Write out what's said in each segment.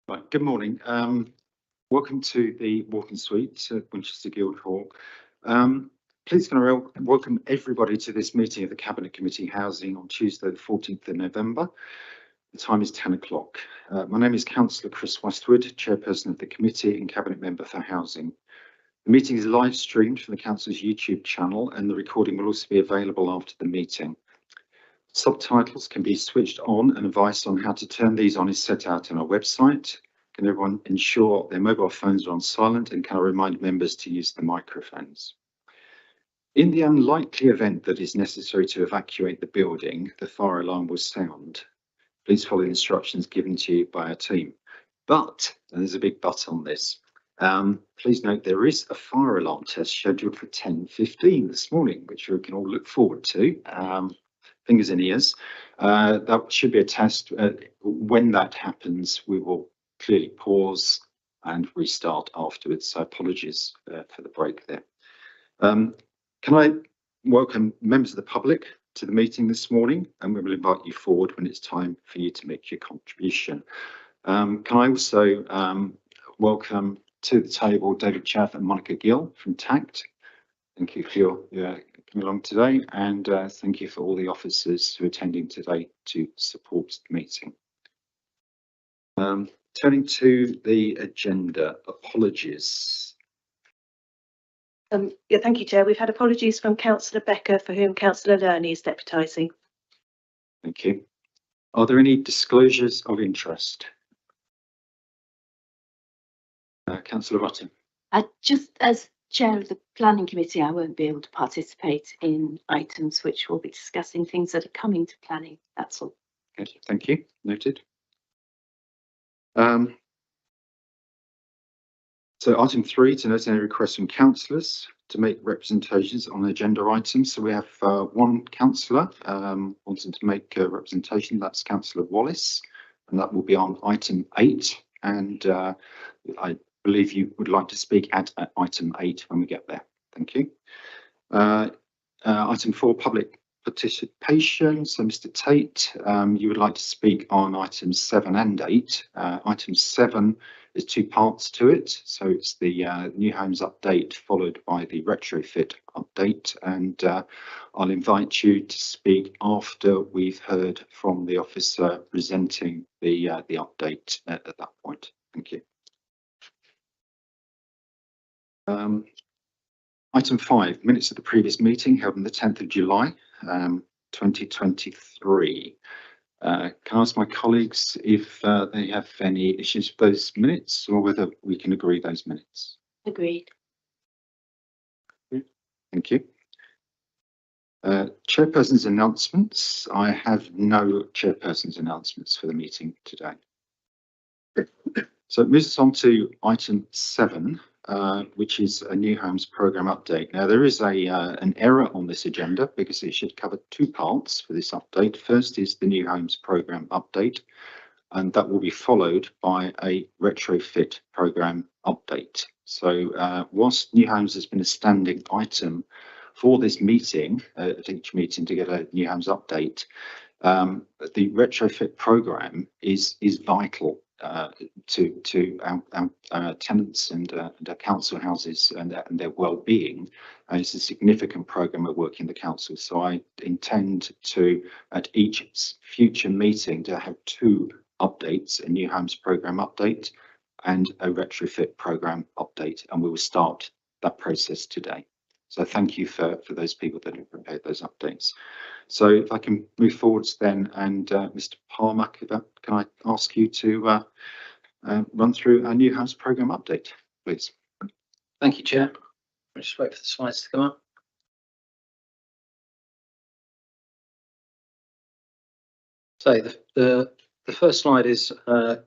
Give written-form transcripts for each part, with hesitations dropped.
Right, good morning. Welcome to the Walking Suite at Winchester Guildhall. Please can I welcome everybody to this meeting of the Cabinet Committee Housing on Tuesday the 14th of November. The time is 10 o'clock. My name is Councillor Chris Westwood, Chairperson of the Committee and Cabinet Member for Housing. The meeting is live streamed from the Council's YouTube channel and the recording will also be available after the meeting. Subtitles can be switched on and advice on how to turn these on is set out on our website. Can everyone ensure their mobile phones are on silent, and can I remind members to use the microphones? In the unlikely event that it's necessary to evacuate the building, the fire alarm will sound. Please follow the instructions given to you by our team. But, and there's a big but on this, please note there is a fire alarm test scheduled for 10:15 this morning, which we can all look forward to. Fingers in ears. That should be a test. When that happens, we will clearly pause and restart afterwards. So apologies for the break there. Can I welcome members of the public to the meeting this morning, and we will invite you forward when it's time for you to make your contribution. Can I also welcome to the table David Chaff and Monica Gill from TACT. Thank you for your coming along today, and thank you for all the officers who are attending today to support the meeting. Turning to the agenda, apologies. Yeah, thank you, Chair. We've had apologies from Councillor Becker, for whom Councillor Lerney is deputising. Thank you. Are there any disclosures of interest? Councillor Rutting. Just as Chair of the Planning Committee, I won't be able to participate in items which will be discussing things that are coming to planning. That's all. Okay, thank you. Noted. So item 3, to note any requests from councillors to make representations on agenda items. So we have one councillor wanting to make a representation. That's Councillor Wallace, and that will be on item 8. And I believe you would like to speak at item 8 when we get there. Thank you. Item 4, public participation. So Mr. Tate, you would like to speak on items 7 and 8. Item 7 is 2 parts to it. So it's the new homes update followed by the retrofit update. And I'll invite you to speak after we've heard from the officer presenting the update at that point. Thank you. Item 5, minutes of the previous meeting held on the 10th of July, 2023. Can I ask my colleagues if they have any issues with those minutes, or whether we can agree those minutes? Agreed. Thank you. Chairperson's announcements. I have no chairperson's announcements for the meeting today. So it moves us on to item 7. Which is a new homes programme update. Now there is an error on this agenda because it should cover 2 parts for this update. First is the new homes programme update, and that will be followed by a retrofit programme update. So whilst new homes has been a standing item for this meeting, at each meeting to get a new homes update, the retrofit programme is vital to our tenants and our council houses and their well-being. It's a significant programme of work in the council, so I intend to, at each future meeting, to have 2 updates: a new homes programme update and a retrofit programme update, and we will start that process today. So thank you for those people that have prepared those updates. So if I can move forwards then, and Mr. Palmer, can I ask you to run through our new house programme update, please? Thank you, Chair. I'll just wait for the slides to come up. So the first slide is a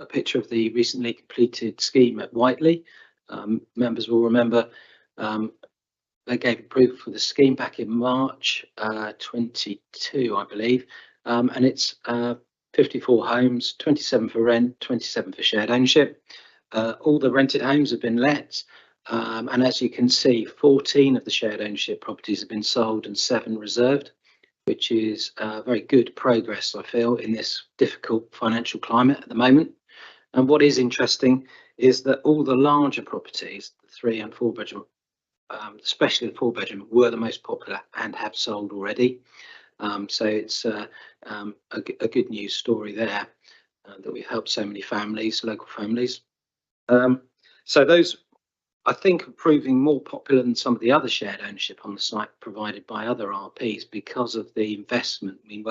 picture of the recently completed scheme at Whiteley. Members will remember they gave approval for the scheme back in March 22, I believe, and it's 54 homes, 27 for rent, 27 for shared ownership. All the rented homes have been let, and as you can see, 14 of the shared ownership properties have been sold and 7 reserved, which is very good progress, I feel, in this difficult financial climate at the moment. And what is interesting is that all the larger properties, the 3 and 4 bedroom, especially the 4 bedroom, were the most popular and have sold already. So it's a good news story there, that we've helped so many families, local families. So those, I think, are proving more popular than some of the other shared ownership on the site provided by other RPs because of the investment we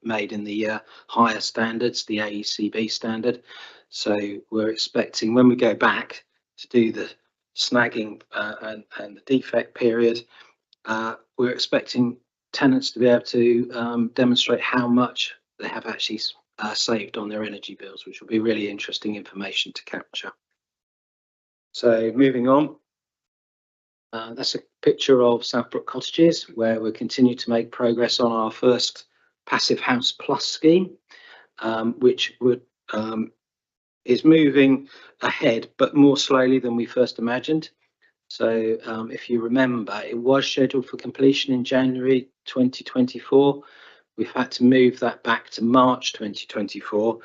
made in the higher standards, the AECB standard. So we're expecting, when we go back to do the snagging and the defect period, we're expecting tenants to be able to demonstrate how much they have actually saved on their energy bills, which will be really interesting information to capture. So moving on, that's a picture of Southbrook Cottages, where we continue to make progress on our first Passive House Plus scheme, which is moving ahead, but more slowly than we first imagined. So if you remember, it was scheduled for completion in January 2024. We've had to move that back to March 2024,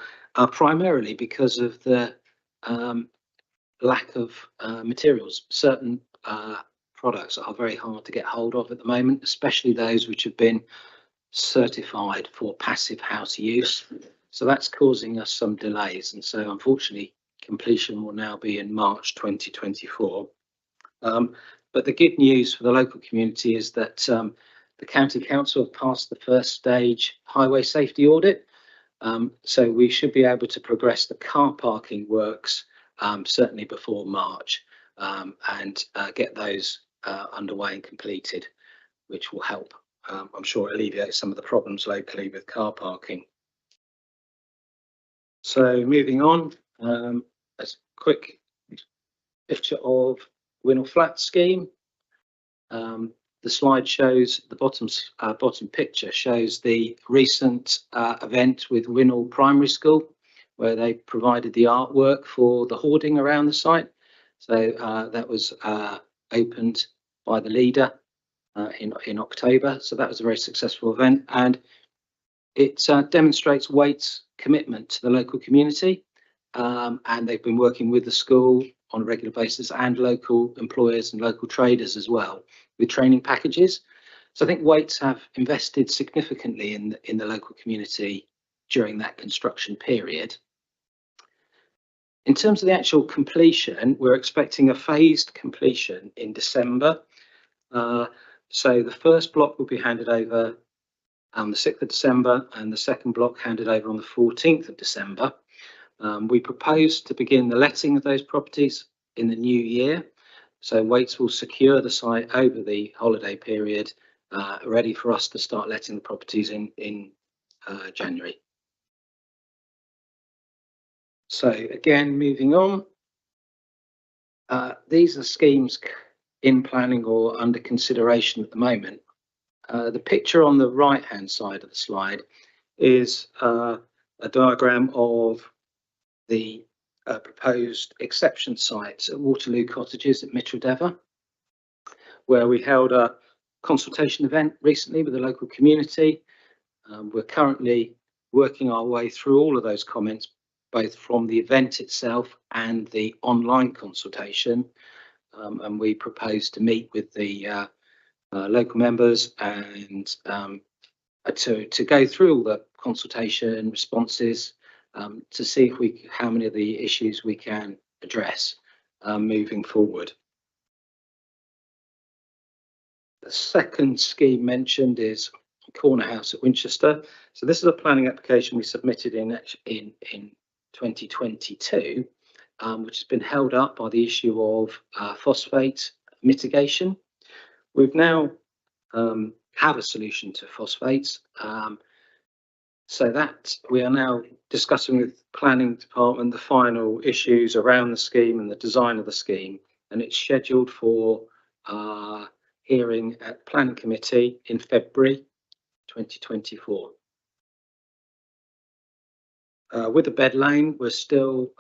primarily because of the lack of materials. Certain products are very hard to get hold of at the moment, especially those which have been certified for passive house use. So that's causing us some delays. And so unfortunately, completion will now be in March 2024. But the good news for the local community is that the County Council have passed the first stage highway safety audit. So we should be able to progress the car parking works certainly before March, and get those underway and completed, which will help, I'm sure, alleviate some of the problems locally with car parking. So moving on, a quick picture of Winnell Flat scheme. The slide shows, the bottom picture shows the recent event with Winnell Primary School, where they provided the artwork for the hoarding around the site. So that was opened by the leader in October. So that was a very successful event, and it demonstrates Waite's commitment to the local community, and they've been working with the school on a regular basis and local employers and local traders as well with training packages. So I think Waite's have invested significantly in the local community during that construction period. In terms of the actual completion, we're expecting a phased completion in December. So the first block will be handed over on the 6th of December and the second block handed over on the 14th of December. We propose to begin the letting of those properties in the new year. So Waite's will secure the site over the holiday period, ready for us to start letting the properties in January. So again, moving on, these are schemes in planning or under consideration at the moment. The picture on the right hand side of the slide is a diagram of the proposed exception sites at Waterloo Cottages at Mitradeva, where we held a consultation event recently with the local community. We're currently working our way through all of those comments, both from the event itself and the online consultation, and we propose to meet with the local members and to go through all the consultation responses, to see if how many of the issues we can address moving forward. The second scheme mentioned is Corner House at Winchester. So this is a planning application we submitted in 2022, which has been held up by the issue of phosphate mitigation. We've now have a solution to phosphates, so that we are now discussing with planning department the final issues around the scheme and the design of the scheme, and it's scheduled for hearing at planning committee in February 2024. With the bed lane, we're still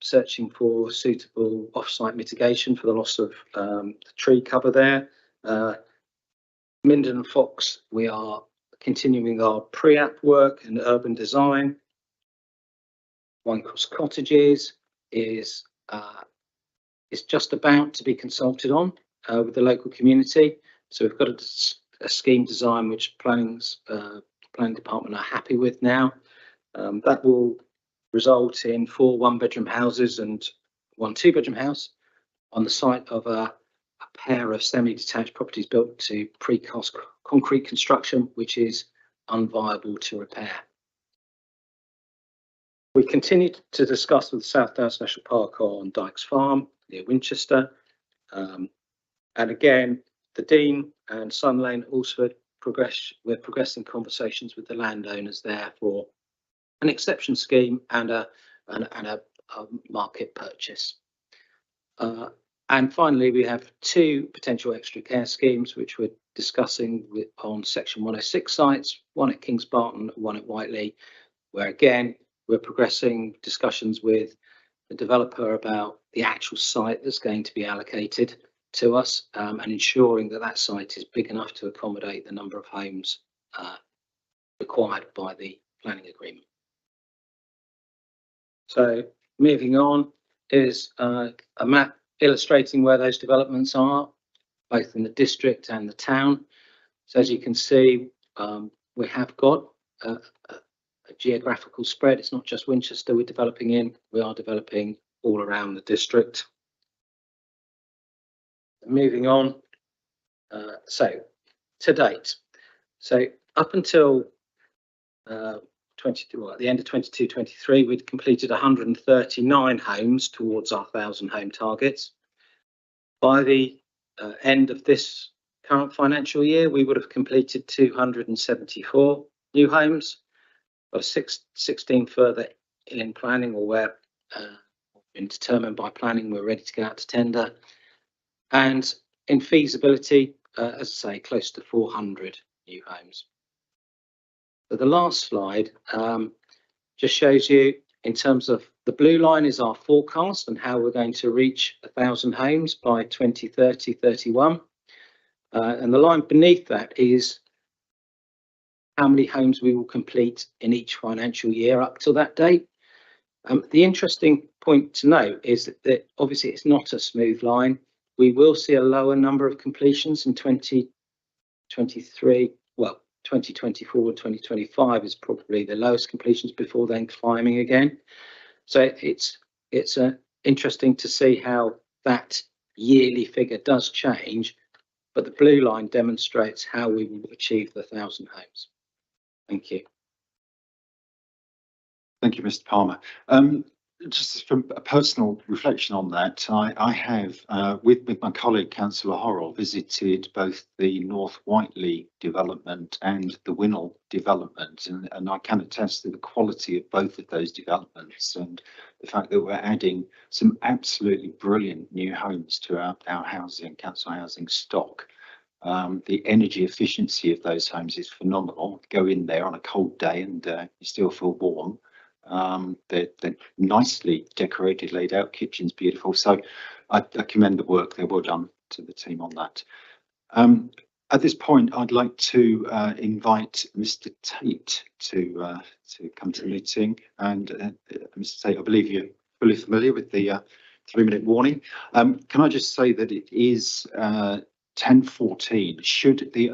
searching for suitable off-site mitigation for the loss of the tree cover there. Minden and Fox, we are continuing our pre-app work and urban design. Winecross Cottages is just about to be consulted on with the local community. So we've got a scheme design which planning department are happy with now. That will result in 4 one-bedroom houses and 1 two-bedroom house on the site of a pair of semi-detached properties built to precast concrete construction, which is unviable to repair. We continued to discuss with South Downs National Park on Dykes Farm near Winchester. And again, the Dean and Sun Lane also we're progressing conversations with the landowners there for an exception scheme and a market purchase. And finally, we have 2 potential extra care schemes which we're discussing on Section 106 sites, one at Kings Barton, one at Whiteley, where again we're progressing discussions with the developer about the actual site that's going to be allocated to us, and ensuring that that site is big enough to accommodate the number of homes required by the planning agreement. So moving on is a map illustrating where those developments are, both in the district and the town. So as you can see, we have got a geographical spread. It's not just Winchester we're developing in, we are developing all around the district. Moving on, so to date, so up until at the end of 22-23, we'd completed 139 homes towards our 1,000 home targets. By the end of this current financial year, we would have completed 274 new homes, or 16 further in planning, or where been determined by planning we're ready to go out to tender, and in feasibility, as I say, close to 400 new homes. So the last slide just shows you, in terms of the blue line is our forecast and how we're going to reach 1,000 homes by 2030-31, and the line beneath that is how many homes we will complete in each financial year up to that date. The interesting point to note is that obviously it's not a smooth line. We will see a lower number of completions in 2023. Well, 2024 and 2025 is probably the lowest completions, before then climbing again. So it's interesting to see how that yearly figure does change, but the blue line demonstrates how we will achieve the 1,000 homes. Thank you. Thank you, Mr. Palmer. Just from a personal reflection on that, I have, with my colleague Councillor Horrell, visited both the North Whiteley development and the Winnell development, and I can attest to the quality of both of those developments and the fact that we're adding some absolutely brilliant new homes to our housing, council housing stock. The energy efficiency of those homes is phenomenal. Go in there on a cold day and you still feel warm. They're nicely decorated, laid out, kitchen's beautiful. So I commend the work. They're well done to the team on that. At this point, I'd like to invite Mr. Tate to come to the meeting. And Mr. Tate, I believe you're fully familiar with the 3-minute warning. Can I just say that it is 10:14. Should the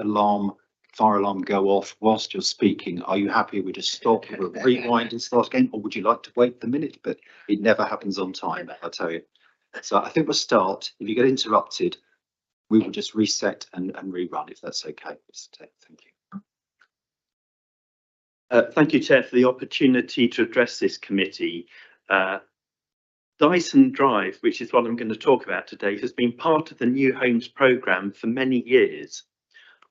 fire alarm go off whilst you're speaking, are you happy we just stop, we'll rewind and start again, or would you like to wait the minute? But it never happens on time, I'll tell you. So I think we'll start. If you get interrupted, we will just reset and rerun, if that's okay. Thank you. Thank you, Chair, for the opportunity to address this committee. Dyson Drive, which is what I'm going to talk about today, has been part of the New Homes programme for many years.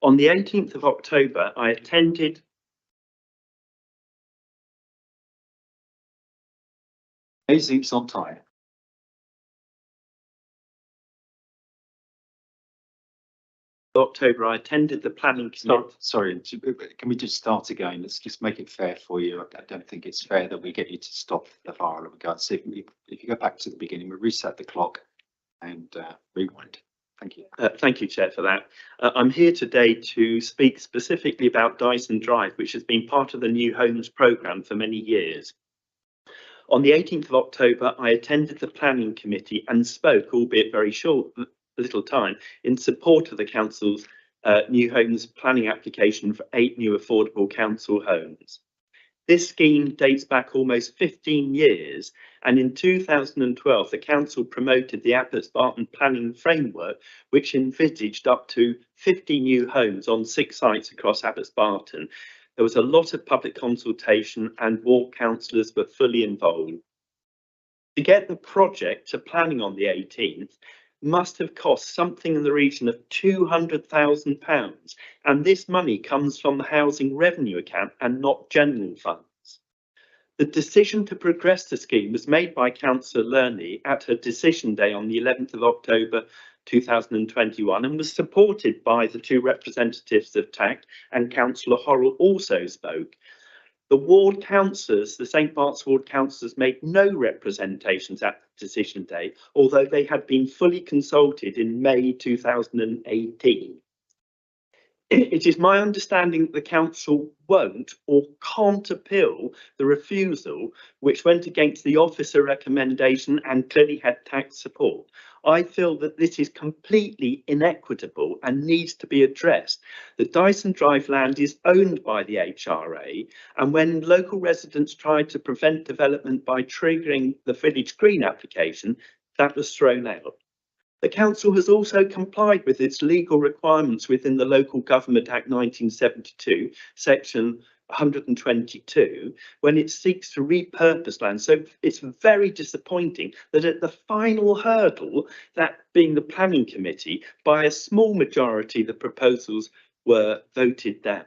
On the 18th of October, I attended It's on time. the planning committee. Sorry, can we just start again? Let's just make it fair for you. I don't think it's fair that we get you to stop the fire alarm. So if you go back to the beginning, we reset the clock and rewind. Thank you. Thank you, Chair, for that. I'm here today to speak specifically about Dyson Drive, which has been part of the New Homes programme for many years. On the 18th of October, I attended the planning committee and spoke, albeit very short, little time, in support of the council's new homes planning application for 8 new affordable council homes. This scheme dates back almost 15 years, and in 2012 the council promoted the Abbotts Barton planning framework, which envisaged up to 50 new homes on 6 sites across Abbotts Barton. There was a lot of public consultation and ward councillors were fully involved. To get the project to planning on the 18th must have cost something in the region of £200,000, and this money comes from the housing revenue account and not general funds. The decision to progress the scheme was made by Councillor Lerney at her decision day on the 11th of October 2021 and was supported by the 2 representatives of TACT, and Councillor Horrell also spoke. The ward councillors, the St Bart's ward councillors, made no representations at the decision day, although they had been fully consulted in May 2018. It is my understanding that the council won't or can't appeal the refusal, which went against the officer recommendation and clearly had TACT support. I feel that this is completely inequitable and needs to be addressed. The Dyson Drive land is owned by the HRA, and when local residents tried to prevent development by triggering the Village Green application, that was thrown out. The council has also complied with its legal requirements within the Local Government Act 1972, section 122, when it seeks to repurpose land. So it's very disappointing that at the final hurdle, that being the planning committee, by a small majority, the proposals were voted down.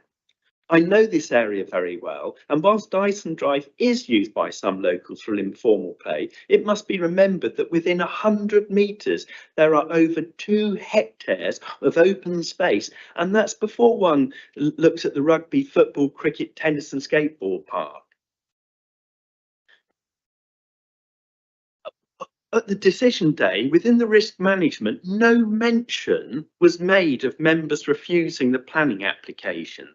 I know this area very well, and whilst Dyson Drive is used by some locals for informal play, it must be remembered that within 100 metres there are over 2 hectares of open space, and that's before one looks at the rugby, football, cricket, tennis and skateboard park. At the decision day, within the risk management, no mention was made of members refusing the planning application.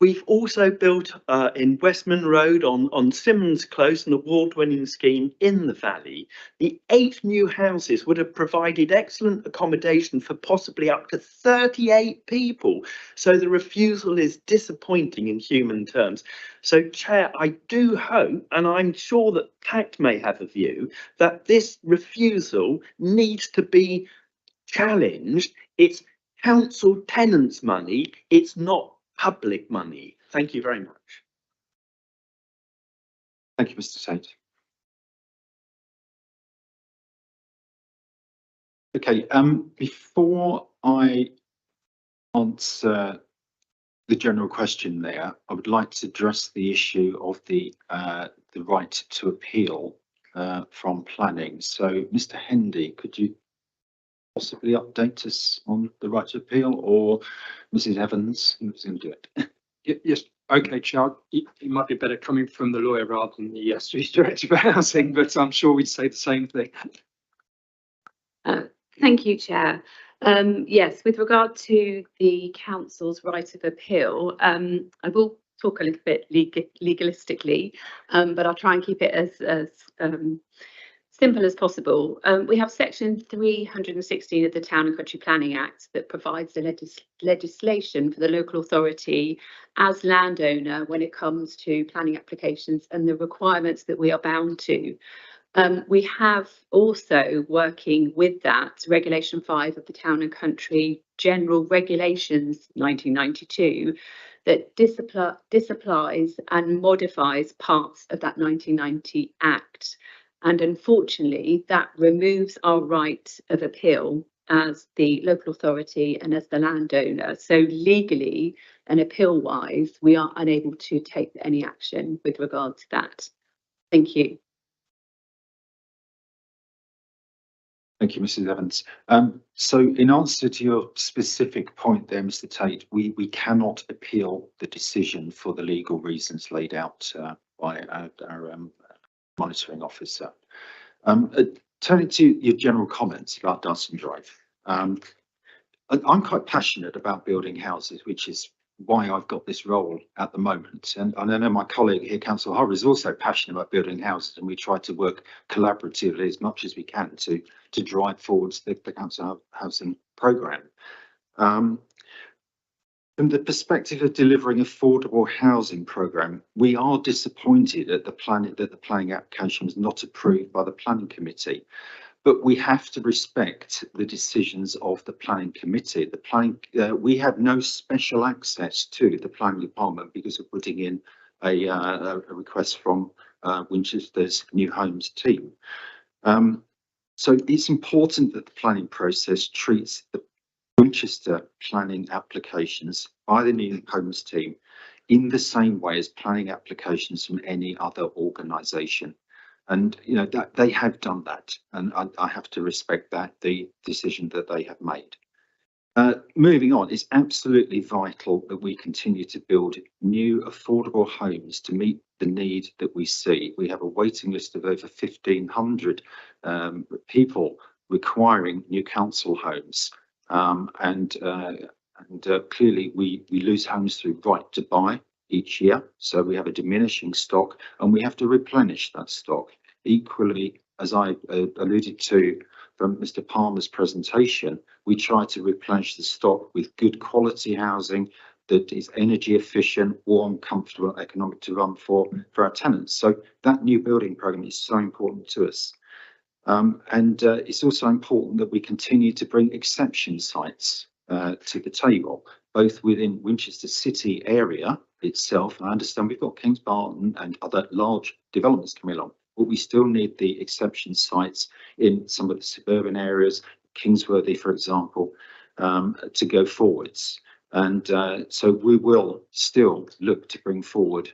We've also built in Westman Road on Simmons Close, an award-winning scheme in the valley. The 8 new houses would have provided excellent accommodation for possibly up to 38 people. So the refusal is disappointing in human terms. So, Chair, I do hope, and I'm sure that TACT may have a view, that this refusal needs to be challenged. It's council tenants' money, it's not public money. Thank you very much. Thank you, Mr. Tate. Okay, before I answer the general question there, I would like to address the issue of the right to appeal from planning. So, Mr. Hendy, could you possibly update us on the right to appeal, or Mrs. Evans, who's going to do it? Yes, okay, Chair. It might be better coming from the lawyer rather than the Street Director for Housing, but I'm sure we'd say the same thing. Thank you, Chair. Yes, with regard to the council's right of appeal, I will talk a little bit legalistically, but I'll try and keep it as simple as possible. We have section 316 of the Town and Country Planning Act that provides the legislation for the local authority as landowner when it comes to planning applications and the requirements that we are bound to. We have also, working with that, Regulation 5 of the Town and Country General Regulations 1992 that disapplies and modifies parts of that 1990 Act. And unfortunately, that removes our right of appeal as the local authority and as the landowner. So legally and appeal wise, we are unable to take any action with regard to that. Thank you. Thank you, Mrs. Evans. So in answer to your specific point there, Mr. Tate, we cannot appeal the decision for the legal reasons laid out by our monitoring officer. Turning to your general comments about Dyson Drive, I'm quite passionate about building houses, which is why I've got this role at the moment. And I know my colleague here, Councillor Harvey, is also passionate about building houses, and we try to work collaboratively as much as we can to drive forwards the council housing programme. From the perspective of delivering affordable housing programme, we are disappointed at the planning application was not approved by the planning committee. But we have to respect the decisions of the planning committee. We have no special access to the planning department because of putting in a request from Winchester's New Homes team. So it's important that the planning process treats the Winchester planning applications by the New Homes team in the same way as planning applications from any other organisation. And, you know, that they have done that, and I have to respect that, the decision that they have made. Moving on, it's absolutely vital that we continue to build new affordable homes to meet the need that we see. We have a waiting list of over 1,500 people requiring new council homes, and clearly we lose homes through right to buy each year, so we have a diminishing stock and we have to replenish that stock. Equally, as I alluded to from Mr. Palmer's presentation, we try to replenish the stock with good quality housing that is energy efficient, warm, comfortable, economic to run for our tenants. So that new building programme is so important to us. And it's also important that we continue to bring exception sites to the table, both within Winchester City area itself. I understand we've got Kings Barton and other large developments coming along, but we still need the exception sites in some of the suburban areas, Kingsworthy, for example, to go forwards. And so we will still look to bring forward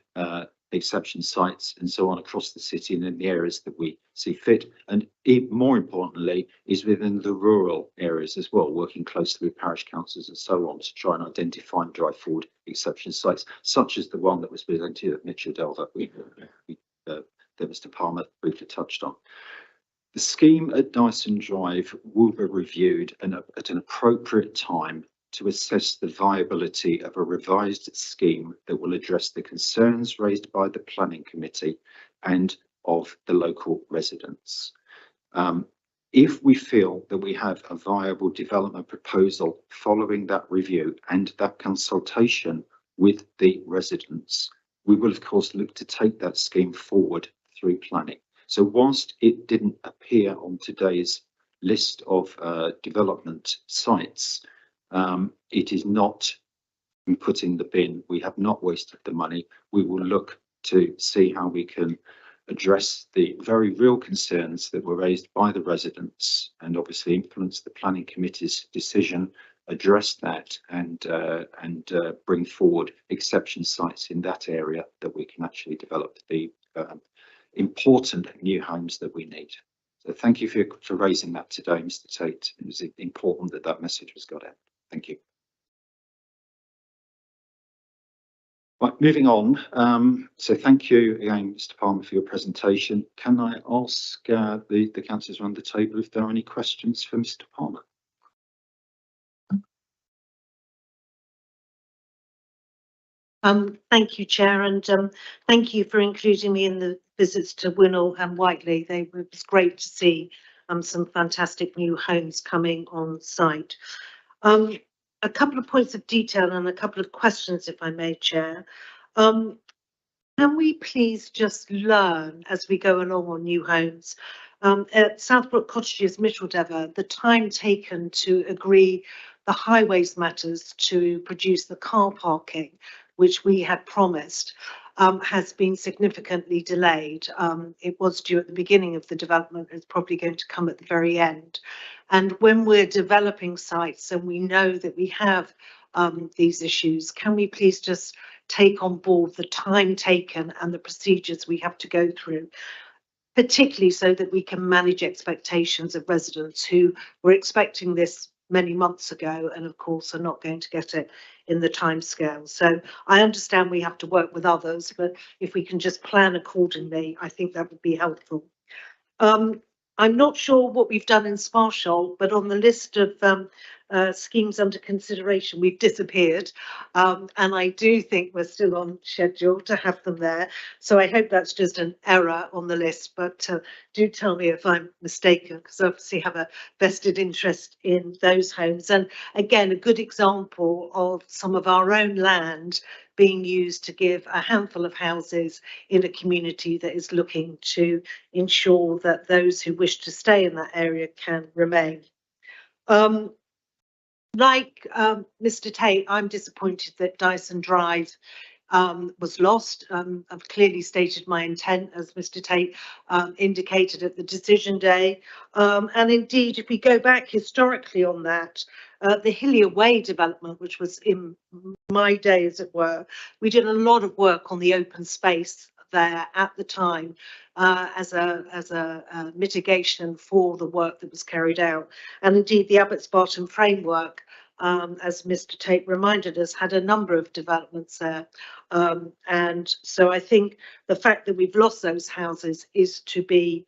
exception sites and so on across the city and in the areas that we see fit. And even more importantly, is within the rural areas as well, working closely with parish councils and so on to try and identify and drive forward exception sites, such as the one that was presented at Mitchell Dell that Mr. Palmer briefly touched on. The scheme at Dyson Drive will be reviewed at an appropriate time to assess the viability of a revised scheme that will address the concerns raised by the planning committee and of the local residents. If we feel that we have a viable development proposal following that review and that consultation with the residents, we will of course look to take that scheme forward through planning. So whilst it didn't appear on today's list of development sites, it is not put in the bin. We have not wasted the money. We will look to see how we can address the very real concerns that were raised by the residents and obviously influence the planning committee's decision, address that and bring forward exception sites in that area that we can actually develop the important new homes that we need. So thank you for raising that today, Mr. Tate. It was important that that message was got out. Thank you. Right, moving on. So thank you again, Mr. Palmer, for your presentation. Can I ask the councillors around the table if there are any questions for Mr. Palmer? Thank you, Chair, and thank you for including me in the visits to Winnell and Whiteley. It was great to see some fantastic new homes coming on site. A couple of points of detail and a couple of questions, if I may, Chair. Can we please just learn as we go along on new homes? At Southbrook Cottages, Micheldever, the time taken to agree the highways matters to produce the car parking, which we had promised, has been significantly delayed. It was due at the beginning of the development. It's probably going to come at the very end. And when we're developing sites and we know that we have these issues, can we please just take on board the time taken and the procedures we have to go through, particularly so that we can manage expectations of residents who were expecting this many months ago and of course are not going to get it in the time scale. So I understand we have to work with others, but if we can just plan accordingly, I think that would be helpful. I'm not sure what we've done in Sparshall, but on the list of schemes under consideration. We've disappeared, and I do think we're still on schedule to have them there. So I hope that's just an error on the list, but do tell me if I'm mistaken, because I obviously have a vested interest in those homes. And again, a good example of some of our own land being used to give a handful of houses in a community that is looking to ensure that those who wish to stay in that area can remain. Like Mr. Tate, I'm disappointed that Dyson Drive was lost. I've clearly stated my intent, as Mr. Tate indicated at the decision day. And indeed, if we go back historically on that, the Hillier Way development, which was in my day, as it were, we did a lot of work on the open space there at the time as a mitigation for the work that was carried out. And indeed, the Abbots Barton framework, as Mr. Tate reminded us, had a number of developments there. And so I think the fact that we've lost those houses is to be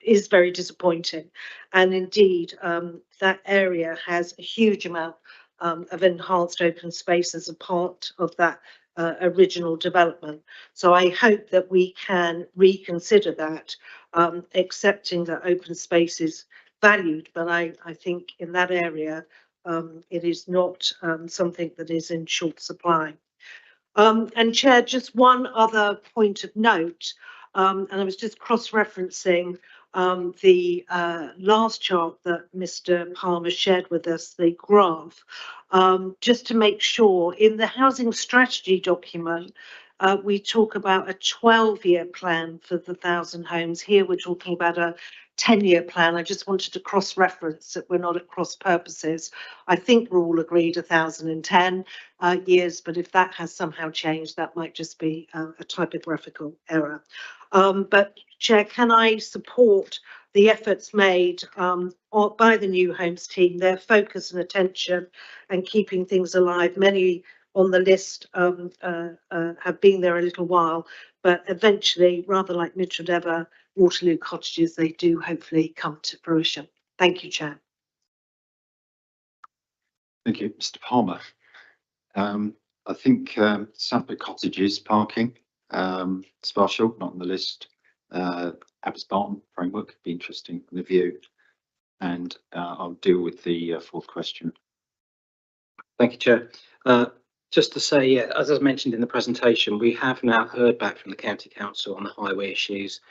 is very disappointing. And indeed, that area has a huge amount of enhanced open space as a part of that original development. So I hope that we can reconsider that, accepting that open space is valued, but I think in that area it is not something that is in short supply. And Chair, just one other point of note, and I was just cross-referencing the last chart that Mr. Palmer shared with us, the graph, just to make sure in the housing strategy document, we talk about a 12-year plan for the 1,000 homes. Here we're talking about a 10-year plan. I just wanted to cross-reference that we're not at cross purposes. I think we're all agreed 1,010 years, but if that has somehow changed, that might just be a typographical error. But Chair, can I support the efforts made by the New Homes team, their focus and attention and keeping things alive? Many on the list have been there a little while, but eventually, rather like Mildred Ever, Waterloo Cottages, they do hopefully come to fruition. Thank you, Chair. Thank you, Mr. Palmer. I think Southwick Cottages parking, Sparshall, not on the list. Abbots Barton framework, be interesting, the view. And I'll deal with the fourth question. Thank you, Chair. Just to say, yeah, as I mentioned in the presentation, we have now heard back from the County Council on the highway issues.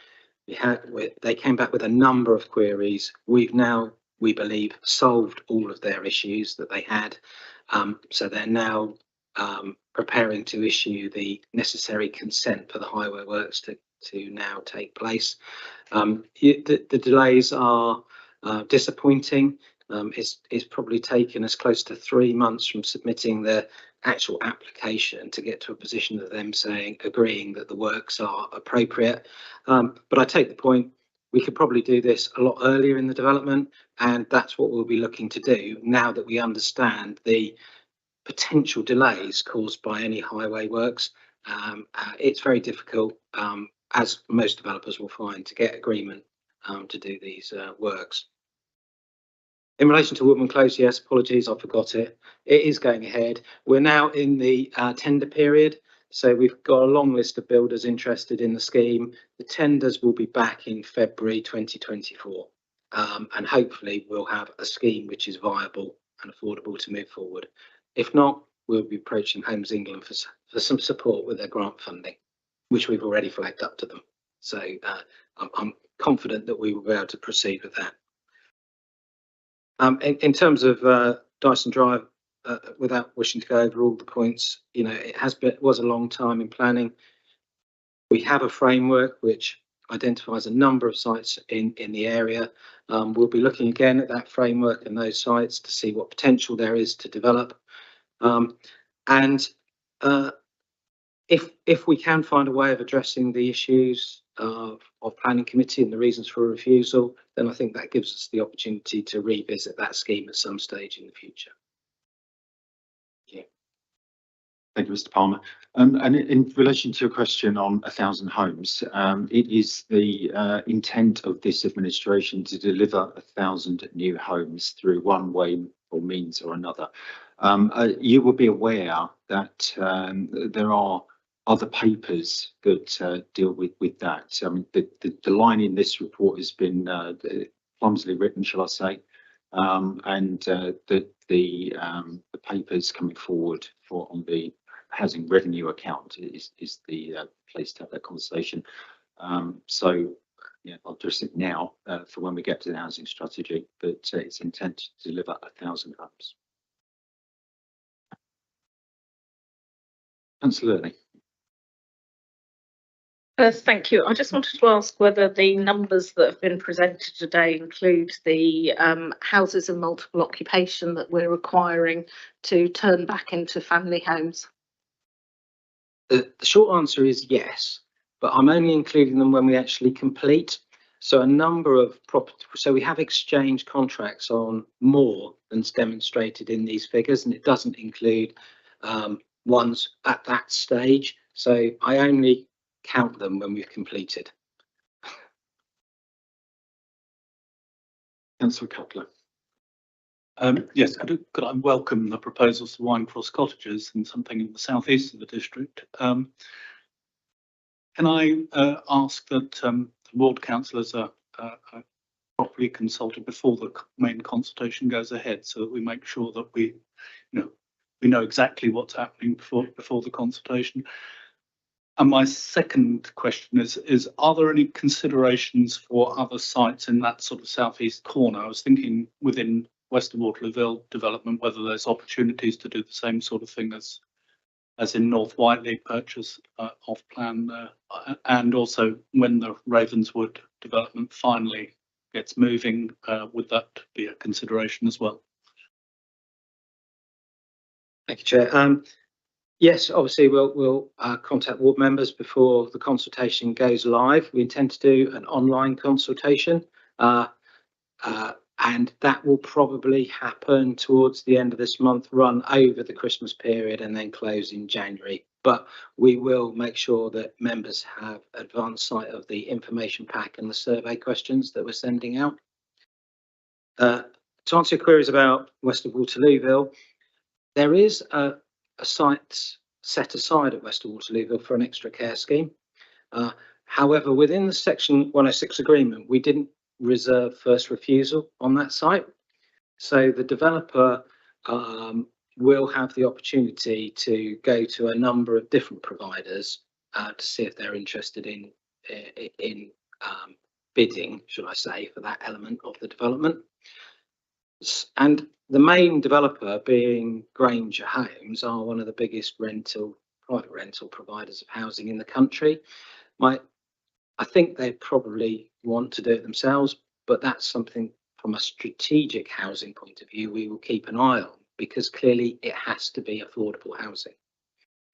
They came back with a number of queries. We've now, we believe, solved all of their issues that they had. So they're now preparing to issue the necessary consent for the highway works to now take place. The delays are disappointing. It's probably taken us close to 3 months from submitting the actual application to get to a position of them agreeing that the works are appropriate. But I take the point, we could probably do this a lot earlier in the development, and that's what we'll be looking to do now that we understand the potential delays caused by any highway works. It's very difficult, as most developers will find, to get agreement to do these works. In relation to Woodman Close, yes, apologies, I forgot it. It is going ahead. We're now in the tender period, so we've got a long list of builders interested in the scheme. The tenders will be back in February 2024, and hopefully we'll have a scheme which is viable and affordable to move forward. If not, we'll be approaching Homes England for some support with their grant funding, which we've already flagged up to them. So I'm confident that we will be able to proceed with that. In terms of Dyson Drive, without wishing to go over all the points, you know, it was a long time in planning. We have a framework which identifies a number of sites in the area. We'll be looking again at that framework and those sites to see what potential there is to develop. If we can find a way of addressing the issues of planning committee and the reasons for refusal, then I think that gives us the opportunity to revisit that scheme at some stage in the future. Thank you, Mr. Palmer. And in relation to your question on 1,000 homes, it is the intent of this administration to deliver 1,000 new homes through one way or means or another. You will be aware that there are other papers that deal with that. I mean, the line in this report has been clumsily written, shall I say, and the papers coming forward on the housing revenue account is the place to have that conversation. So yeah, I'll address it now for when we get to the housing strategy, but it's intent to deliver 1,000 homes. Councillor Lurley. Thank you. I just wanted to ask whether the numbers that have been presented today include the houses of multiple occupation that we're requiring to turn back into family homes. The short answer is yes, but I'm only including them when we actually complete. So a number of property, so we have exchange contracts on more than's demonstrated in these figures, and it doesn't include ones at that stage. So I only count them when we've completed. Councillor Cutler. Yes, could I welcome the proposals to Winecross Cottages and something in the southeast of the district? Can I ask that the ward councillors are properly consulted before the main consultation goes ahead, so that we make sure that we know exactly what's happening before the consultation? And my second question is are there any considerations for other sites in that sort of southeast corner? I was thinking within West of Waterlooville development, whether there's opportunities to do the same sort of thing as in North Whiteley purchase off plan, and also when the Ravenswood development finally gets moving, would that be a consideration as well? Thank you, Chair. Yes, obviously we'll contact ward members before the consultation goes live. We intend to do an online consultation, and that will probably happen towards the end of this month, run over the Christmas period, and then close in January. But we will make sure that members have advance sight of the information pack and the survey questions that we're sending out. To answer your queries about West of Waterlooville, there is a site set aside at West of Waterlooville for an extra care scheme. However, within the Section 106 agreement, we didn't reserve first refusal on that site. So the developer will have the opportunity to go to a number of different providers to see if they're interested in bidding, should I say, for that element of the development. And the main developer, being Granger Homes, are one of the biggest private rental providers of housing in the country. I think they probably want to do it themselves, but that's something from a strategic housing point of view we will keep an eye on, because clearly it has to be affordable housing.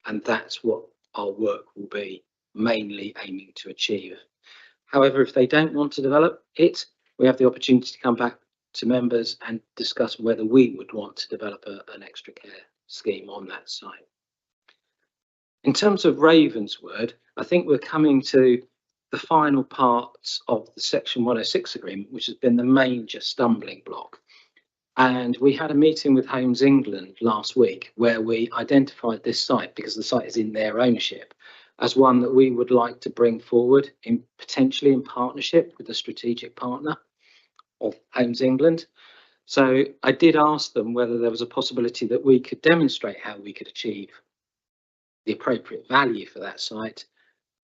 And that's what our work will be mainly aiming to achieve. However, if they don't want to develop it, we have the opportunity to come back to members and discuss whether we would want to develop an extra care scheme on that site. In terms of Ravenswood, I think we're coming to the final parts of the Section 106 agreement, which has been the major stumbling block. And we had a meeting with Homes England last week where we identified this site, because the site is in their ownership, as one that we would like to bring forward potentially in partnership with a strategic partner of Homes England. So I did ask them whether there was a possibility that we could demonstrate how we could achieve the appropriate value for that site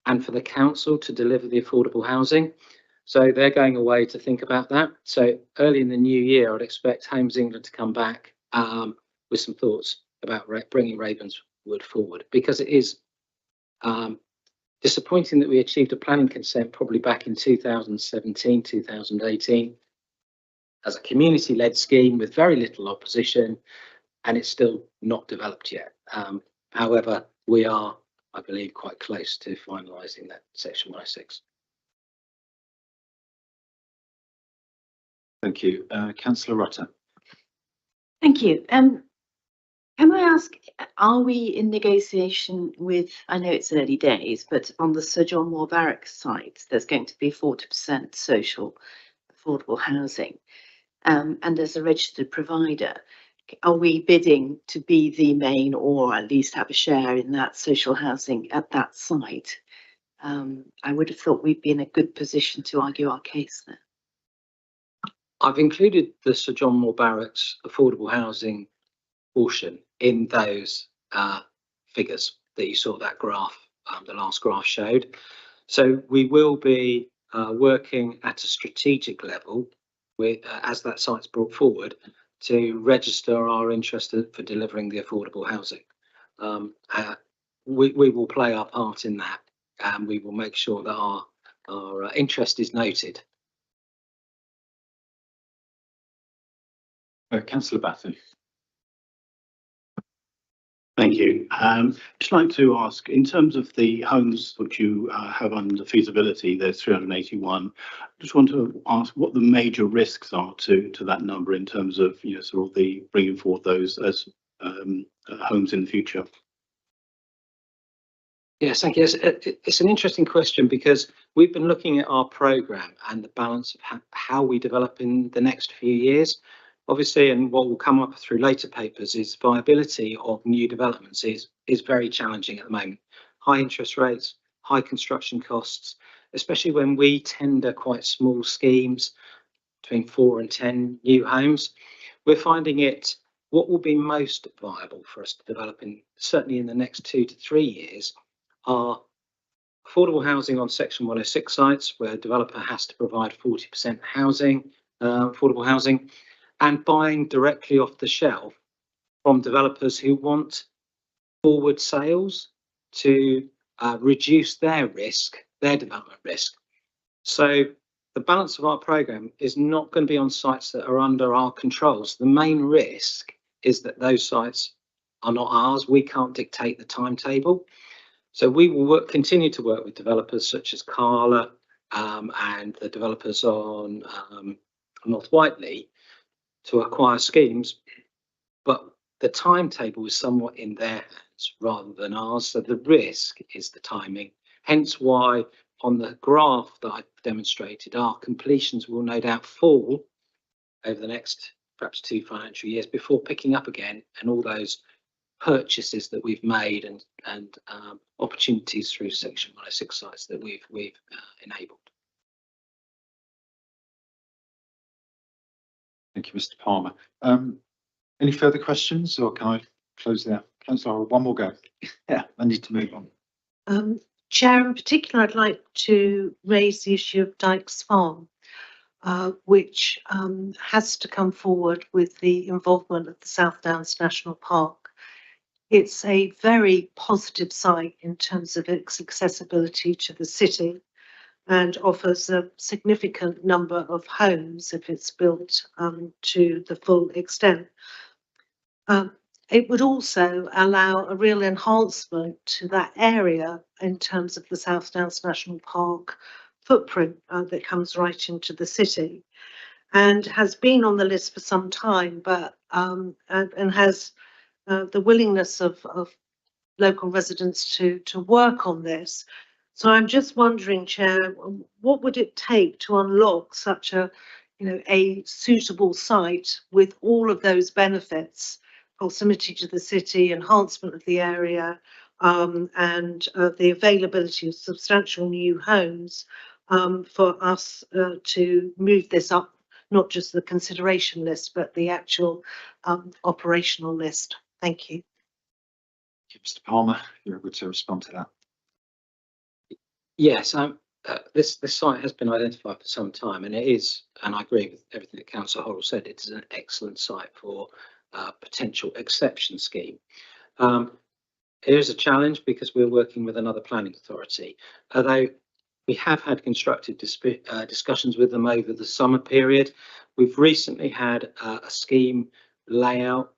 and for the council to deliver the affordable housing. So they're going away to think about that. So early in the new year, I'd expect Homes England to come back with some thoughts about bringing Ravenswood forward, because it is disappointing that we achieved a planning consent probably back in 2017, 2018 as a community-led scheme with very little opposition, and it's still not developed yet. However, we are, I believe, quite close to finalising that Section 106. Thank you. Councillor Rutter. Thank you. Can I ask, are we in negotiation with, I know it's early days, but on the Sir John Moore Barracks site, there's going to be 40% social affordable housing. And as a registered provider, are we bidding to be the main or at least have a share in that social housing at that site? I would have thought we'd be in a good position to argue our case there. I've included the Sir John Moore Barracks affordable housing portion in those figures that you saw that graph, the last graph showed. So we will be working at a strategic level with, as that site's brought forward, to register our interest for delivering the affordable housing. We will play our part in that, and we will make sure that our interest is noted. Councillor Batty. Thank you. Just like to ask, in terms of the homes which you have under feasibility, there's 381. Just want to ask what the major risks are to that number in terms of, you know, sort of the bringing forward those as homes in the future. Yes, thank you. It's an interesting question because we've been looking at our programme and the balance of how we develop in the next few years. Obviously, and what will come up through later papers is viability of new developments is very challenging at the moment. High interest rates, high construction costs, especially when we tender quite small schemes between 4 and 10 new homes. We're finding it what will be most viable for us to develop in certainly in the next 2 to 3 years are affordable housing on Section 106 sites where a developer has to provide 40% housing, affordable housing, and buying directly off the shelf from developers who want forward sales to reduce their risk, their development risk. So the balance of our programme is not going to be on sites that are under our controls. The main risk is that those sites are not ours. We can't dictate the timetable. So we will continue to work with developers such as Carla and the developers on North Whiteley to acquire schemes, but the timetable is somewhat in their hands rather than ours. So the risk is the timing. Hence why on the graph that I demonstrated, our completions will no doubt fall over the next perhaps 2 financial years before picking up again, and all those purchases that we've made and opportunities through Section 106 sites that we've enabled. Thank you, Mr. Palmer. Any further questions, or can I close there? Councillor, one more go. Yeah, I need to move on. Chair, in particular, I'd like to raise the issue of Dykes Farm, which has to come forward with the involvement of the South Downs National Park. It's a very positive site in terms of its accessibility to the city and offers a significant number of homes if it's built to the full extent. It would also allow a real enhancement to that area in terms of the South Downs National Park footprint that comes right into the city, and has been on the list for some time, but and has the willingness of local residents to work on this. So I'm just wondering, Chair, what would it take to unlock such a, a suitable site with all of those benefits, proximity to the city, enhancement of the area, and the availability of substantial new homes for us to move this up, not just the consideration list, but the actual operational list. Thank you. Mr. Palmer, you're able to respond to that. Yes, this site has been identified for some time, and it is, and I agree with everything that Councillor Horrell said, it is an excellent site for a potential exception scheme. It is a challenge because we're working with another planning authority, although we have had constructive discussions with them over the summer period. We've recently had a scheme layout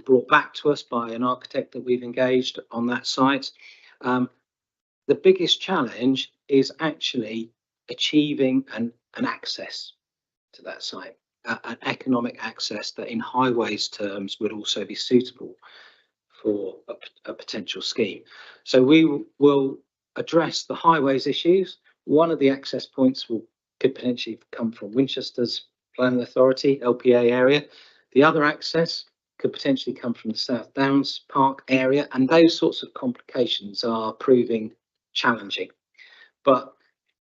brought back to us by an architect that we've engaged on that site. The biggest challenge is actually achieving an access to that site. an economic access that in highways terms would also be suitable for a potential scheme. So we will address the highways issues. One of the access points could potentially come from Winchester's Planning Authority, LPA area. The other access could potentially come from the South Downs Park area, and those sorts of complications are proving challenging. But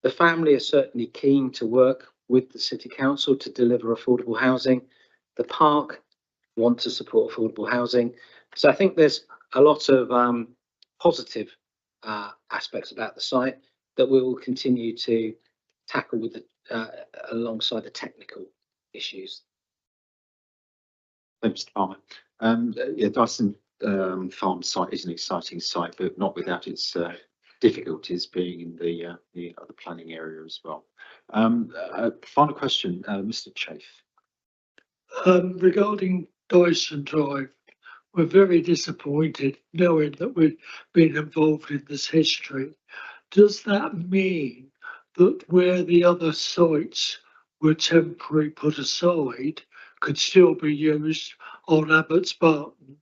the family are certainly keen to work with the City Council to deliver affordable housing. The park want to support affordable housing. So I think there's a lot of positive aspects about the site that we will continue to tackle with alongside the technical issues. Thanks, Mr. Palmer. Yeah, Dyson Farm site is an exciting site, but not without its difficulties being in the other planning area as well. Final question, Mr. Chafe. Regarding Dyson Drive, we're very disappointed knowing that we've been involved in this history. Does that mean that where the other sites were temporarily put aside could still be used on Abbots Barton?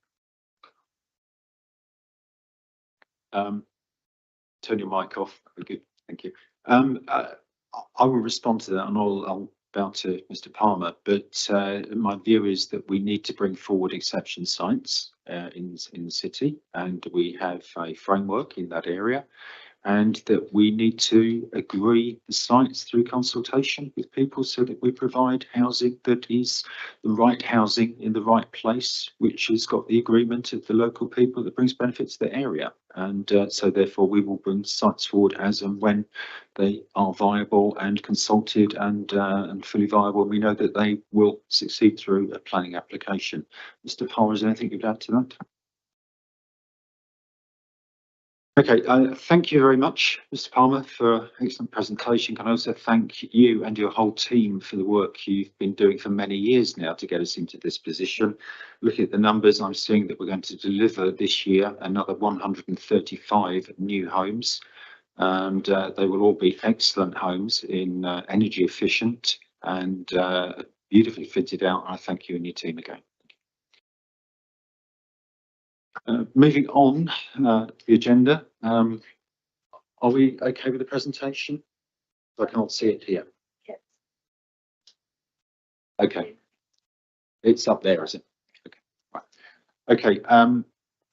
Turn your mic off. Very good, thank you. I will respond to that, and I'll bow to Mr. Palmer. But my view is that we need to bring forward exception sites in the city, and we have a framework in that area, and that we need to agree the sites through consultation with people so that we provide housing that is the right housing in the right place, which has got the agreement of the local people that brings benefit to the area. And so therefore we will bring sites forward as and when they are viable and consulted and fully viable. We know that they will succeed through a planning application. Mr. Palmer, is there anything you'd add to that? Okay, thank you very much, Mr. Palmer, for an excellent presentation. Can I also thank you and your whole team for the work you've been doing for many years now to get us into this position. Looking at the numbers, I'm seeing that we're going to deliver this year another 135 new homes, and they will all be excellent homes in energy efficient and beautifully fitted out. I thank you and your team again. Moving on to the agenda, are we okay with the presentation? I can't see it here. Yes. Okay, it's up there, is it? Okay, right. Okay,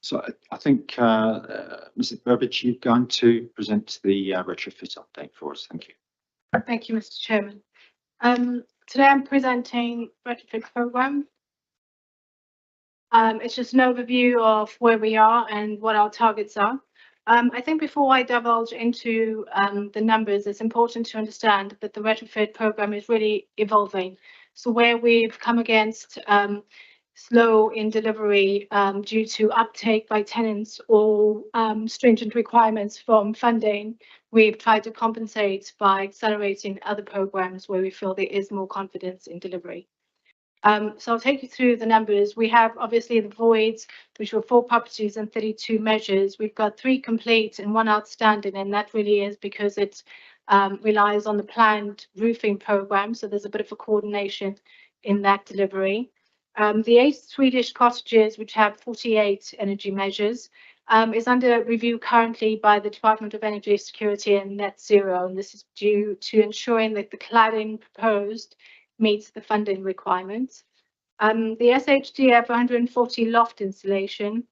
so I think Mrs. Burbidge, you're going to present the retrofit update for us. Thank you. Thank you, Mr. Chairman. Today I'm presenting retrofit programme. It's just an overview of where we are and what our targets are. I think before I divulge into the numbers, it's important to understand that the retrofit programme is really evolving. So where we've come against slow in delivery due to uptake by tenants or stringent requirements from funding, we've tried to compensate by accelerating other programmes where we feel there is more confidence in delivery. So I'll take you through the numbers. We have obviously the voids, which were 4 properties and 32 measures. We've got 3 complete and 1 outstanding, and that really is because it relies on the planned roofing programme. So there's a bit of a coordination in that delivery. The 8 Swedish cottages, which have 48 energy measures, is under review currently by the Department of Energy Security and Net Zero, and this is due to ensuring that the cladding proposed meets the funding requirements. The SHDF 140 loft installation,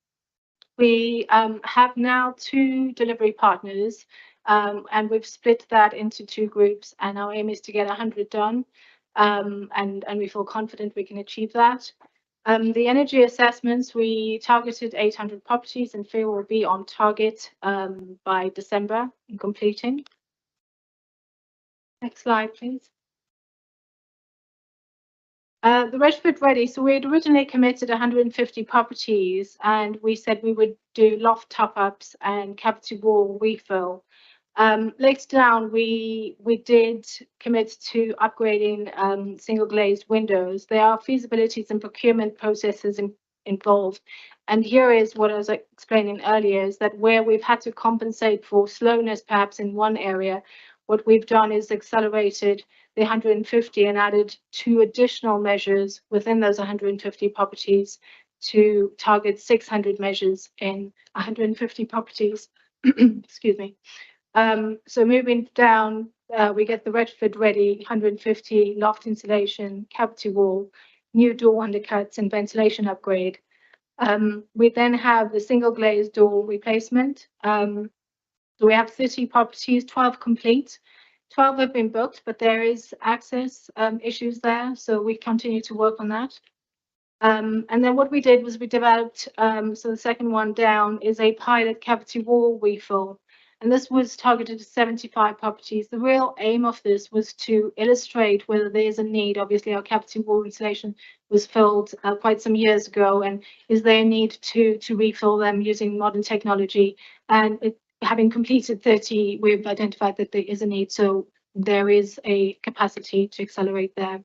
we have now 2 delivery partners, and we've split that into 2 groups, and our aim is to get 100 done, and we feel confident we can achieve that. The energy assessments, we targeted 800 properties and feel will be on target by December in completing. Next slide, please. The retrofit ready, so we had originally committed 150 properties and we said we would do loft top-ups and cavity wall refill. Later down, we did commit to upgrading single glazed windows. There are feasibilities and procurement processes involved. And here is what I was explaining earlier, is that where we've had to compensate for slowness perhaps in one area, what we've done is accelerated the 150 and added 2 additional measures within those 150 properties to target 600 measures in 150 properties. Excuse me. So moving down, we get the retrofit ready 150 loft insulation, cavity wall, new door undercuts and ventilation upgrade. We then have the single glazed door replacement. So we have 30 properties, 12 complete. 12 have been booked, but there is access issues there, so we continue to work on that. And then what we did was we developed, so the second one down is a pilot cavity wall refill. And this was targeted to 75 properties. The real aim of this was to illustrate whether there is a need. Obviously, our cavity wall insulation was filled quite some years ago, and is there a need to refill them using modern technology? And having completed 30, we've identified that there is a need. So there is a capacity to accelerate there.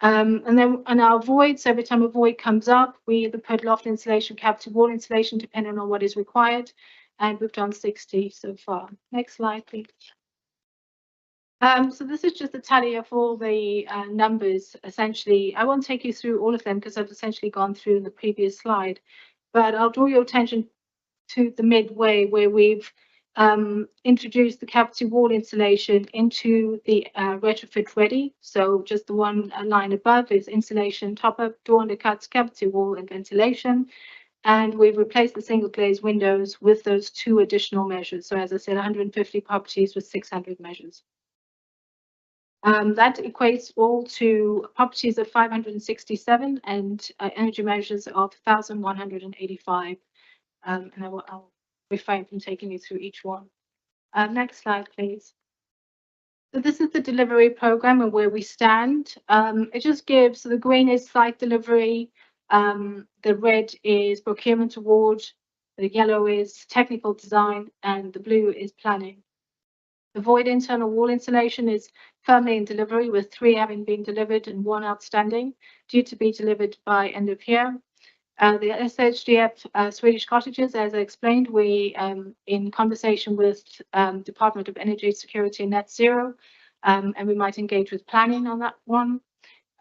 And then on our voids, every time a void comes up, we either put loft insulation, cavity wall insulation, depending on what is required. And we've done 60 so far. Next slide, please. So this is just a tally of all the numbers, essentially. I won't take you through all of them because I've essentially gone through in the previous slide, but I'll draw your attention to the midway where we've introduced the cavity wall insulation into the retrofit ready. So just the one line above is insulation, top up, door undercuts, cavity wall and ventilation. And we've replaced the single glazed windows with those 2 additional measures. So as I said, 150 properties with 600 measures. That equates all to properties of 567 and energy measures of 1,185. And I'll refrain from taking you through each one. Next slide, please. So this is the delivery program and where we stand. It just gives, so the green is site delivery, the red is procurement award, the yellow is technical design, and the blue is planning. The void internal wall insulation is firmly in delivery, with 3 having been delivered and 1 outstanding, due to be delivered by end of year. The SHDF Swedish cottages, as I explained, we in conversation with Department of Energy Security and Net Zero, and we might engage with planning on that one.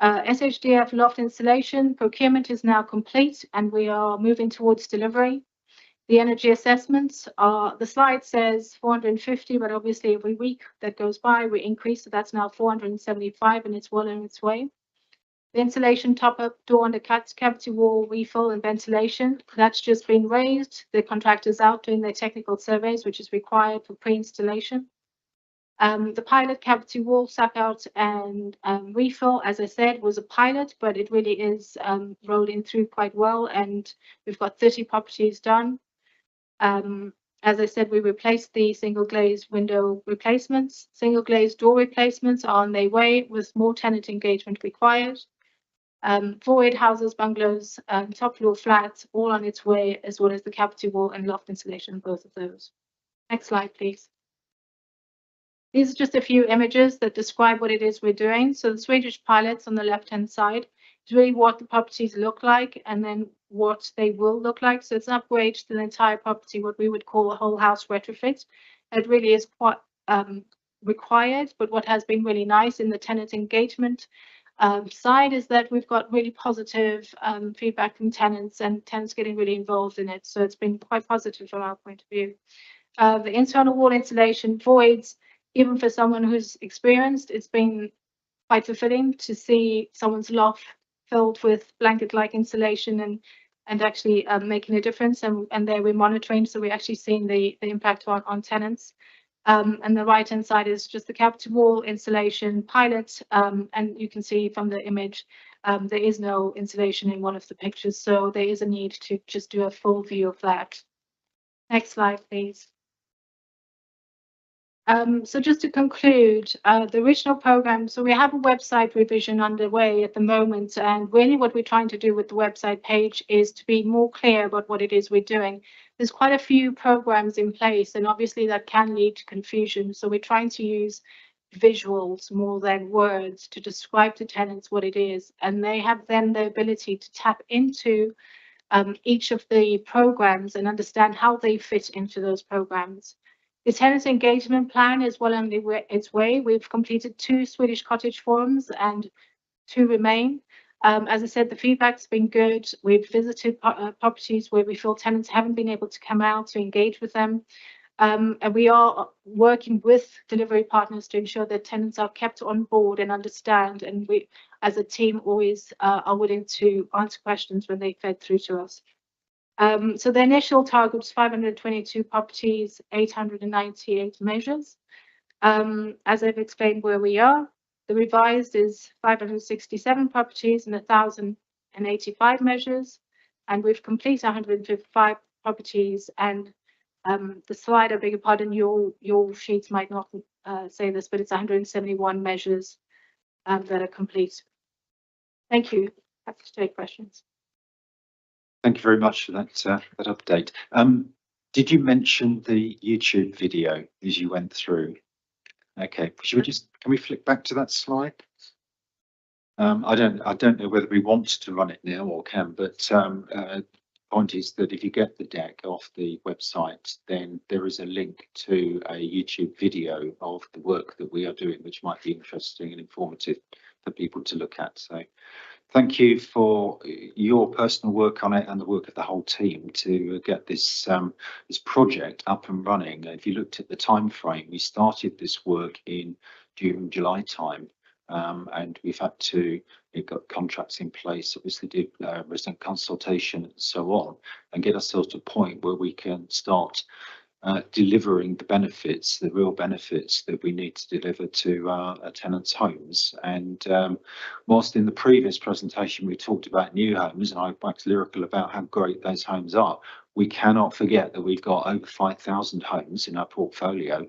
SHDF loft insulation procurement is now complete, and we are moving towards delivery. The energy assessments are, the slide says 450, but obviously every week that goes by, we increase, so that's now 475, and it's well on its way. The insulation top-up, door undercuts, cavity wall, refill, and ventilation, that's just been raised. The contractor's out doing their technical surveys, which is required for pre-installation. The pilot cavity wall suck out and refill, as I said, was a pilot, but it really is rolling through quite well, and we've got 30 properties done. As I said, we replaced the single glazed window replacements. Single glazed door replacements are on their way with more tenant engagement required. Void houses, bungalows, top floor flats, all on its way, as well as the cavity wall and loft insulation, both of those. Next slide, please. These are just a few images that describe what it is we're doing. So the Swedish pilots on the left-hand side is really what the properties look like, and then what they will look like. So it's an upgrade to the entire property, what we would call a whole house retrofit. It really is quite required, but what has been really nice in the tenant engagement side is that we've got really positive feedback from tenants, and tenants getting really involved in it. So it's been quite positive from our point of view. The internal wall insulation voids, even for someone who's experienced, it's been quite fulfilling to see someone's loft filled with blanket-like insulation and actually making a difference. And there we're monitoring, so we're actually seeing the impact on tenants. And the right-hand side is just the cavity wall insulation pilot. And you can see from the image, there is no insulation in one of the pictures, so there is a need to just do a full view of that. Next slide, please. So just to conclude, the original program, so we have a website revision underway at the moment, and really what we're trying to do with the website page is to be more clear about what it is we're doing. There's quite a few programs in place, and obviously that can lead to confusion. So we're trying to use visuals more than words to describe to tenants what it is, and they have then the ability to tap into each of the programs and understand how they fit into those programs. The tenant engagement plan is well on its way. We've completed 2 Swedish cottage forums and 2 remain. As I said, the feedback's been good. We've visited properties where we feel tenants haven't been able to come out to engage with them. And we are working with delivery partners to ensure that tenants are kept on board and understand. And we, as a team, always are willing to answer questions when they fed through to us. So the initial target was 522 properties, 898 measures. As I've explained where we are, the revised is 567 properties and 1,085 measures, and we've completed 155 properties. And the slide, I beg your pardon, your sheets might not say this, but it's 171 measures that are complete. Thank you. Happy to take questions. Thank you very much for that that update. Did you mention the YouTube video as you went through? Okay, should we just, can we flick back to that slide? I don't know whether we want to run it now or can, but point is that if you get the deck off the website, then there is a link to a YouTube video of the work that we are doing, which might be interesting and informative for people to look at. So thank you for your personal work on it and the work of the whole team to get this this project up and running. If you looked at the time frame, we started this work in June, July time. And we've had to, we've got contracts in place, obviously did resident consultation and so on, and get ourselves to a point where we can start delivering the benefits, the real benefits that we need to deliver to our tenants' homes. And whilst in the previous presentation we talked about new homes, and I waxed lyrical about how great those homes are, we cannot forget that we've got over 5,000 homes in our portfolio.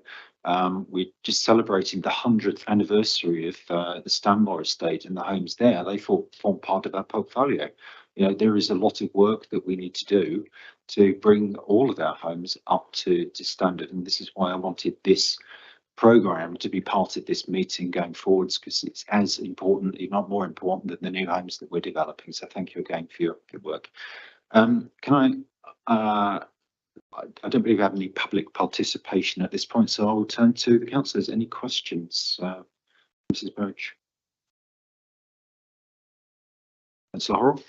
We're just celebrating the 100th anniversary of the Stanmore estate and the homes there. They form part of our portfolio. You know, there is a lot of work that we need to do to bring all of our homes up to standard, and this is why I wanted this programme to be part of this meeting going forwards, because it's as important, if not more important, than the new homes that we're developing. So thank you again for your work. Can I don't believe we have any public participation at this point, so I will turn to the councillors. Any questions? Mrs. Birch. Councillor Horrell.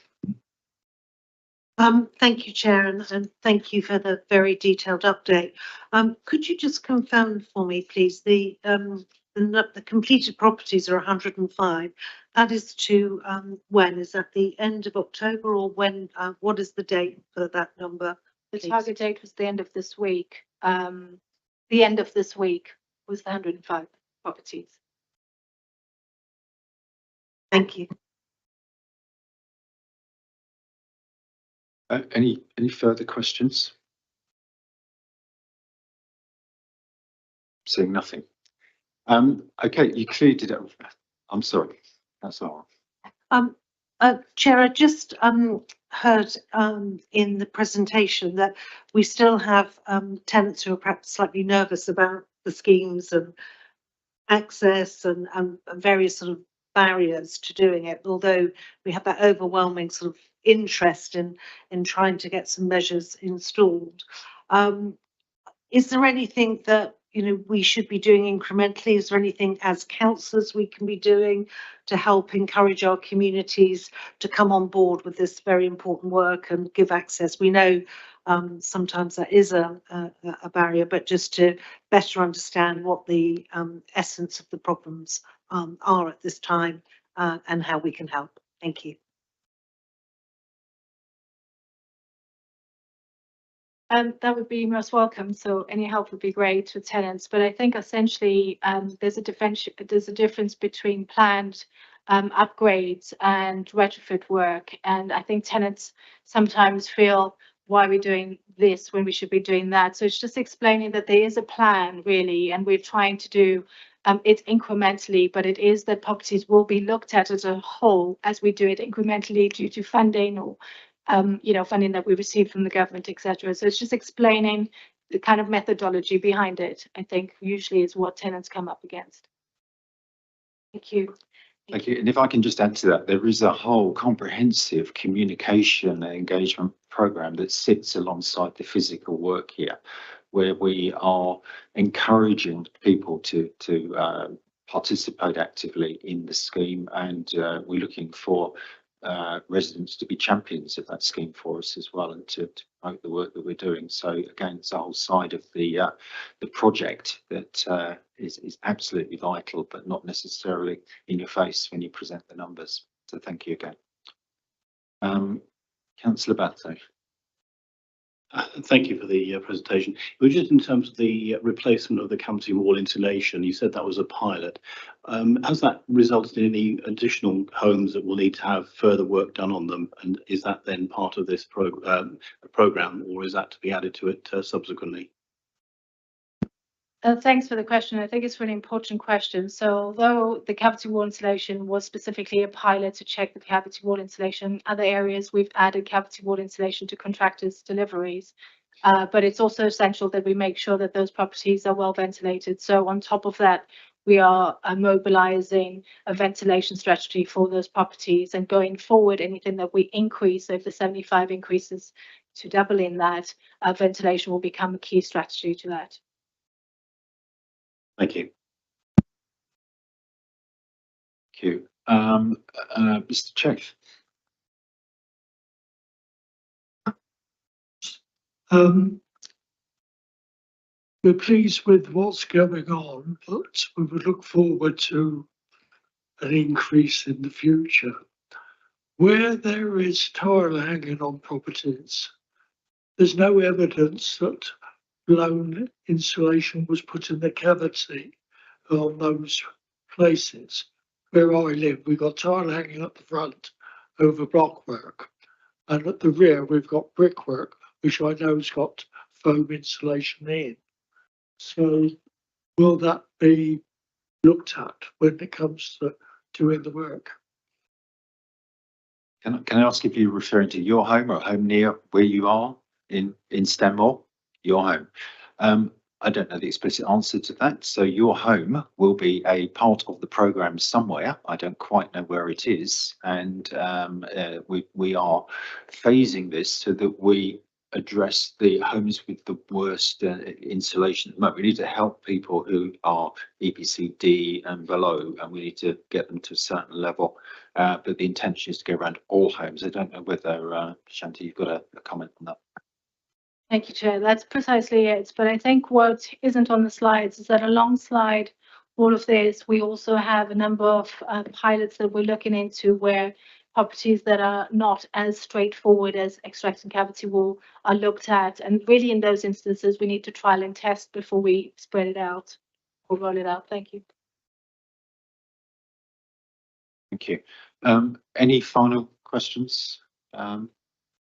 Thank you, Chair, and thank you for the very detailed update. Could you just confirm for me, please, the completed properties are 105. That is to when? Is that the end of October, or when? What is the date for that number? The target date was the end of this week. The end of this week was the 105 properties. Thank you. Any further questions? Seeing nothing. Okay, you clearly did it. I'm sorry. That's all. Chair, I just heard in the presentation that we still have tenants who are perhaps slightly nervous about the schemes and access and various sort of barriers to doing it, although we have that overwhelming sort of interest in trying to get some measures installed. Is there anything that we should be doing incrementally? Is there anything as councillors we can be doing to help encourage our communities to come on board with this very important work and give access? We know sometimes that is a barrier, but just to better understand what the essence of the problems are at this time and how we can help. Thank you. That would be most welcome. So any help would be great for tenants. But I think essentially there's a difference between planned upgrades and retrofit work. And I think tenants sometimes feel, why are we doing this when we should be doing that? So it's just explaining that there is a plan really, and we're trying to do it incrementally, but it is that properties will be looked at as a whole as we do it incrementally due to funding or funding that we receive from the government, etc. So it's just explaining the kind of methodology behind it, I think usually is what tenants come up against. Thank you. Thank you. And if I can just add to that, there is a whole comprehensive communication and engagement programme that sits alongside the physical work here. where we are encouraging people to participate actively in the scheme, and we're looking for residents to be champions of that scheme for us as well, and to promote the work that we're doing. So again, it's a whole side of the project that is absolutely vital, but not necessarily in your face when you present the numbers. So thank you again. Councillor Batho. Thank you for the presentation. It was just in terms of the replacement of the cavity wall insulation. You said that was a pilot. Has that resulted in any additional homes that will need to have further work done on them? And is that then part of this program, or is that to be added to it subsequently? Thanks for the question. I think it's a really important question. So although the cavity wall insulation was specifically a pilot to check the cavity wall insulation, other areas we've added cavity wall insulation to contractors' deliveries. But it's also essential that we make sure that those properties are well ventilated. So on top of that, we are mobilizing a ventilation strategy for those properties, and going forward, anything that we increase, so if the 75 increases to doubling that, ventilation will become a key strategy to that. Thank you. Thank you. Mr. Chafe. We're pleased with what's going on, but we would look forward to an increase in the future. Where there is tile hanging on properties, there's no evidence that blown insulation was put in the cavity on those places. Where I live, we've got tile hanging at the front over blockwork, and at the rear we've got brickwork, which I know has got foam insulation in. So will that be looked at when it comes to doing the work? Can I ask if you're referring to your home or a home near where you are in Stanmore? Your home. I don't know the explicit answer to that. So your home will be a part of the programme somewhere. I don't quite know where it is, and we are phasing this so that we address the homes with the worst insulation at the moment. We need to help people who are EPC D and below, and we need to get them to a certain level. But the intention is to go around all homes. I don't know whether Shanti, you've got a comment on that. Thank you, Chair. That's precisely it. But I think what isn't on the slides is that alongside all of this, we also have a number of pilots that we're looking into, where properties that are not as straightforward as extracting cavity wall are looked at. And really in those instances, we need to trial and test before we spread it out or roll it out. Thank you. Thank you. Any final questions?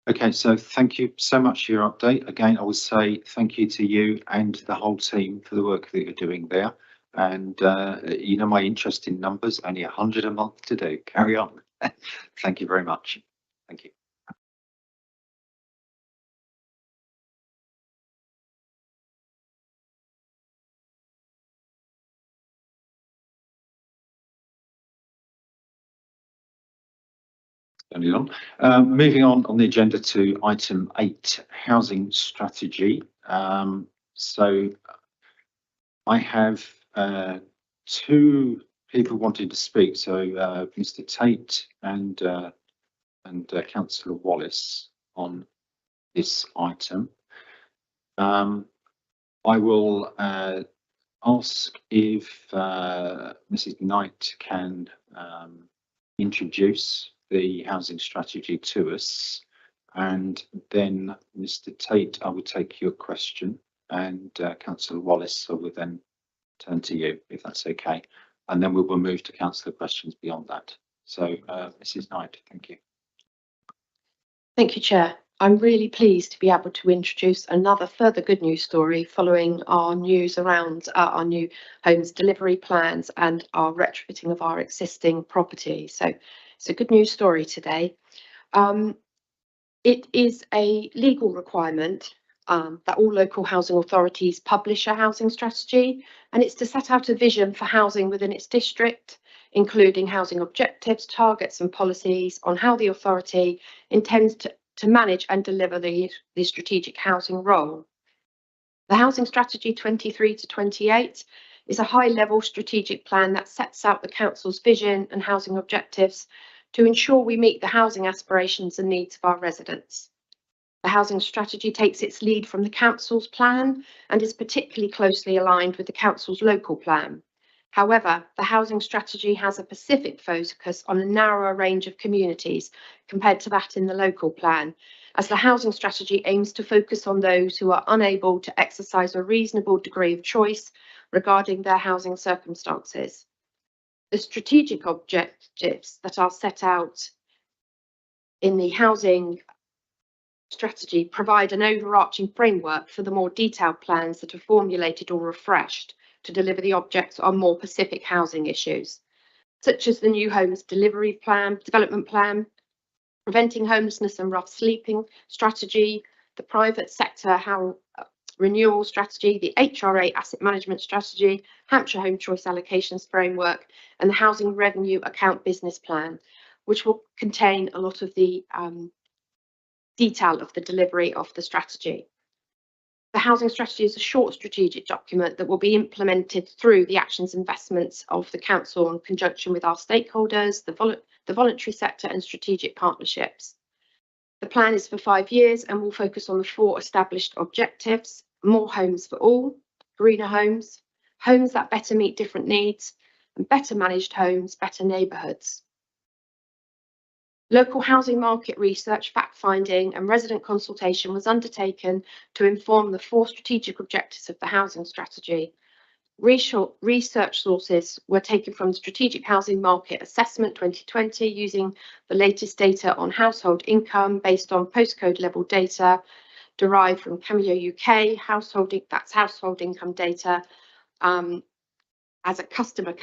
Okay, so thank you so much for your update. Again, I would say thank you to you and the whole team for the work that you're doing there. And you know my interest in numbers, only 100 a month to do. Carry on. Thank you very much. Thank you. Moving on the agenda to item 8, housing strategy. So I have 2 people wanting to speak. So Mr. Tate and Councillor Wallace on this item. I will ask if Mrs. Knight can introduce the housing strategy to us, and then Mr. Tate, I will take your question, and Councillor Wallace, I will then turn to you, if that's okay, and then we will move to councillor questions beyond that. So Mrs. Knight, thank you. Thank you, Chair. I'm really pleased to be able to introduce another further good news story following our news around our new homes delivery plans and our retrofitting of our existing property. So it's a good news story today. It is a legal requirement that all local housing authorities publish a housing strategy, and it's to set out a vision for housing within its district, including housing objectives, targets and policies on how the authority intends to manage and deliver the strategic housing role. The Housing Strategy 23 to 28 is a high-level strategic plan that sets out the Council's vision and housing objectives to ensure we meet the housing aspirations and needs of our residents. The Housing Strategy takes its lead from the Council's plan and is particularly closely aligned with the Council's local plan. However, the Housing Strategy has a specific focus on a narrower range of communities compared to that in the local plan, as the Housing Strategy aims to focus on those who are unable to exercise a reasonable degree of choice regarding their housing circumstances. The strategic objectives that are set out in the Housing Strategy provide an overarching framework for the more detailed plans that are formulated or refreshed to deliver the objects on more specific housing issues, such as the New Homes Delivery Plan, Development Plan, Preventing Homelessness and Rough Sleeping Strategy, the Private Sector Renewal Strategy, the HRA Asset Management Strategy, Hampshire Home Choice Allocations Framework, and the Housing Revenue Account Business Plan, which will contain a lot of the detail of the delivery of the strategy. The Housing Strategy is a short strategic document that will be implemented through the actions investments of the Council in conjunction with our stakeholders, the voluntary sector and strategic partnerships. The plan is for 5 years and will focus on the 4 established objectives: more homes for all, greener homes, homes that better meet different needs, and better managed homes, better neighbourhoods. Local housing market research, fact-finding and resident consultation was undertaken to inform the 4 strategic objectives of the housing strategy. Research sources were taken from the Strategic Housing Market Assessment 2020 using the latest data on household income based on postcode level data derived from Cameo UK, household income data as a customer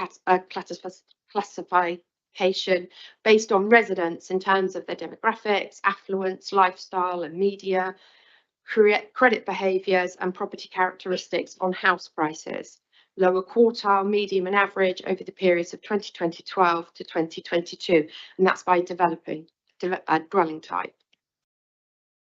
classification based on residents in terms of their demographics, affluence, lifestyle and media, credit behaviours and property characteristics on house prices, lower quartile, medium and average over the periods of 2012 to 2022, and that's by dwelling type.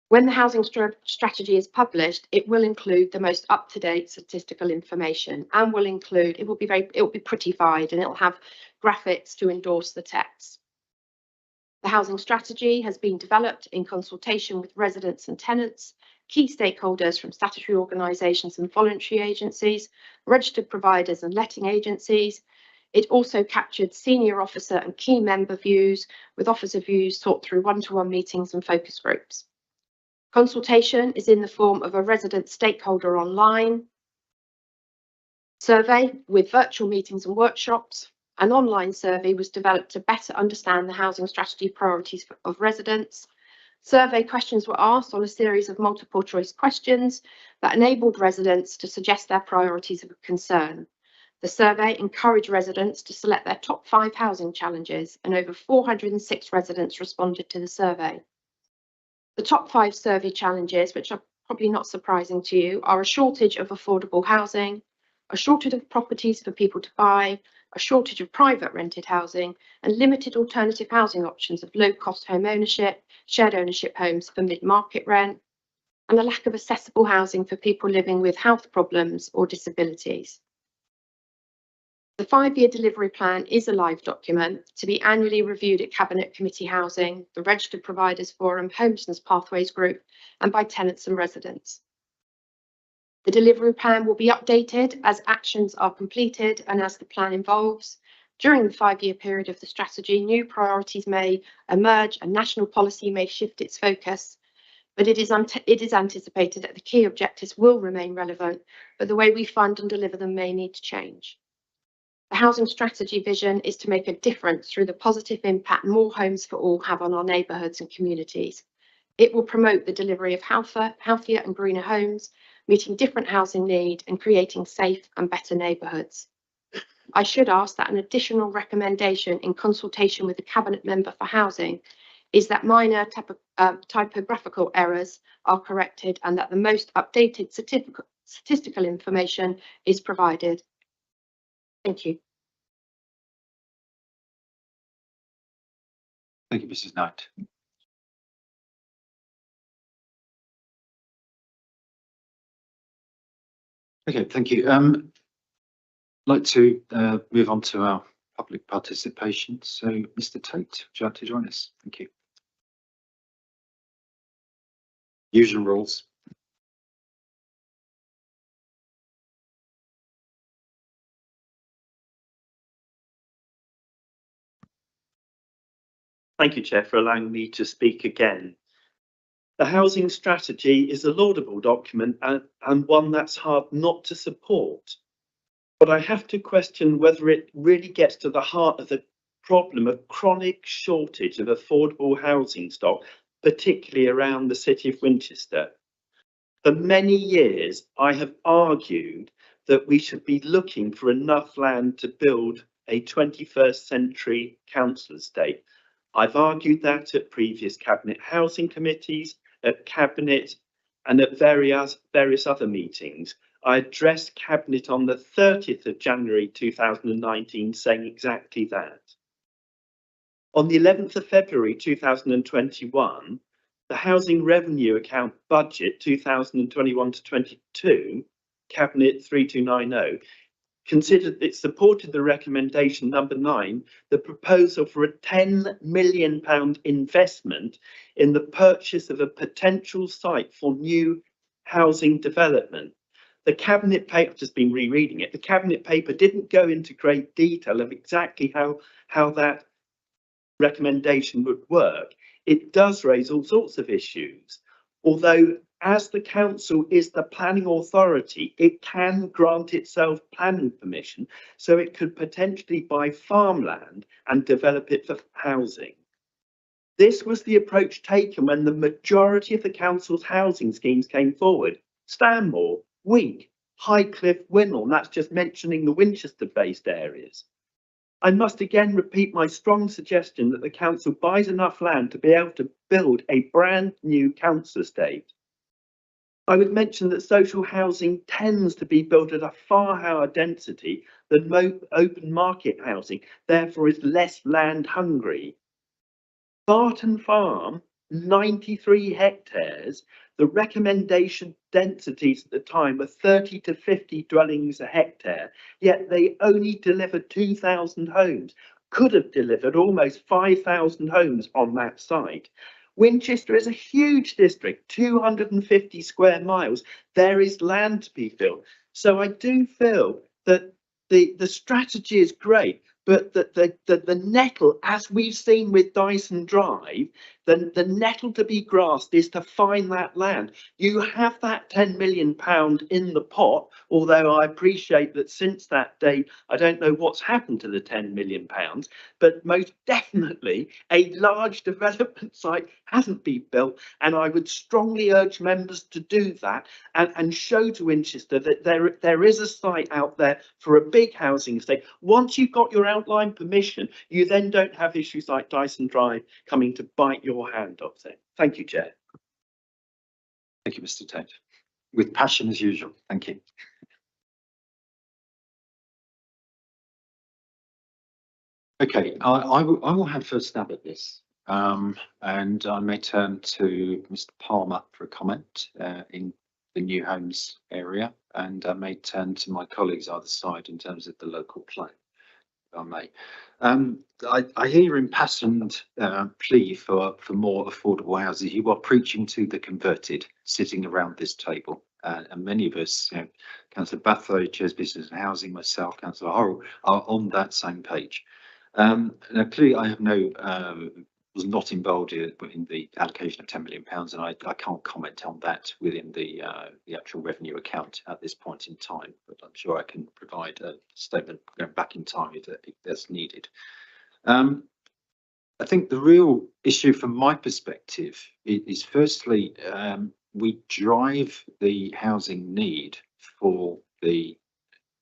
When the housing strategy is published, it will include the most up-to-date statistical information and it will be prettified and it will have graphics to endorse the text. The housing strategy has been developed in consultation with residents and tenants, key stakeholders from statutory organisations and voluntary agencies, registered providers and letting agencies. It also captured senior officer and key member views, with officer views sought through one-to-one meetings and focus groups. Consultation is in the form of a resident stakeholder online survey with virtual meetings and workshops. An online survey was developed to better understand the housing strategy priorities of residents. Survey questions were asked on a series of multiple choice questions that enabled residents to suggest their priorities of concern. The survey encouraged residents to select their top 5 housing challenges, and over 406 residents responded to the survey. The top 5 survey challenges, which are probably not surprising to you, are a shortage of affordable housing, a shortage of properties for people to buy, a shortage of private rented housing, and limited alternative housing options of low-cost home ownership, shared ownership homes for mid-market rent, and a lack of accessible housing for people living with health problems or disabilities. The 5-year delivery plan is a live document to be annually reviewed at Cabinet Committee Housing, the Registered Providers Forum, Homelessness Pathways Group, and by tenants and residents. The delivery plan will be updated as actions are completed and as the plan evolves. During the 5-year period of the strategy, new priorities may emerge and national policy may shift its focus, but it is anticipated that the key objectives will remain relevant, but the way we fund and deliver them may need to change. The housing strategy vision is to make a difference through the positive impact more homes for all have on our neighbourhoods and communities. It will promote the delivery of healthier and greener homes, meeting different housing needs and creating safe and better neighbourhoods. I should ask that an additional recommendation in consultation with the Cabinet Member for Housing is that minor typographical errors are corrected and that the most updated statistical information is provided. Thank you. Thank you, Mrs. Knight. Okay, thank you. I'd like to move on to our public participation. So, Mr. Tate, would you like to join us? Thank you. Usual rules. Thank you, Chair, for allowing me to speak again. The housing strategy is a laudable document and one that's hard not to support. But I have to question whether it really gets to the heart of the problem of chronic shortage of affordable housing stock, particularly around the city of Winchester. For many years, I have argued that we should be looking for enough land to build a 21st century council estate. I've argued that at previous Cabinet Housing Committees, at Cabinet and at various other meetings. I addressed Cabinet on the 30th of January 2019 saying exactly that. On the 11th of February 2021, the Housing Revenue Account Budget 2021 to 22, Cabinet 3290, considered it supported the recommendation number 9, the proposal for a £10 million investment in the purchase of a potential site for new housing development. The Cabinet paper, just been rereading it, the Cabinet paper didn't go into great detail of exactly how that recommendation would work. It does raise all sorts of issues, although as the council is the planning authority, it can grant itself planning permission, so it could potentially buy farmland and develop it for housing. This was the approach taken when the majority of the council's housing schemes came forward. Stanmore, Wiig, Highcliffe, Winnell, and that's just mentioning the Winchester-based areas. I must again repeat my strong suggestion that the council buys enough land to be able to build a brand new council estate. I would mention that social housing tends to be built at a far higher density than open market housing, therefore is less land hungry. Barton Farm, 93 hectares, the recommendation densities at the time were 30 to 50 dwellings a hectare, yet they only delivered 2,000 homes, could have delivered almost 5,000 homes on that site. Winchester is a huge district, 250 square miles. There is land to be built. So I do feel that the strategy is great, but the nettle, as we've seen with Dyson Drive, the nettle to be grasped is to find that land. You have that £10 million in the pot, although I appreciate that since that day, I don't know what's happened to the £10 million, but most definitely a large development site hasn't been built. And I would strongly urge members to do that and show to Winchester that there is a site out there for a big housing estate. Once you've got your outline permission, you then don't have issues like Dyson Drive coming to bite your hand off there. Thank you, Chair. Thank you, Mr. Tate. With passion as usual. Thank you. Okay, I will have first stab at this, and I may turn to Mr. Palmer for a comment in the new homes area, and I may turn to my colleagues either side in terms of the local plan, if I may. I hear your impassioned plea for more affordable houses. You are preaching to the converted sitting around this table. And many of us, you know, Councillor Batho, Chairs Business and Housing, myself, Councillor Horrell, are on that same page. Now, clearly, I have was not involved in the allocation of £10 million, and I can't comment on that within the actual revenue account at this point in time. But I'm sure I can provide a statement going back in time if that's needed. I think the real issue from my perspective is firstly, we drive the housing need for the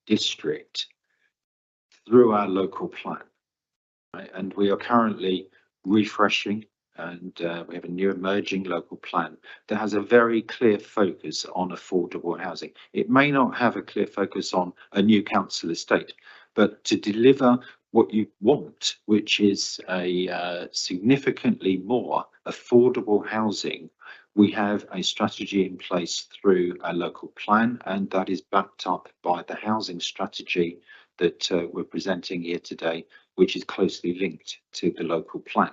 district through our local plan. Right? And we are currently refreshing, and we have a new emerging local plan that has a very clear focus on affordable housing. It may not have a clear focus on a new council estate, but to deliver what you want, which is a significantly more affordable housing, we have a strategy in place through a local plan, and that is backed up by the housing strategy that we're presenting here today, which is closely linked to the local plan.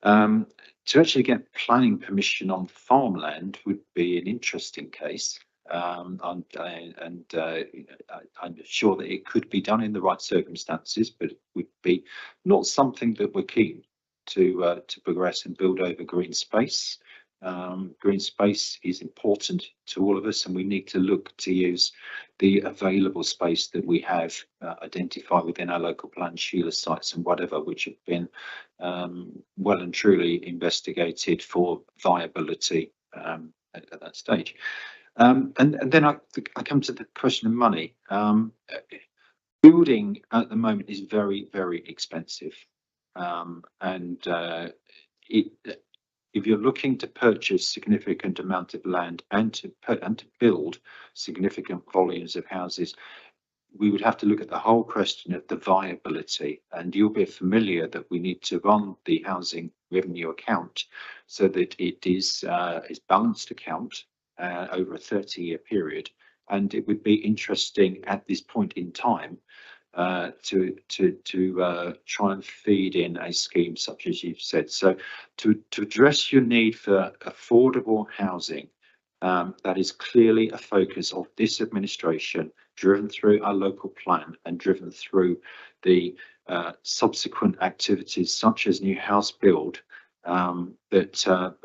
To actually get planning permission on farmland would be an interesting case. I'm sure that it could be done in the right circumstances, but it would be not something that we're keen to progress and build over green space. Green space is important to all of us, and we need to look to use the available space that we have identified within our local plan, Sheila sites and whatever, which have been well and truly investigated for viability at that stage. And then I come to the question of money. Building at the moment is very, very expensive, if you're looking to purchase significant amount of land and to build significant volumes of houses, we would have to look at the whole question of the viability, and you'll be familiar that we need to run the housing revenue account so that it is balanced account over a 30-year period. And it would be interesting at this point in time to try and feed in a scheme such as you've said. So to address your need for affordable housing, that is clearly a focus of this administration, driven through our local plan and driven through the subsequent activities such as new house build that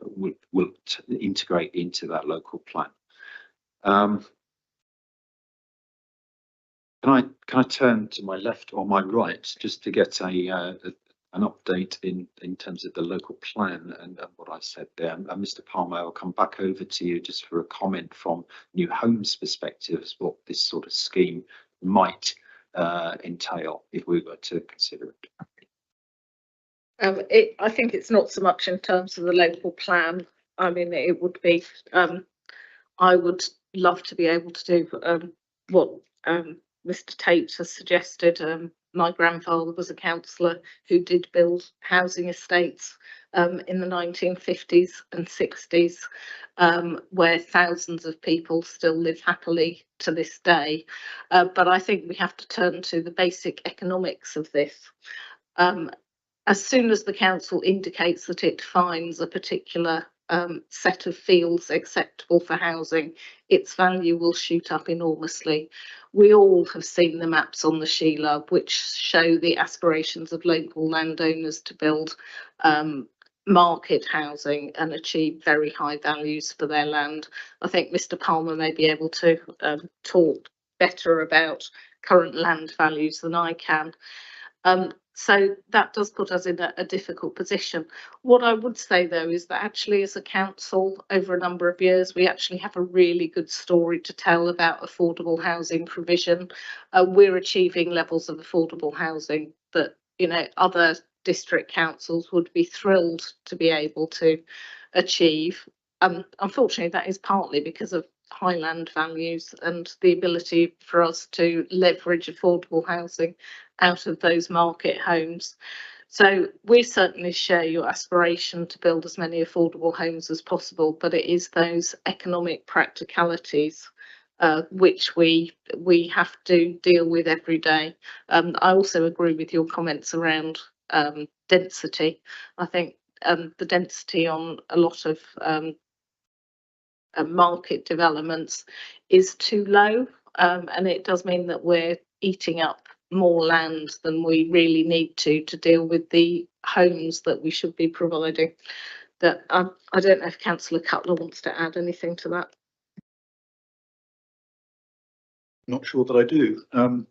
will integrate into that local plan. Can I turn to my left or my right just to get an update in terms of the local plan and what I said there? And Mr. Palmer, I'll come back over to you just for a comment from New Homes perspectives, what this sort of scheme might entail if we were to consider it. I think it's not so much in terms of the local plan. I mean, it would be, I would love to be able to do what Mr. Tate has suggested. My grandfather was a councillor who did build housing estates in the 1950s and 60s, where thousands of people still live happily to this day. But I think we have to turn to the basic economics of this. As soon as the council indicates that it finds a particular set of fields acceptable for housing, its value will shoot up enormously. We all have seen the maps on the Sheila, which show the aspirations of local landowners to build market housing and achieve very high values for their land. I think Mr. Palmer may be able to talk better about current land values than I can. So that does put us in a difficult position. What I would say, though, is that actually as a council over a number of years, we actually have a really good story to tell about affordable housing provision. We're achieving levels of affordable housing that, you know, other district councils would be thrilled to be able to achieve. Unfortunately, that is partly because of high land values and the ability for us to leverage affordable housing out of those market homes. So we certainly share your aspiration to build as many affordable homes as possible, but it is those economic practicalities which we have to deal with every day. I also agree with your comments around density. I think the density on a lot of market developments is too low, and it does mean that we're eating up more land than we really need to deal with the homes that we should be providing. That I don't know if Councillor Cutler wants to add anything to that. Not sure that I do,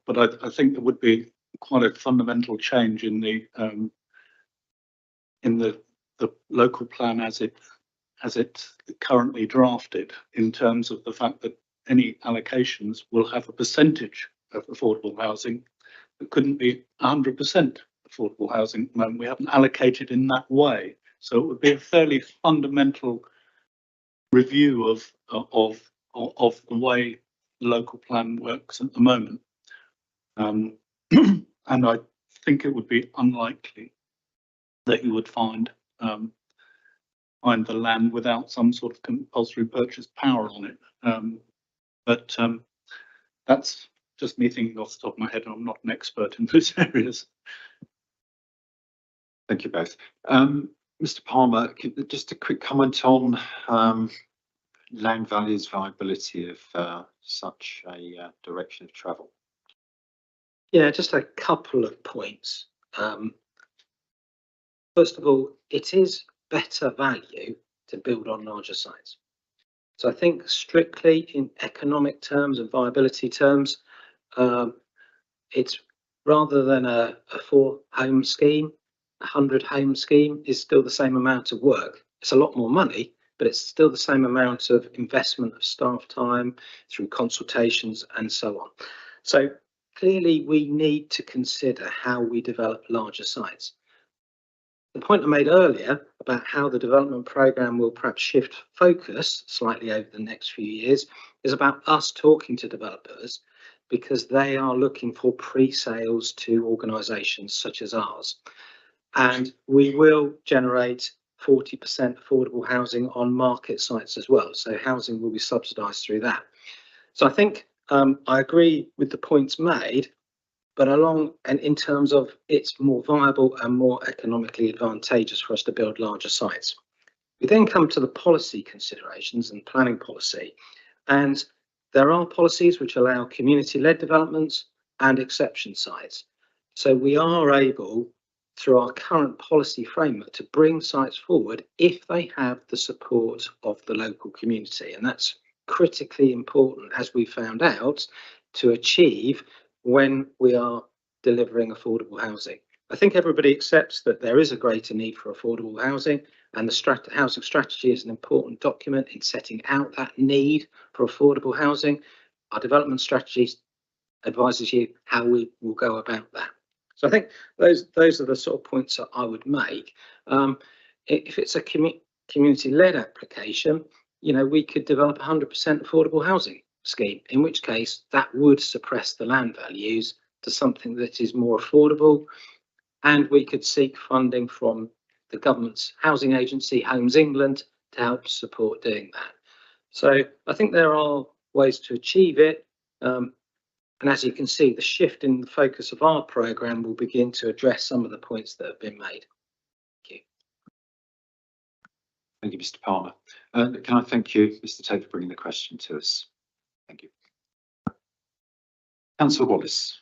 but I think there would be quite a fundamental change in the local plan as it's currently drafted, in terms of the fact that any allocations will have a percentage of affordable housing. It couldn't be 100% affordable housing at the moment. We haven't allocated in that way, so it would be a fairly fundamental review of the way the local plan works at the moment. And I think it would be unlikely that you would find the land without some sort of compulsory purchase power on it. But that's just me thinking off the top of my head, and I'm not an expert in those areas. Thank you both. Mr. Palmer, just a quick comment on land values viability of such a direction of travel. Yeah, just a couple of points. First of all, it is better value to build on larger sites. So I think strictly in economic terms and viability terms, it's rather than a 4-home scheme, 100-home scheme is still the same amount of work. It's a lot more money, but it's still the same amount of investment of staff time through consultations and so on. So clearly we need to consider how we develop larger sites. The point I made earlier about how the development programme will perhaps shift focus slightly over the next few years is about us talking to developers, because they are looking for pre-sales to organisations such as ours. And we will generate 40% affordable housing on market sites as well. So housing will be subsidised through that. So I think I agree with the points made, but in terms of it's more viable and more economically advantageous for us to build larger sites. We then come to the policy considerations and planning policy, and there are policies which allow community-led developments and exception sites. So we are able, through our current policy framework, to bring sites forward if they have the support of the local community, and that's critically important, as we found out, to achieve when we are delivering affordable housing. I think everybody accepts that there is a greater need for affordable housing, and the housing strategy is an important document in setting out that need for affordable housing. Our development strategy advises you how we will go about that. So I think those are the sort of points that I would make. If it's a community-led application, you know, we could develop 100% affordable housing scheme, in which case that would suppress the land values to something that is more affordable, and we could seek funding from the government's housing agency, Homes England, to help support doing that. So I think there are ways to achieve it, and as you can see, the shift in the focus of our programme will begin to address some of the points that have been made. Thank you. Thank you, Mr. Palmer. Can I thank you, Mr. Tate, for bringing the question to us? Thank you. Councillor Wallace,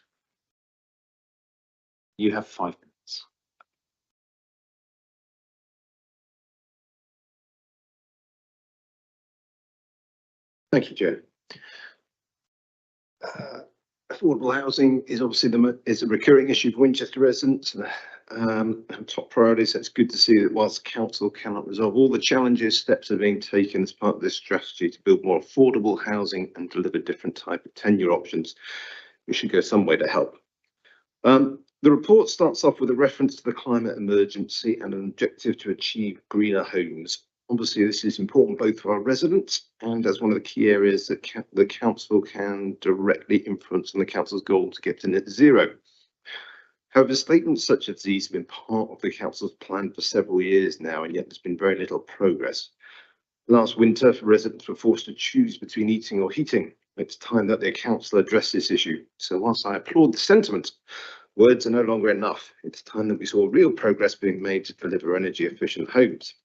you have 5 minutes. Thank you, Chair. Affordable housing is obviously a recurring issue for Winchester residents, and top priority. So it's good to see that whilst council cannot resolve all the challenges, steps are being taken as part of this strategy to build more affordable housing and deliver different type of tenure options. We should go some way to help. The report starts off with a reference to the climate emergency and an objective to achieve greener homes. Obviously, this is important both for our residents and as one of the key areas that the council can directly influence on the council's goal to get to net zero. However, statements such as these have been part of the council's plan for several years now, and yet there's been very little progress. Last winter, residents were forced to choose between eating or heating. It's time that the council address this issue. So whilst I applaud the sentiment, words are no longer enough. It's time that we saw real progress being made to deliver energy efficient homes.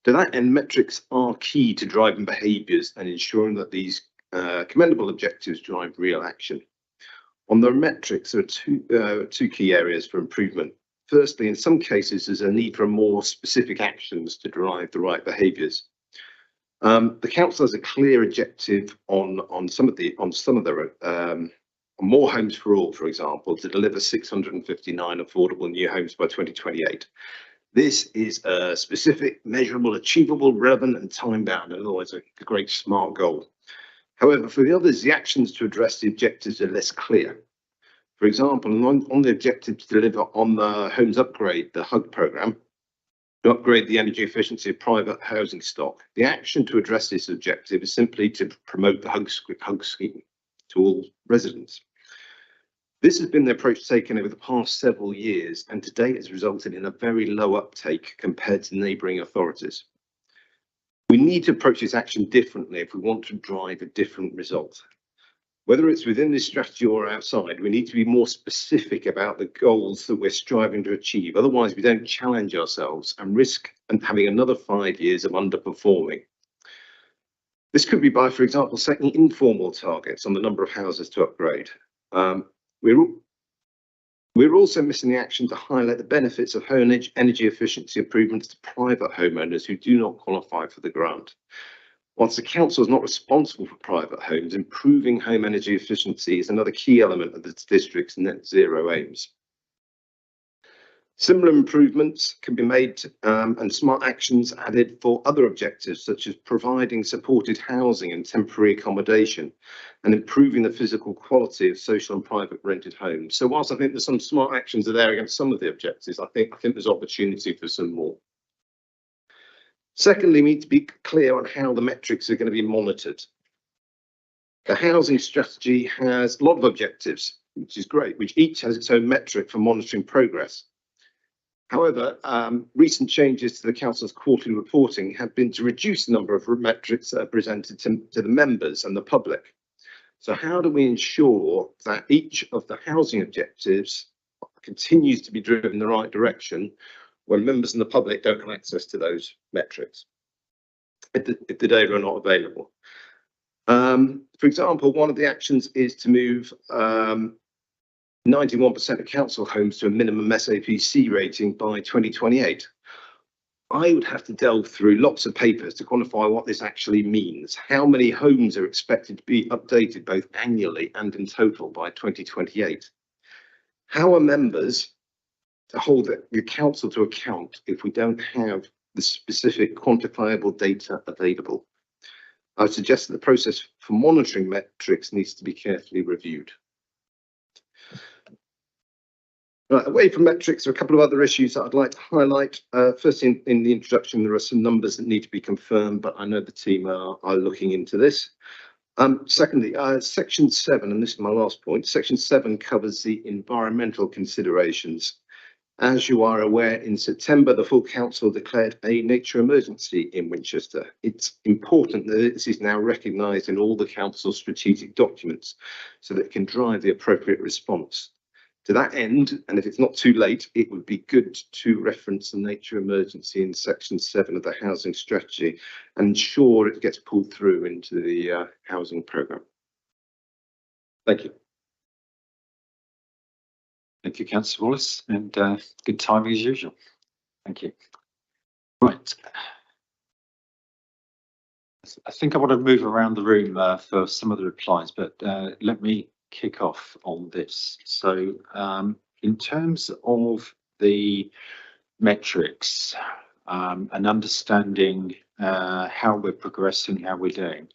To that end, metrics are key to driving behaviours and ensuring that these commendable objectives drive real action. On the metrics, there are two key areas for improvement. Firstly, in some cases, there's a need for more specific actions to drive the right behaviours. The council has a clear objective on more homes for all, for example, to deliver 659 affordable new homes by 2028. This is a specific, measurable, achievable, relevant and time-bound, and always a great SMART goal. However, for the others, the actions to address the objectives are less clear. For example, on the objective to deliver on the Homes Upgrade, the HUG programme, to upgrade the energy efficiency of private housing stock, the action to address this objective is simply to promote the HUG scheme to all residents. This has been the approach taken over the past several years, and to date has resulted in a very low uptake compared to neighbouring authorities. We need to approach this action differently if we want to drive a different result. Whether it's within this strategy or outside, we need to be more specific about the goals that we're striving to achieve. Otherwise, we don't challenge ourselves and risk having another 5 years of underperforming. This could be by, for example, setting informal targets on the number of houses to upgrade. We're also missing the action to highlight the benefits of home energy efficiency improvements to private homeowners who do not qualify for the grant. Whilst the council is not responsible for private homes, improving home energy efficiency is another key element of the district's net zero aims. Similar improvements can be made and smart actions added for other objectives, such as providing supported housing and temporary accommodation and improving the physical quality of social and private rented homes. So whilst I think there's some smart actions are there against some of the objectives, I think there's opportunity for some more. Secondly, we need to be clear on how the metrics are going to be monitored. The housing strategy has a lot of objectives, which is great, which each has its own metric for monitoring progress. However, recent changes to the council's quarterly reporting have been to reduce the number of metrics that are presented to the members and the public. So how do we ensure that each of the housing objectives continues to be driven in the right direction when members and the public don't have access to those metrics if the data are not available? For example, one of the actions is to move 91% of council homes to a minimum SAPC rating by 2028. I would have to delve through lots of papers to quantify what this actually means. How many homes are expected to be updated both annually and in total by 2028? How are members to hold the council to account if we don't have the specific quantifiable data available? I would suggest that the process for monitoring metrics needs to be carefully reviewed. Right, away from metrics, there are a couple of other issues that I'd like to highlight. First, in the introduction, there are some numbers that need to be confirmed, but I know the team are looking into this. Secondly, Section 7, and this is my last point, Section 7 covers the environmental considerations. As you are aware, in September, the full council declared a nature emergency in Winchester. It's important that this is now recognised in all the council's strategic documents so that it can drive the appropriate response. To that end, and if it's not too late, it would be good to reference the nature emergency in Section 7 of the housing strategy and ensure it gets pulled through into the housing programme. Thank you. Thank you, Councillor Wallace, and good timing as usual. Thank you. Right. I think I want to move around the room for some of the replies, but let me kick off on this. So in terms of the metrics and understanding how we're progressing, how we're doing,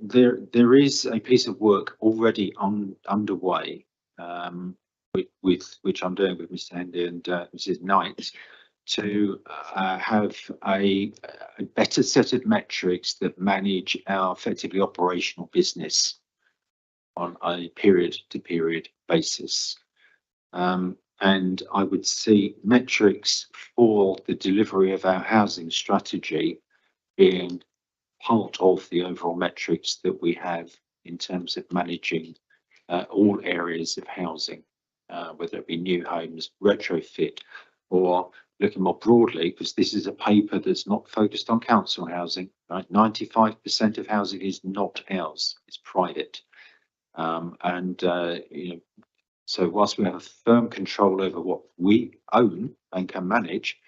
there is a piece of work already underway with which I'm doing with Mr. Hendy and Mrs. Knight to have a better set of metrics that manage our effectively operational business on a period-to-period basis. And I would see metrics for the delivery of our housing strategy being part of the overall metrics that we have in terms of managing all areas of housing, whether it be new homes, retrofit, or looking more broadly, because this is a paper that's not focused on council housing, right? 95% of housing is not ours, it's private. So whilst we have a firm control over what we own and can manage,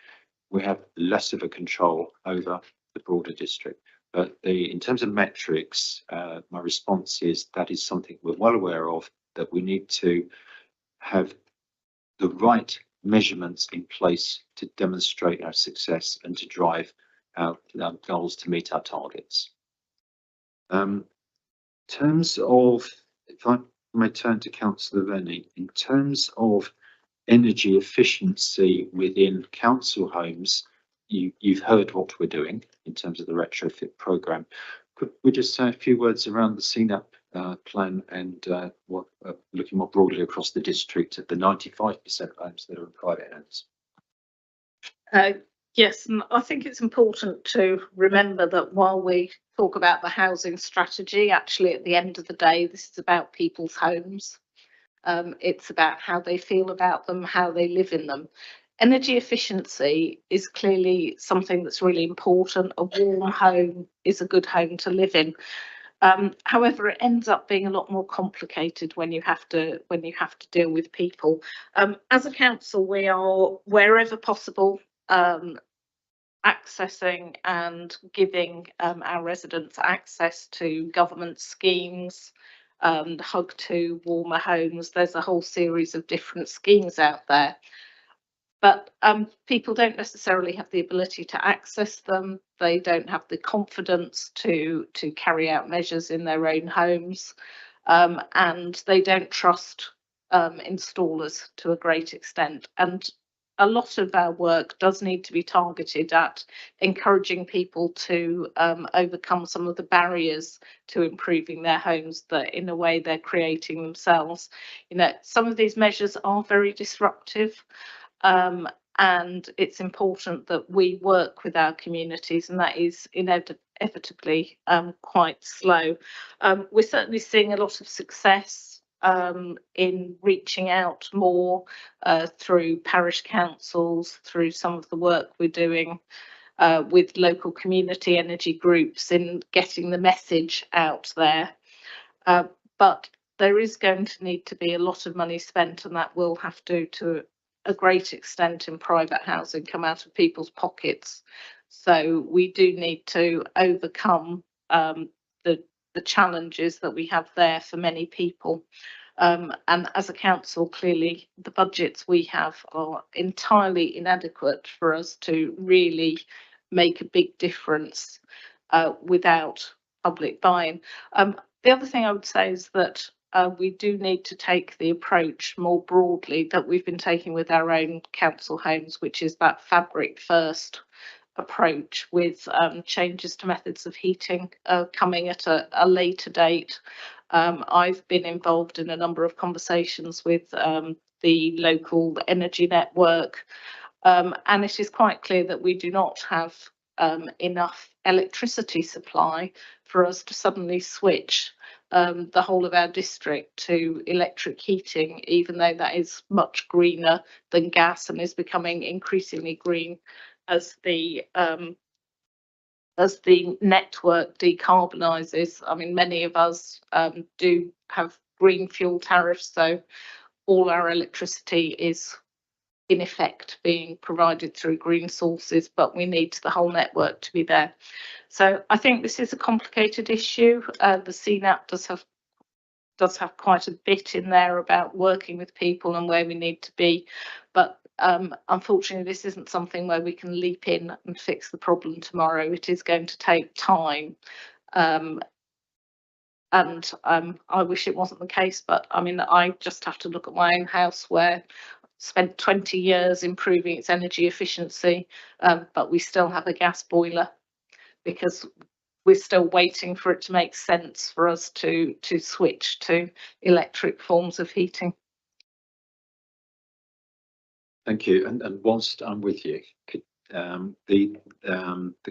we have less of a control over the broader district. But in terms of metrics, my response is that is something we're well aware of, that we need to have the right measurements in place to demonstrate our success and to drive our goals to meet our targets. In terms of, if I may turn to Councillor Rennie, in terms of energy efficiency within council homes, you've heard what we're doing in terms of the retrofit programme. Could we just say a few words around the CNAP plan and looking more broadly across the district at the 95% homes that are in private hands? Yes, and I think it's important to remember that while we talk about the housing strategy, actually at the end of the day, this is about people's homes. It's about how they feel about them, how they live in them. Energy efficiency is clearly something that's really important. A warm home is a good home to live in. However, it ends up being a lot more complicated when you have to deal with people. As a council, we are, wherever possible, accessing and giving our residents access to government schemes, Hug to Warmer Homes. There's a whole series of different schemes out there. But people don't necessarily have the ability to access them. They don't have the confidence to carry out measures in their own homes, and they don't trust installers to a great extent. And a lot of our work does need to be targeted at encouraging people to overcome some of the barriers to improving their homes that in a way they're creating themselves. You know, some of these measures are very disruptive. And it's important that we work with our communities, and that is inevitably quite slow. We're certainly seeing a lot of success in reaching out more through parish councils, through some of the work we're doing with local community energy groups in getting the message out there. But there is going to need to be a lot of money spent, and that will have to a great extent in private housing come out of people's pockets. So we do need to overcome the challenges that we have there for many people. And as a council, clearly the budgets we have are entirely inadequate for us to really make a big difference without public buy-in. The other thing I would say is that we do need to take the approach more broadly that we've been taking with our own council homes, which is that fabric first approach with changes to methods of heating coming at a later date. I've been involved in a number of conversations with the local energy network, and it is quite clear that we do not have enough electricity supply for us to suddenly switch the whole of our district to electric heating, even though that is much greener than gas and is becoming increasingly green as the network decarbonises. I mean, many of us do have green fuel tariffs, so all our electricity is in effect being provided through green sources, but we need the whole network to be there. So I think this is a complicated issue. The CNAP does have quite a bit in there about working with people and where we need to be, but unfortunately this isn't something where we can leap in and fix the problem tomorrow. It is going to take time, and I wish it wasn't the case, but I mean, I just have to look at my own house where spent 20 years improving its energy efficiency, but we still have a gas boiler because we're still waiting for it to make sense for us to switch to electric forms of heating. Thank you. And whilst I'm with you, the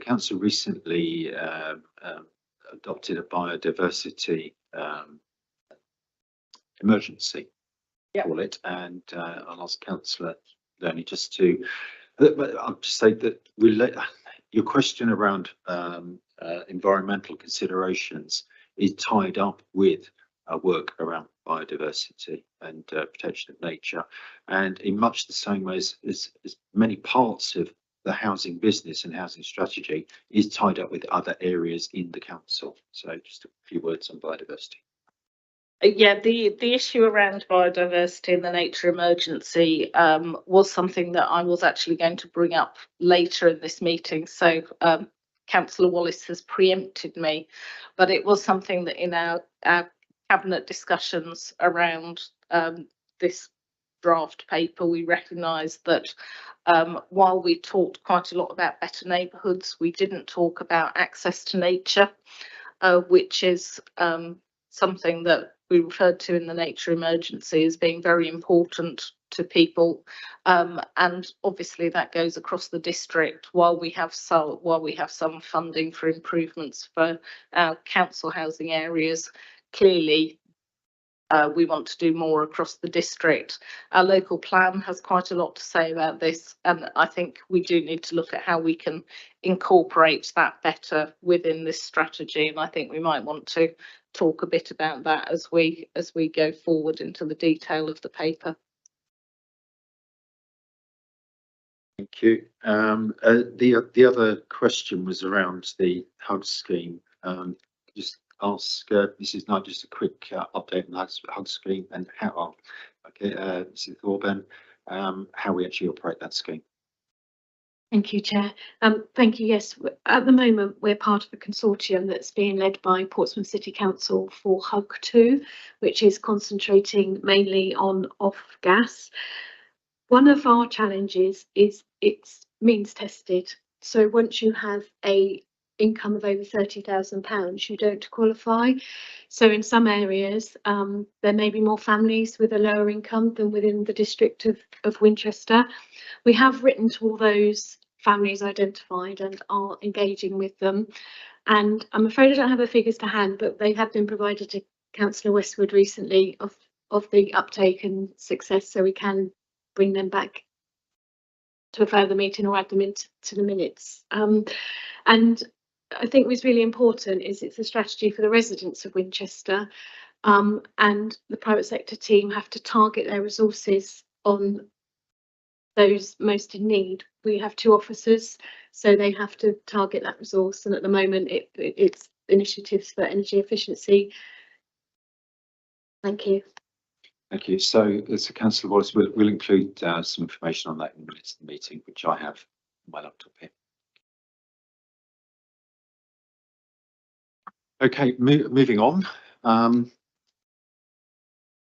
council recently adopted a biodiversity emergency, call it, and I'll ask Councillor Loney just to, I'll just say that your question around environmental considerations is tied up with our work around biodiversity and protection of nature, and in much the same way as many parts of the housing business and housing strategy is tied up with other areas in the council. So just a few words on biodiversity. Yeah, the issue around biodiversity and the nature emergency was something that I was actually going to bring up later in this meeting. So Councillor Wallace has preempted me, but it was something that in our cabinet discussions around this draft paper, we recognised that while we talked quite a lot about better neighbourhoods, we didn't talk about access to nature, which is something that we referred to in the nature emergency as being very important to people. And obviously that goes across the district while we have some funding for improvements for our council housing areas. Clearly, we want to do more across the district. Our local plan has quite a lot to say about this, and I think we do need to look at how we can incorporate that better within this strategy. And I think we might want to talk a bit about that as we go forward into the detail of the paper. Thank you. The other question was around the HUD scheme. Just ask Mrs. Knight just a quick update on the HUD scheme and how, Mrs. Thorburn, how we actually operate that scheme. Thank you, Chair. Thank you. Yes, at the moment we're part of a consortium that's being led by Portsmouth City Council for HUG2, which is concentrating mainly on off gas. One of our challenges is it's means tested. So once you have a income of over £30,000, you don't qualify. So in some areas, there may be more families with a lower income than within the district of Winchester. We have written to all those families identified and are engaging with them. And I'm afraid I don't have the figures to hand, but they have been provided to Councillor Westwood recently of the uptake and success, so we can bring them back to a further meeting or add them into the minutes. And I think what's really important is it's a strategy for the residents of Winchester, and the private sector team have to target their resources on those most in need. We have 2 officers, so they have to target that resource, and at the moment it's initiatives for energy efficiency. Thank you. Thank you. So as a Councillor Wallace, we'll include some information on that in the minutes of the meeting, which I have on my laptop here. Okay, moving on.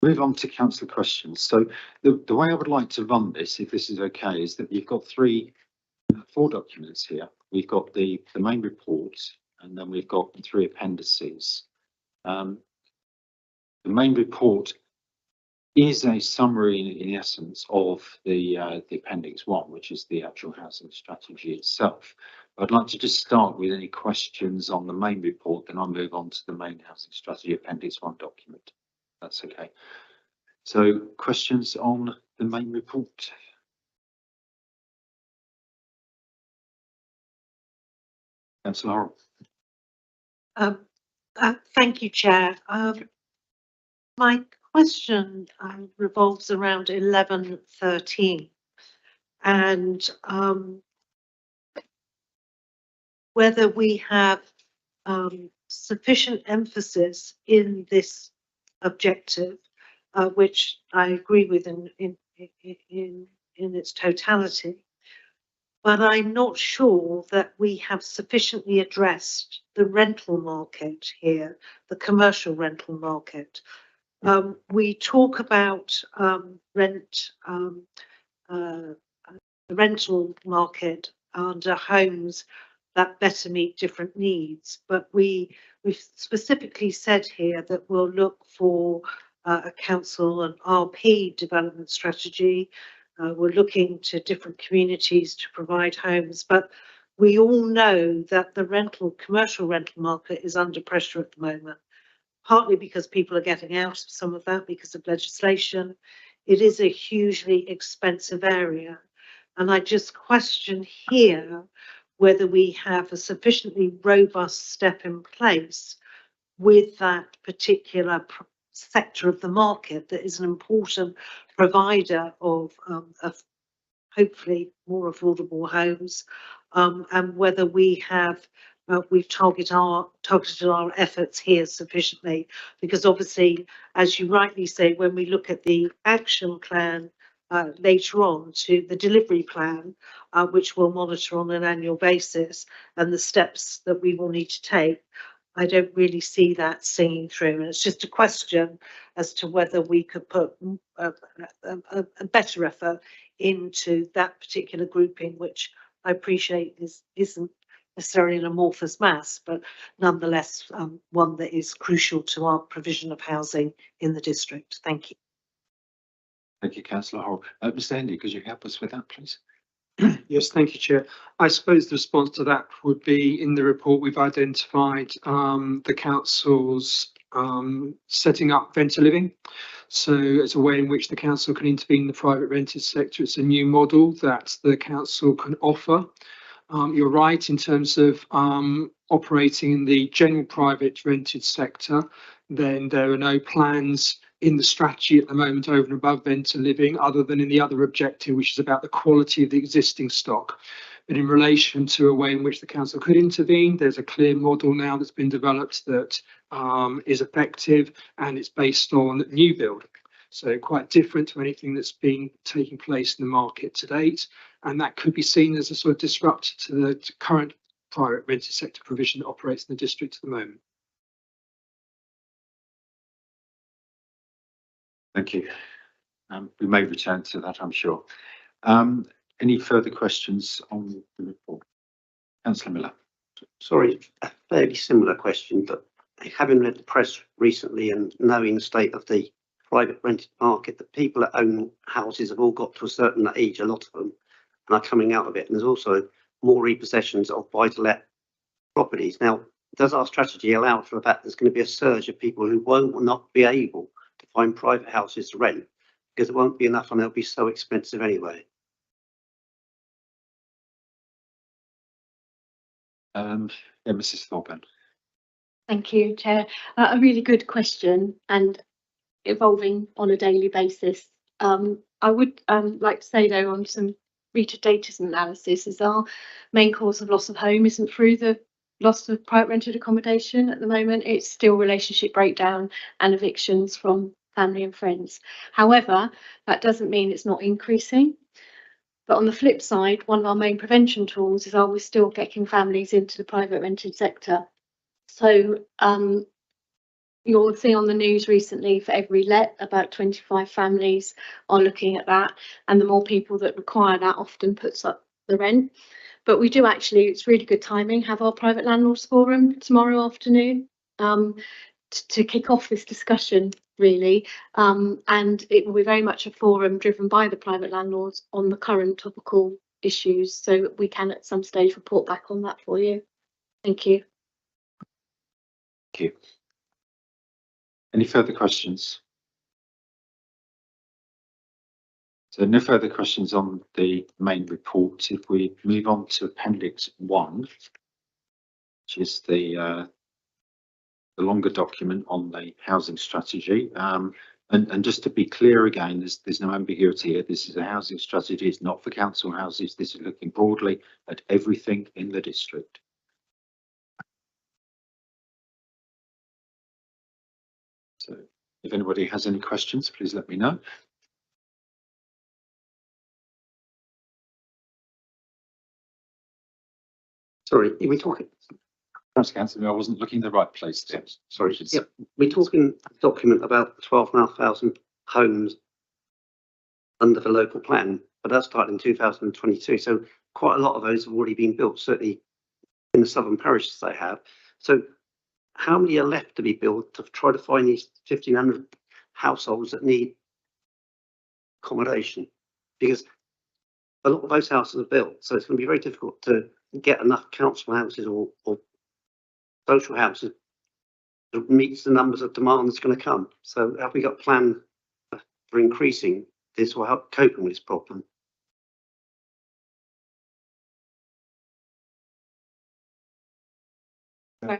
Move on to councillor questions. So the way I would like to run this, if this is okay, is that you've got 4 documents here. We've got the main report, and then we've got 3 appendices. The main report is a summary in essence of the appendix 1, which is the actual housing strategy itself. I'd like to just start with any questions on the main report, then I'll move on to the main housing strategy appendix 1 document. That's okay. So questions on the main report? Councillor Hurrell. Thank you, Chair. My question revolves around 1113 and whether we have sufficient emphasis in this objective, which I agree with in its totality, but I'm not sure that we have sufficiently addressed the rental market here, the commercial rental market. We talk about the rental market under homes that better meet different needs, but we've specifically said here that we'll look for a council and RP development strategy. We're looking to different communities to provide homes, but we all know that the commercial rental market is under pressure at the moment, partly because people are getting out of some of that because of legislation. It is a hugely expensive area, and I just question here whether we have a sufficiently robust step in place with that particular sector of the market that is an important provider of hopefully more affordable homes, and whether we have we've targeted our efforts here sufficiently, because obviously, as you rightly say, when we look at the action plan later on to the delivery plan, which we'll monitor on an annual basis, and the steps that we will need to take, I don't really see that singing through. And it's just a question as to whether we could put a better effort into that particular grouping, which I appreciate isn't necessarily an amorphous mass, but nonetheless one that is crucial to our provision of housing in the district. Thank you. Thank you, councillor Hall. Mr Hendy, could you help us with that, please? Yes, thank you, Chair. I suppose the response to that would be in the report we've identified the council's setting up Venta Living. So it's a way in which the council can intervene in the private rented sector. It's a new model that the council can offer. You're right in terms of operating in the general private rented sector, then there are no plans in the strategy at the moment over and above Venta Living, other than in the other objective, which is about the quality of the existing stock. But in relation to a way in which the council could intervene, there's a clear model now that's been developed that is effective, and it's based on new build. So quite different to anything that's been taking place in the market to date. And that could be seen as a sort of disruptor to the current private rented sector provision that operates in the district at the moment. Thank you. We may return to that, I'm sure. Any further questions on the report? Councillor Miller. Sorry, a fairly similar question, but having read the press recently and knowing the state of the private rented market, the people that own houses have all got to a certain age, a lot of them, and are coming out of it. And there's also more repossessions of buy-to-let properties. Now, does our strategy allow for the fact there's going to be a surge of people who will not be able to find private houses to rent because it won't be enough and they'll be so expensive anyway? Yeah, Mrs. Thorburn. Thank you, Chair. A really good question and evolving on a daily basis. I would like to say though, on some recent data analysis, is our main cause of loss of home isn't through the loss of private rented accommodation at the moment. It's still relationship breakdown and evictions from family and friends. However, that doesn't mean it's not increasing. But on the flip side, one of our main prevention tools is we're still getting families into the private rented sector. So you'll see on the news recently, for every let, about 25 families are looking at that. And the more people that require that often puts up the rent. But we do actually, it's really good timing, have our private landlords forum tomorrow afternoon to kick off this discussion, really. And it will be very much a forum driven by the private landlords on the current topical issues. So we can at some stage report back on that for you. Thank you. Thank you. Any further questions? So no further questions on the main report. If we move on to Appendix 1, which is the longer document on the housing strategy. And just to be clear again, there's no ambiguity here. This is a housing strategy. It's not for council houses. This is looking broadly at everything in the district. So if anybody has any questions, please let me know. Sorry, are we talking? Councillor, I wasn't looking in the right place there. Sorry. Yep, we're talking a document about 12,500 homes under the local plan, but that started in 2022. So quite a lot of those have already been built, certainly in the southern parishes they have. So how many are left to be built to try to find these 1,500 households that need accommodation? Because a lot of those houses are built, so it's going to be very difficult to get enough council houses or social houses that meets the numbers of demand that's going to come. So have we got a plan for increasing this or help coping with this problem?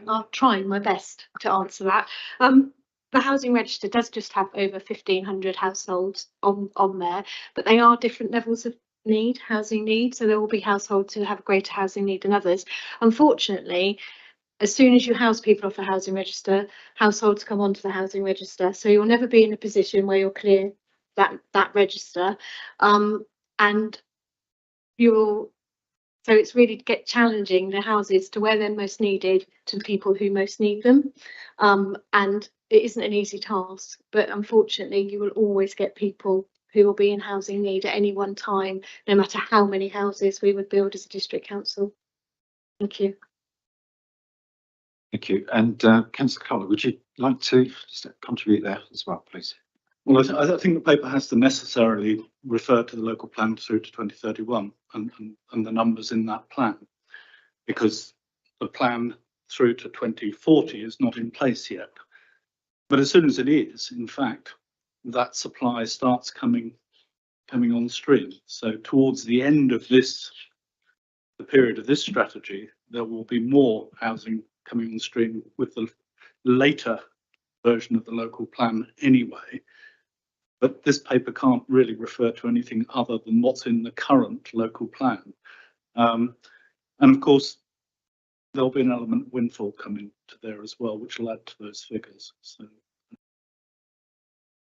I'll try my best to answer that. The housing register does just have over 1,500 households on there, but they are different levels of housing need. So there will be households who have greater housing need than others. Unfortunately, as soon as you house people off the housing register, households come onto the housing register. So you'll never be in a position where you'll clear that register. And you'll, so it's really get challenging the houses to where they're most needed to people who most need them. And it isn't an easy task, but unfortunately you will always get people who will be in housing need at any one time, no matter how many houses we would build as a district council. Thank you. Thank you. And Councillor Cutler, would you like to just contribute there as well, please? Well, I think the paper has to necessarily refer to the local plan through to 2031 and the numbers in that plan, because the plan through to 2040 is not in place yet. But as soon as it is, in fact, that supply starts coming on stream. So towards the end of the period of this strategy, there will be more housing coming on stream with the later version of the local plan anyway. But this paper can't really refer to anything other than what's in the current local plan. And of course, there'll be an element of windfall coming to there as well, which will add to those figures. So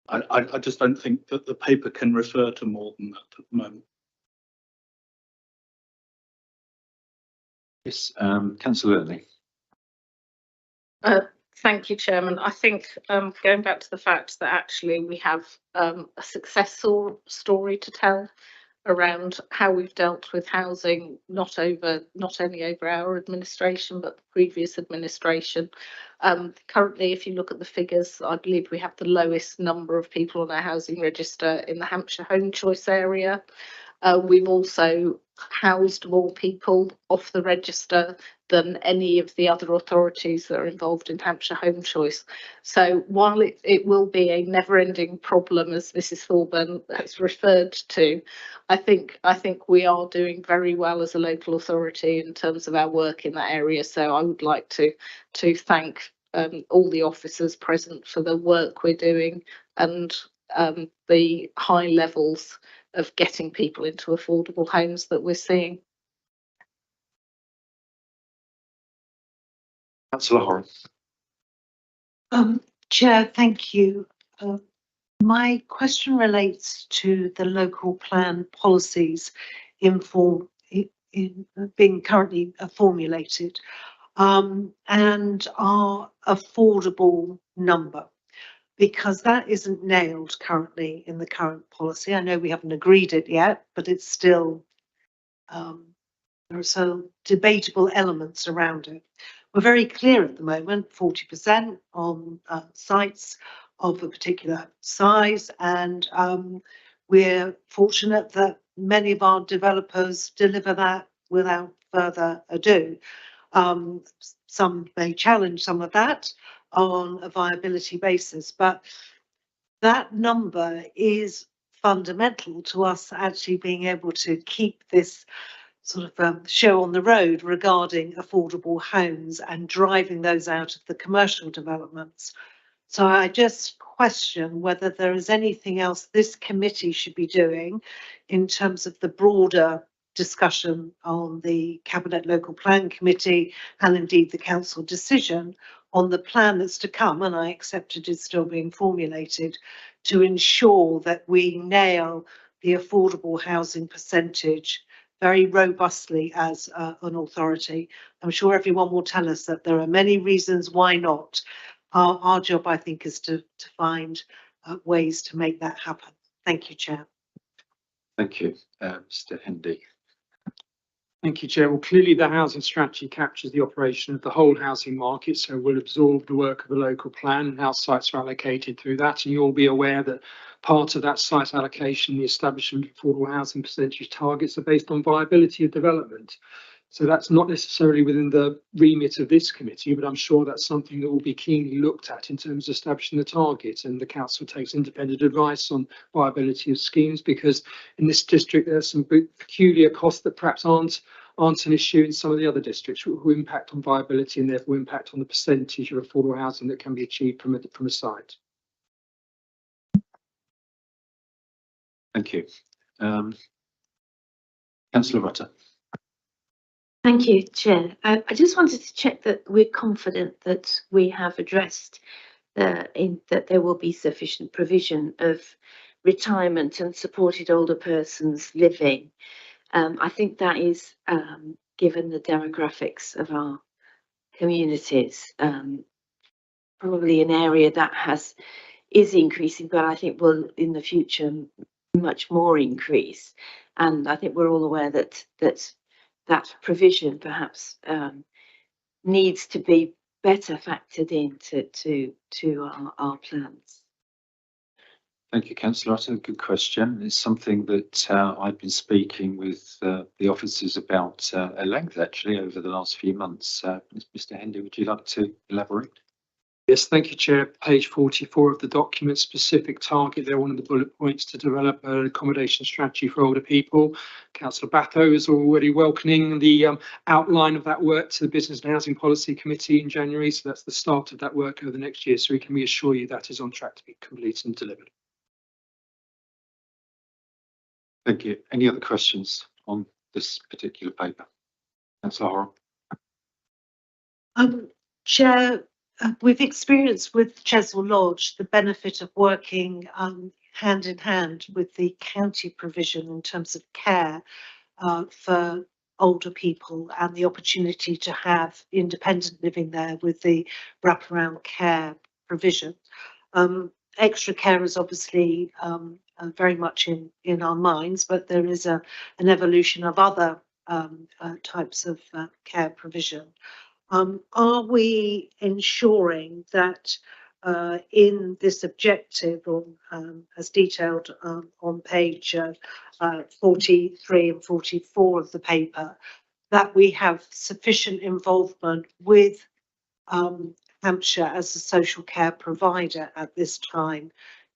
I just don't think that the paper can refer to more than that at the moment. Yes, Councillor Early. Thank you, Chairman. I think going back to the fact that actually we have a successful story to tell around how we've dealt with housing, not only over our administration, but the previous administration. Currently, if you look at the figures, I believe we have the lowest number of people on our housing register in the Hampshire Home Choice area. We've also housed more people off the register than any of the other authorities that are involved in Hampshire Home Choice. So while it will be a never-ending problem, as Mrs. Thorburn has referred to, I think we are doing very well as a local authority in terms of our work in that area. So I would like to thank all the officers present for the work we're doing and the high levels of getting people into affordable homes that we're seeing. Councillor Horan. Chair, thank you. My question relates to the local plan policies in being currently formulated and our affordable number, because that isn't nailed currently in the current policy. I know we haven't agreed it yet, but it's still, there are some debatable elements around it. We're very clear at the moment, 40% on sites of a particular size, and we're fortunate that many of our developers deliver that without further ado. Some may challenge some of that on a viability basis, but that number is fundamental to us actually being able to keep this sort of show on the road regarding affordable homes and driving those out of the commercial developments. So I just question whether there is anything else this committee should be doing in terms of the broader discussion on the Cabinet Local Plan Committee and indeed the council decision on the plan that's to come, and I accept it is still being formulated, to ensure that we nail the affordable housing percentage very robustly as an authority. I'm sure everyone will tell us that there are many reasons why not. Our job, I think, is to find ways to make that happen. Thank you, Chair. Thank you, Mr. Hendy. Thank you, Chair. Well, clearly the housing strategy captures the operation of the whole housing market, so we'll absorb the work of the local plan and how sites are allocated through that. And you'll be aware that part of that site allocation, the establishment of affordable housing percentage targets, are based on viability of development. So that's not necessarily within the remit of this committee, but I'm sure that's something that will be keenly looked at in terms of establishing the target. And the council takes independent advice on viability of schemes, because in this district there are some peculiar costs that perhaps aren't an issue in some of the other districts, who impact on viability and therefore impact on the percentage of affordable housing that can be achieved from a site. Thank you. Councillor Rutter. Thank you, Chair. I just wanted to check that we're confident that we have addressed that there will be sufficient provision of retirement and supported older persons living. I think that is, given the demographics of our communities, probably an area that is increasing, but I think will in the future much more increase. And I think we're all aware that provision perhaps needs to be better factored into to our plans. Thank you, Councillor Otter. Good question. It's something that I've been speaking with the officers about at length, actually, over the last few months. Mr. Hendy, would you like to elaborate? Yes, thank you, Chair. Page 44 of the document, specific target there, one of the bullet points to develop an accommodation strategy for older people. Councillor Batho is already welcoming the outline of that work to the Business and Housing Policy Committee in January. So that's the start of that work over the next year. So we can reassure you that is on track to be completed and delivered. Thank you. Any other questions on this particular paper? Councillor Horan. Chair, we've experienced with Chesil Lodge the benefit of working hand in hand with the county provision in terms of care for older people and the opportunity to have independent living there with the wraparound care provision. Extra care is obviously very much in our minds, but there is an evolution of other types of care provision. Are we ensuring that in this objective, or as detailed on page 43 and 44 of the paper, that we have sufficient involvement with Hampshire as a social care provider at this time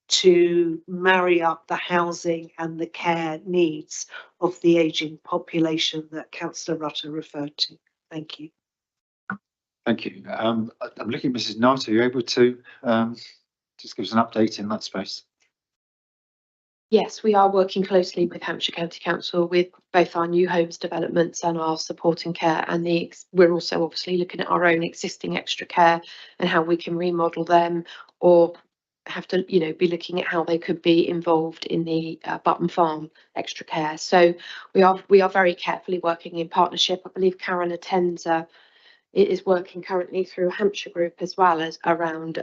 to marry up the housing and the care needs of the ageing population that Councillor Rutter referred to? Thank you. Thank you. I'm looking at Mrs. Knight. Are you able to just give us an update in that space? Yes, we are working closely with Hampshire County Council with both our new homes developments and our support and care, and we're also obviously looking at our own existing extra care and how we can remodel them, or have to, be looking at how they could be involved in the Button Farm extra care. So we are very carefully working in partnership. I believe Karen attends it is working currently through a Hampshire group as well as around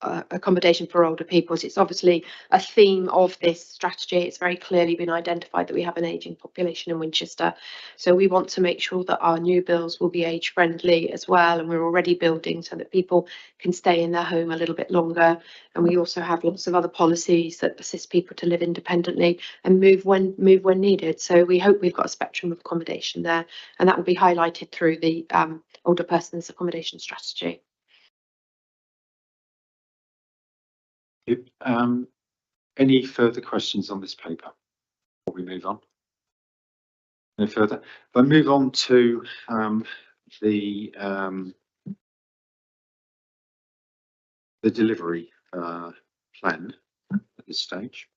accommodation for older people. So it's obviously a theme of this strategy. It's very clearly been identified that we have an ageing population in Winchester. So we want to make sure that our new builds will be age friendly as well. And we're already building so that people can stay in their home a little bit longer. And we also have lots of other policies that assist people to live independently and move when needed. So we hope we've got a spectrum of accommodation there, and that will be highlighted through the older persons accommodation strategy. Any further questions on this paper before we move on? No further. If I move on to the delivery plan at this stage.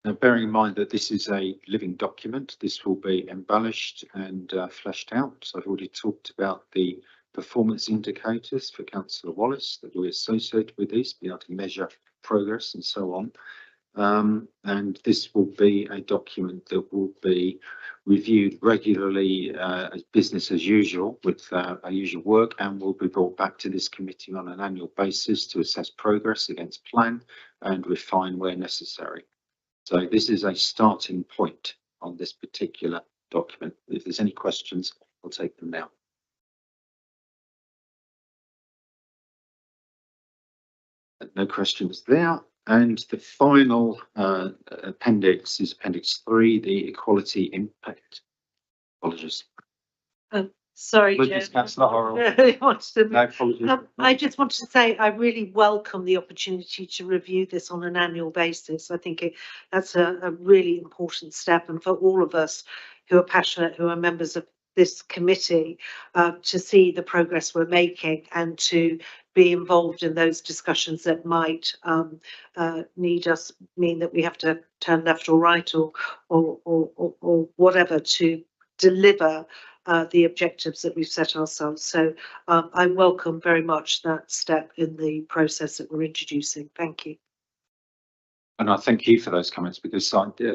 Now, bearing in mind that this is a living document, this will be embellished and fleshed out. So I've already talked about the performance indicators for Councillor Wallace that we associate with these, be able to measure progress and so on. And this will be a document that will be reviewed regularly as business as usual with our usual work, and will be brought back to this committee on an annual basis to assess progress against plan and refine where necessary. So this is a starting point on this particular document. If there's any questions, I'll take them now. No questions there. And the final appendix is Appendix 3, the equality impact. Apologies. Sorry, Apologies, Chair. Councillor Horrell. No, apologies. I just wanted to say I really welcome the opportunity to review this on an annual basis. I think that's a really important step, and for all of us who are passionate, who are members of this committee, to see the progress we're making and to be involved in those discussions that might mean that we have to turn left or right or whatever to deliver the objectives that we've set ourselves. So I welcome very much that step in the process that we're introducing. Thank you. And I thank you for those comments, because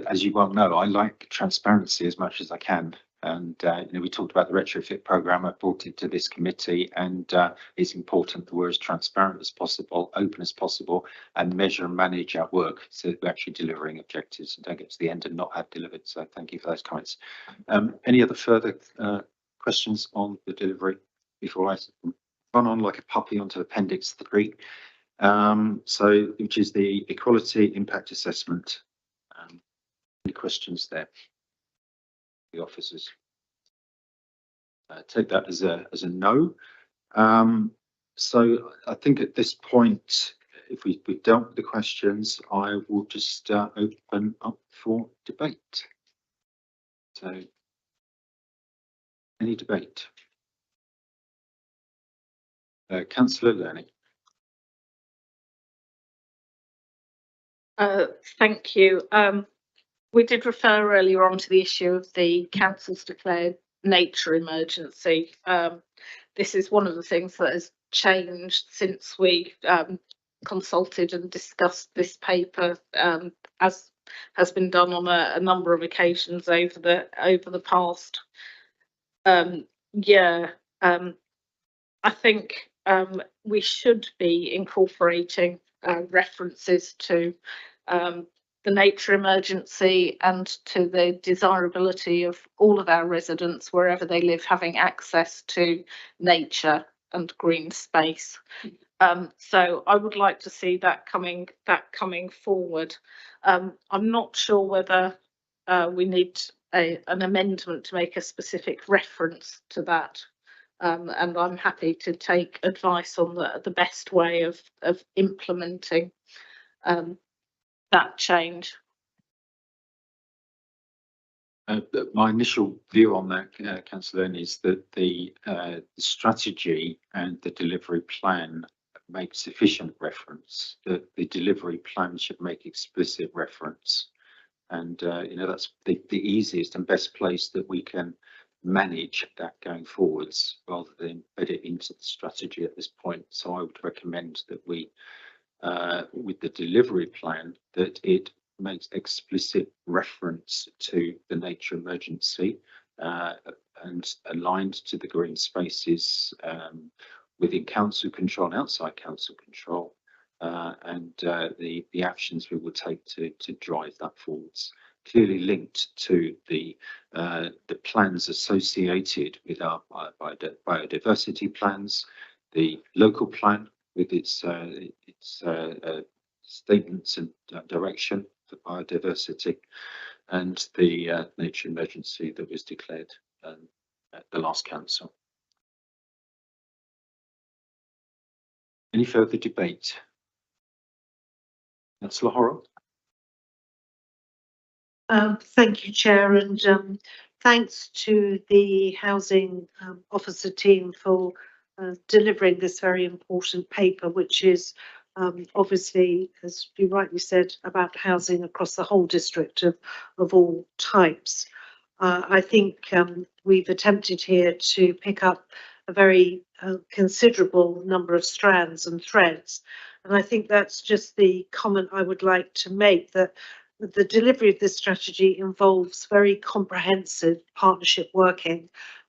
as you well know, I like transparency as much as I can. And we talked about the retrofit programme. I brought it to this committee, and it's important that we're as transparent as possible, open as possible, and measure and manage our work so that we're actually delivering objectives and don't get to the end and not have delivered. So thank you for those comments. Any other further questions on the delivery before I run on like a puppy onto Appendix 3? Which is the equality impact assessment. Any questions there? The officers. Take that as a no. So I think at this point, if we've dealt with the questions, I will just open up for debate. So, any debate? Councillor Learning. Thank you. We did refer earlier on to the issue of the council's declared nature emergency. This is one of the things that has changed since we consulted and discussed this paper, as has been done on a number of occasions over the past year. I think we should be incorporating references to the nature emergency and to the desirability of all of our residents, wherever they live, having access to nature and green space. So I would like to see that coming forward. I'm not sure whether we need an amendment to make a specific reference to that. And I'm happy to take advice on the best way of implementing that change. My initial view on that, Councillor, is that the strategy and the delivery plan make sufficient reference. That the delivery plan should make explicit reference, and that's the easiest and best place that we can manage that going forwards, rather than embed it into the strategy at this point. So I would recommend that we, with the delivery plan, that it makes explicit reference to the nature emergency and aligned to the green spaces within council control and outside council control, and the actions we will take to drive that forwards. Clearly linked to the plans associated with our biodiversity plans, the local plan with its statements and direction for biodiversity, and the nature emergency that was declared at the last council. Any further debate? Councillor Horrocks. Thank you, Chair, and thanks to the housing officer team for delivering this very important paper, which is obviously, as you rightly said, about housing across the whole district of all types. I think we've attempted here to pick up a very considerable number of strands and threads, and I think that's just the comment I would like to make, that the delivery of this strategy involves very comprehensive partnership working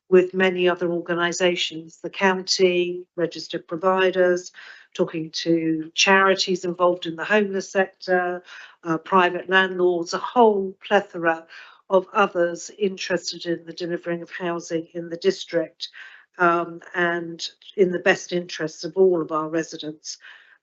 with many other organisations, the county, registered providers, talking to charities involved in the homeless sector, private landlords, a whole plethora of others interested in the delivering of housing in the district, and in the best interests of all of our residents.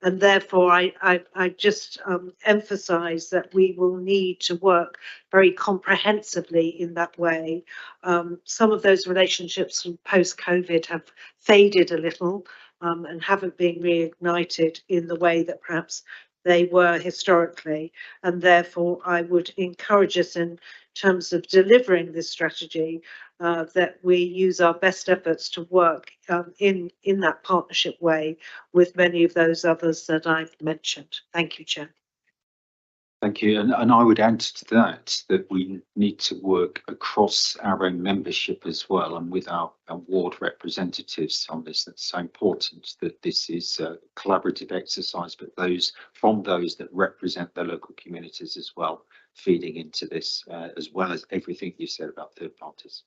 And therefore, I just emphasise that we will need to work very comprehensively in that way. Some of those relationships from post-COVID have faded a little and haven't been reignited in the way that perhaps they were historically. And therefore, I would encourage us in terms of delivering this strategy that we use our best efforts to work in that partnership way with many of those others that I've mentioned. Thank you, Chair. Thank you. And I would add to that we need to work across our own membership as well, and with our ward representatives on this. That's so important that this is a collaborative exercise, but those that represent their local communities as well, feeding into this, as well as everything you said about third parties.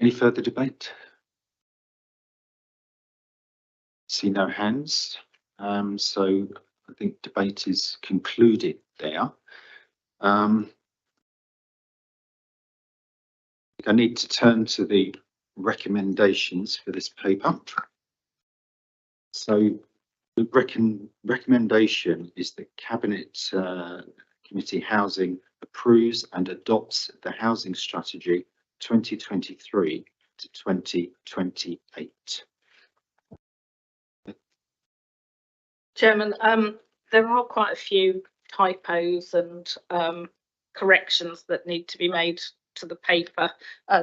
Any further debate? See no hands, so I think debate is concluded there. I need to turn to the recommendations for this paper. So the recommendation is that Cabinet Committee Housing approves and adopts the housing strategy 2023 to 2028. Chairman, there are quite a few typos and corrections that need to be made to the paper,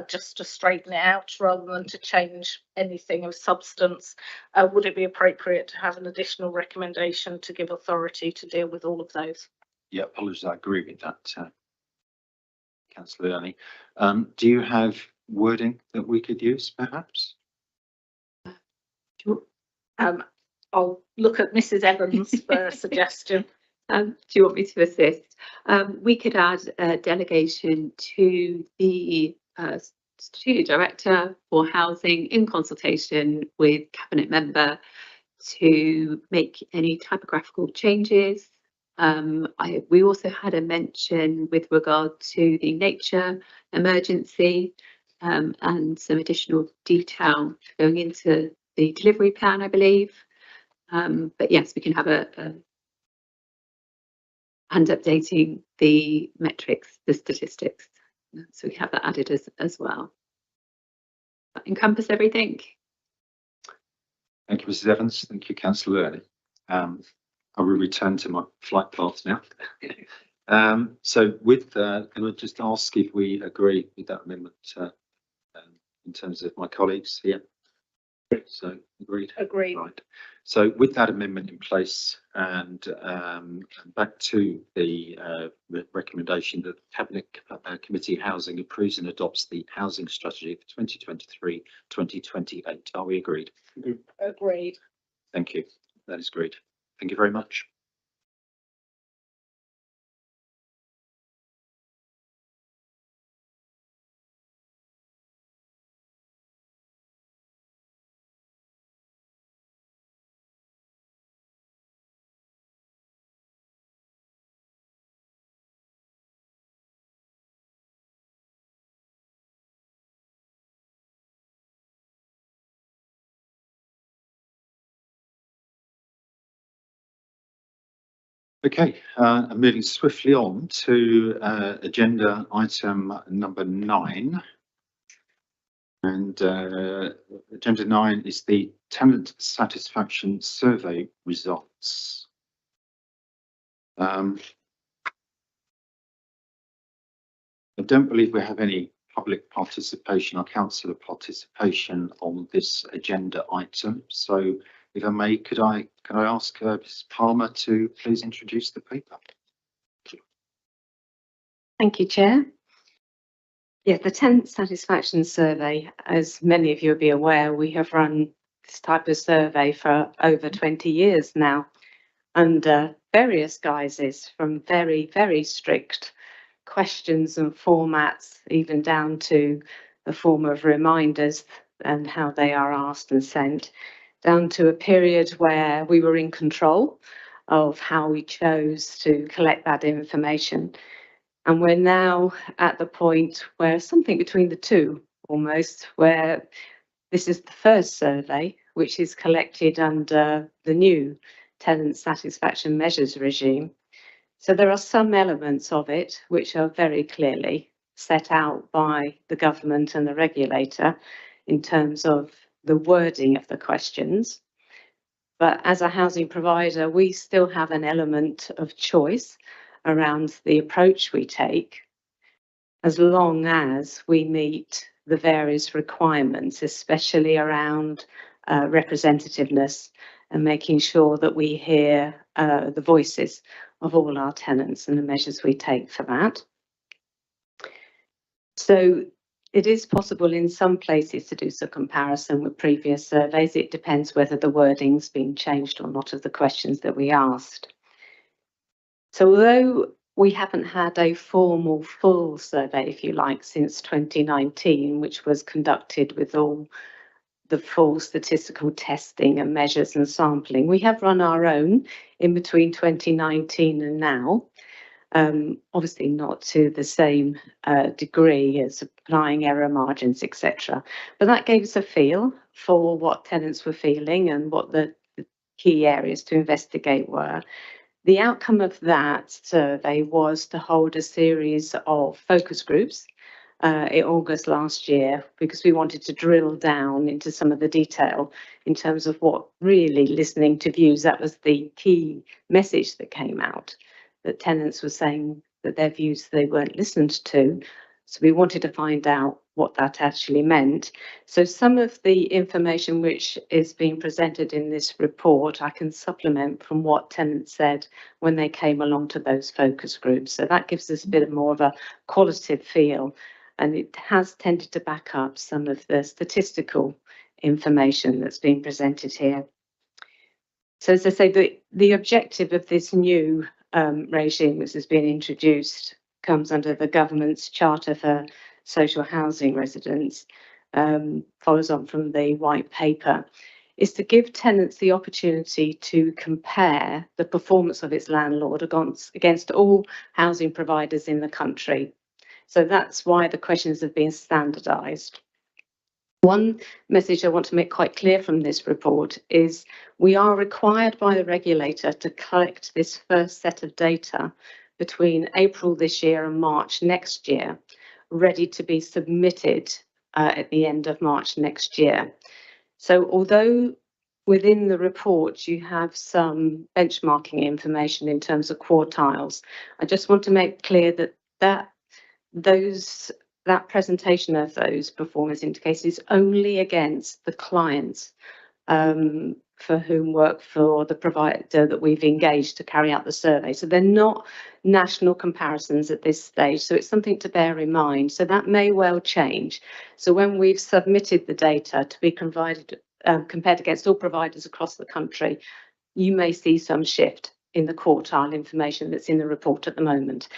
just to straighten it out rather than to change anything of substance. Would it be appropriate to have an additional recommendation to give authority to deal with all of those? Yeah, apologies, I agree with that, Councillor Ernie. Do you have wording that we could use, perhaps? I'll look at Mrs. Evans for a suggestion. Do you want me to assist? We could add a delegation to the Strategic Director for Housing in consultation with Cabinet Member to make any typographical changes. We also had a mention with regard to the nature emergency and some additional detail going into the delivery plan, I believe. But yes, we can have and updating the metrics, the statistics. So we have that added as well. That encompass everything. Thank you, Mrs. Evans. Thank you, Councillor Ernie. I will return to my flight path now. So with I would just ask if we agree with that amendment in terms of my colleagues here. So agreed. Agreed. Right. So with that amendment in place and back to the recommendation that Cabinet Committee Housing approves and adopts the housing strategy for 2023-2028. Are we agreed? Agreed. Thank you. That is great. Thank you very much. Okay, I'm moving swiftly on to agenda item number 9. And agenda 9 is the tenant satisfaction survey results. I don't believe we have any public participation or councillor participation on this agenda item. So if I may, can I ask Ms. Palmer to please introduce the paper? Thank you, Chair. Yeah, the tenant satisfaction survey, as many of you will be aware, we have run this type of survey for over 20 years now under various guises, from very, very strict questions and formats, even down to the form of reminders and how they are asked and sent, down to a period where we were in control of how we chose to collect that information. And we're now at the point where something between the two, almost, where this is the first survey which is collected under the new tenant satisfaction measures regime. So there are some elements of it which are very clearly set out by the government and the regulator in terms of the wording of the questions. But as a housing provider, we still have an element of choice around the approach we take, as long as we meet the various requirements, especially around representativeness and making sure that we hear the voices of all our tenants and the measures we take for that. So it is possible in some places to do some comparison with previous surveys. It depends whether the wording's been changed or not of the questions that we asked. So although we haven't had a formal full survey, if you like, since 2019, which was conducted with all the full statistical testing and measures and sampling. We have run our own in between 2019 and now. Obviously not to the same degree as applying error margins, etc. But that gave us a feel for what tenants were feeling and what the key areas to investigate were. The outcome of that survey was to hold a series of focus groups in August last year, because we wanted to drill down into some of the detail in terms of what really listening to views. That was the key message that came out, that tenants were saying that their views, they weren't listened to. So we wanted to find out what that actually meant. So some of the information which is being presented in this report, I can supplement from what tenants said when they came along to those focus groups. So that gives us a bit more of a qualitative feel, and it has tended to back up some of the statistical information that's being presented here. So as I say, the objective of this new regime which has been introduced comes under the government's Charter for Social Housing Residents, follows on from the white paper, is to give tenants the opportunity to compare the performance of its landlord against all housing providers in the country. So that's why the questions have been standardised. One message I want to make quite clear from this report is we are required by the regulator to collect this first set of data between April this year and March next year, ready to be submitted at the end of March next year. So although within the report you have some benchmarking information in terms of quartiles, I just want to make clear that presentation of those performance indicators is only against the clients for whom work for the provider that we've engaged to carry out the survey. So they're not national comparisons at this stage. So it's something to bear in mind. So that may well change. So when we've submitted the data to be provided, compared against all providers across the country, you may see some shift in the quartile information that's in the report at the moment.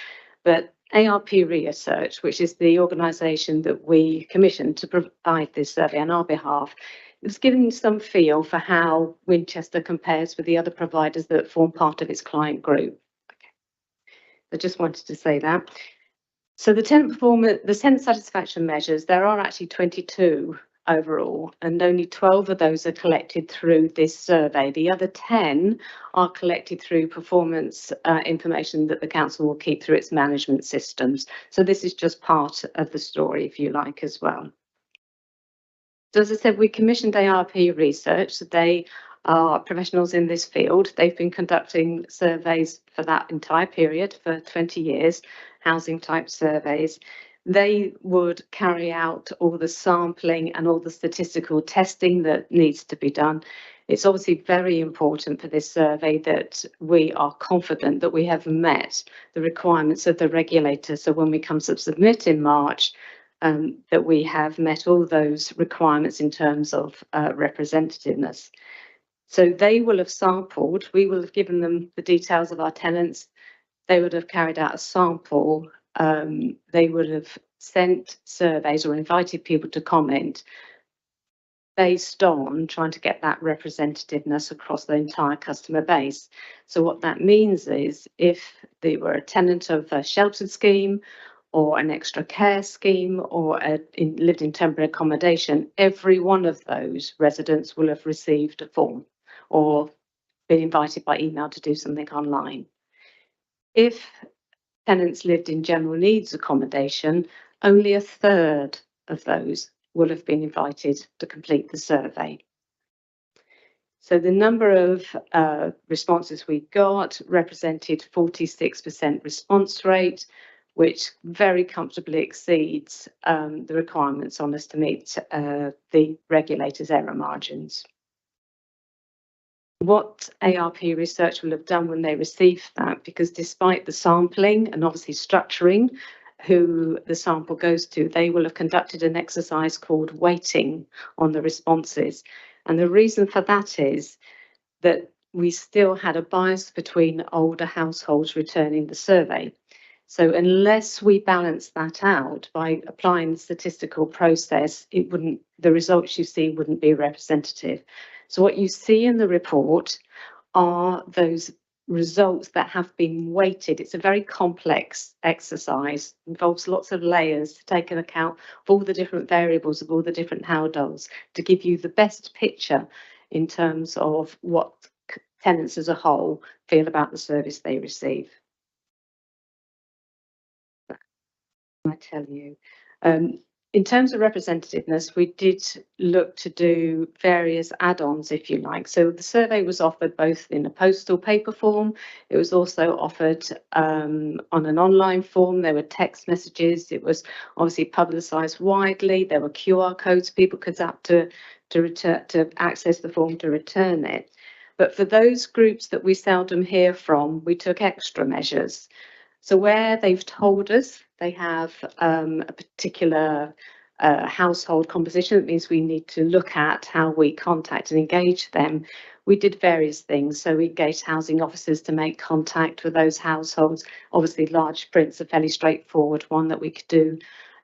But ARP Research, which is the organisation that we commissioned to provide this survey on our behalf, it's giving some feel for how Winchester compares with the other providers that form part of its client group. Okay. I just wanted to say that. So the tenant satisfaction measures, there are actually 22 overall, and only 12 of those are collected through this survey. The other 10 are collected through performance information that the council will keep through its management systems. So this is just part of the story, if you like, as well. So as I said, we commissioned ARP Research. So they are professionals in this field. They've been conducting surveys for that entire period for 20 years, housing type surveys. They would carry out all the sampling and all the statistical testing that needs to be done. It's obviously very important for this survey that we are confident that we have met the requirements of the regulator. So when we come to submit in March, that we have met all those requirements in terms of representativeness. So they will have sampled, we will have given them the details of our tenants, they would have carried out a sample, they would have sent surveys or invited people to comment based on trying to get that representativeness across the entire customer base. So what that means is if they were a tenant of a sheltered scheme or an extra care scheme or lived in temporary accommodation, every one of those residents will have received a form or been invited by email to do something online. If tenants lived in general needs accommodation, only a third of those will have been invited to complete the survey. So the number of responses we got represented 46% response rate, which very comfortably exceeds the requirements on us to meet the regulator's error margins. What ARP Research will have done when they received that, because despite the sampling and obviously structuring who the sample goes to, they will have conducted an exercise called weighting on the responses. And the reason for that is that we still had a bias between older households returning the survey. So unless we balance that out by applying the statistical process, the results you see wouldn't be representative. So what you see in the report are those results that have been weighted. It's a very complex exercise, involves lots of layers to take into account of all the different variables of all the different households to give you the best picture in terms of what tenants as a whole feel about the service they receive. I tell you. In terms of representativeness, we did look to do various add-ons, if you like. So the survey was offered both in a postal paper form. It was also offered on an online form. There were text messages. It was obviously publicised widely. There were QR codes people could tap to access the form to return it. But for those groups that we seldom hear from, we took extra measures. So where they've told us they have a particular household composition, that means we need to look at how we contact and engage them. We did various things. So we engaged housing officers to make contact with those households. Obviously, large prints are fairly straightforward, one that we could do.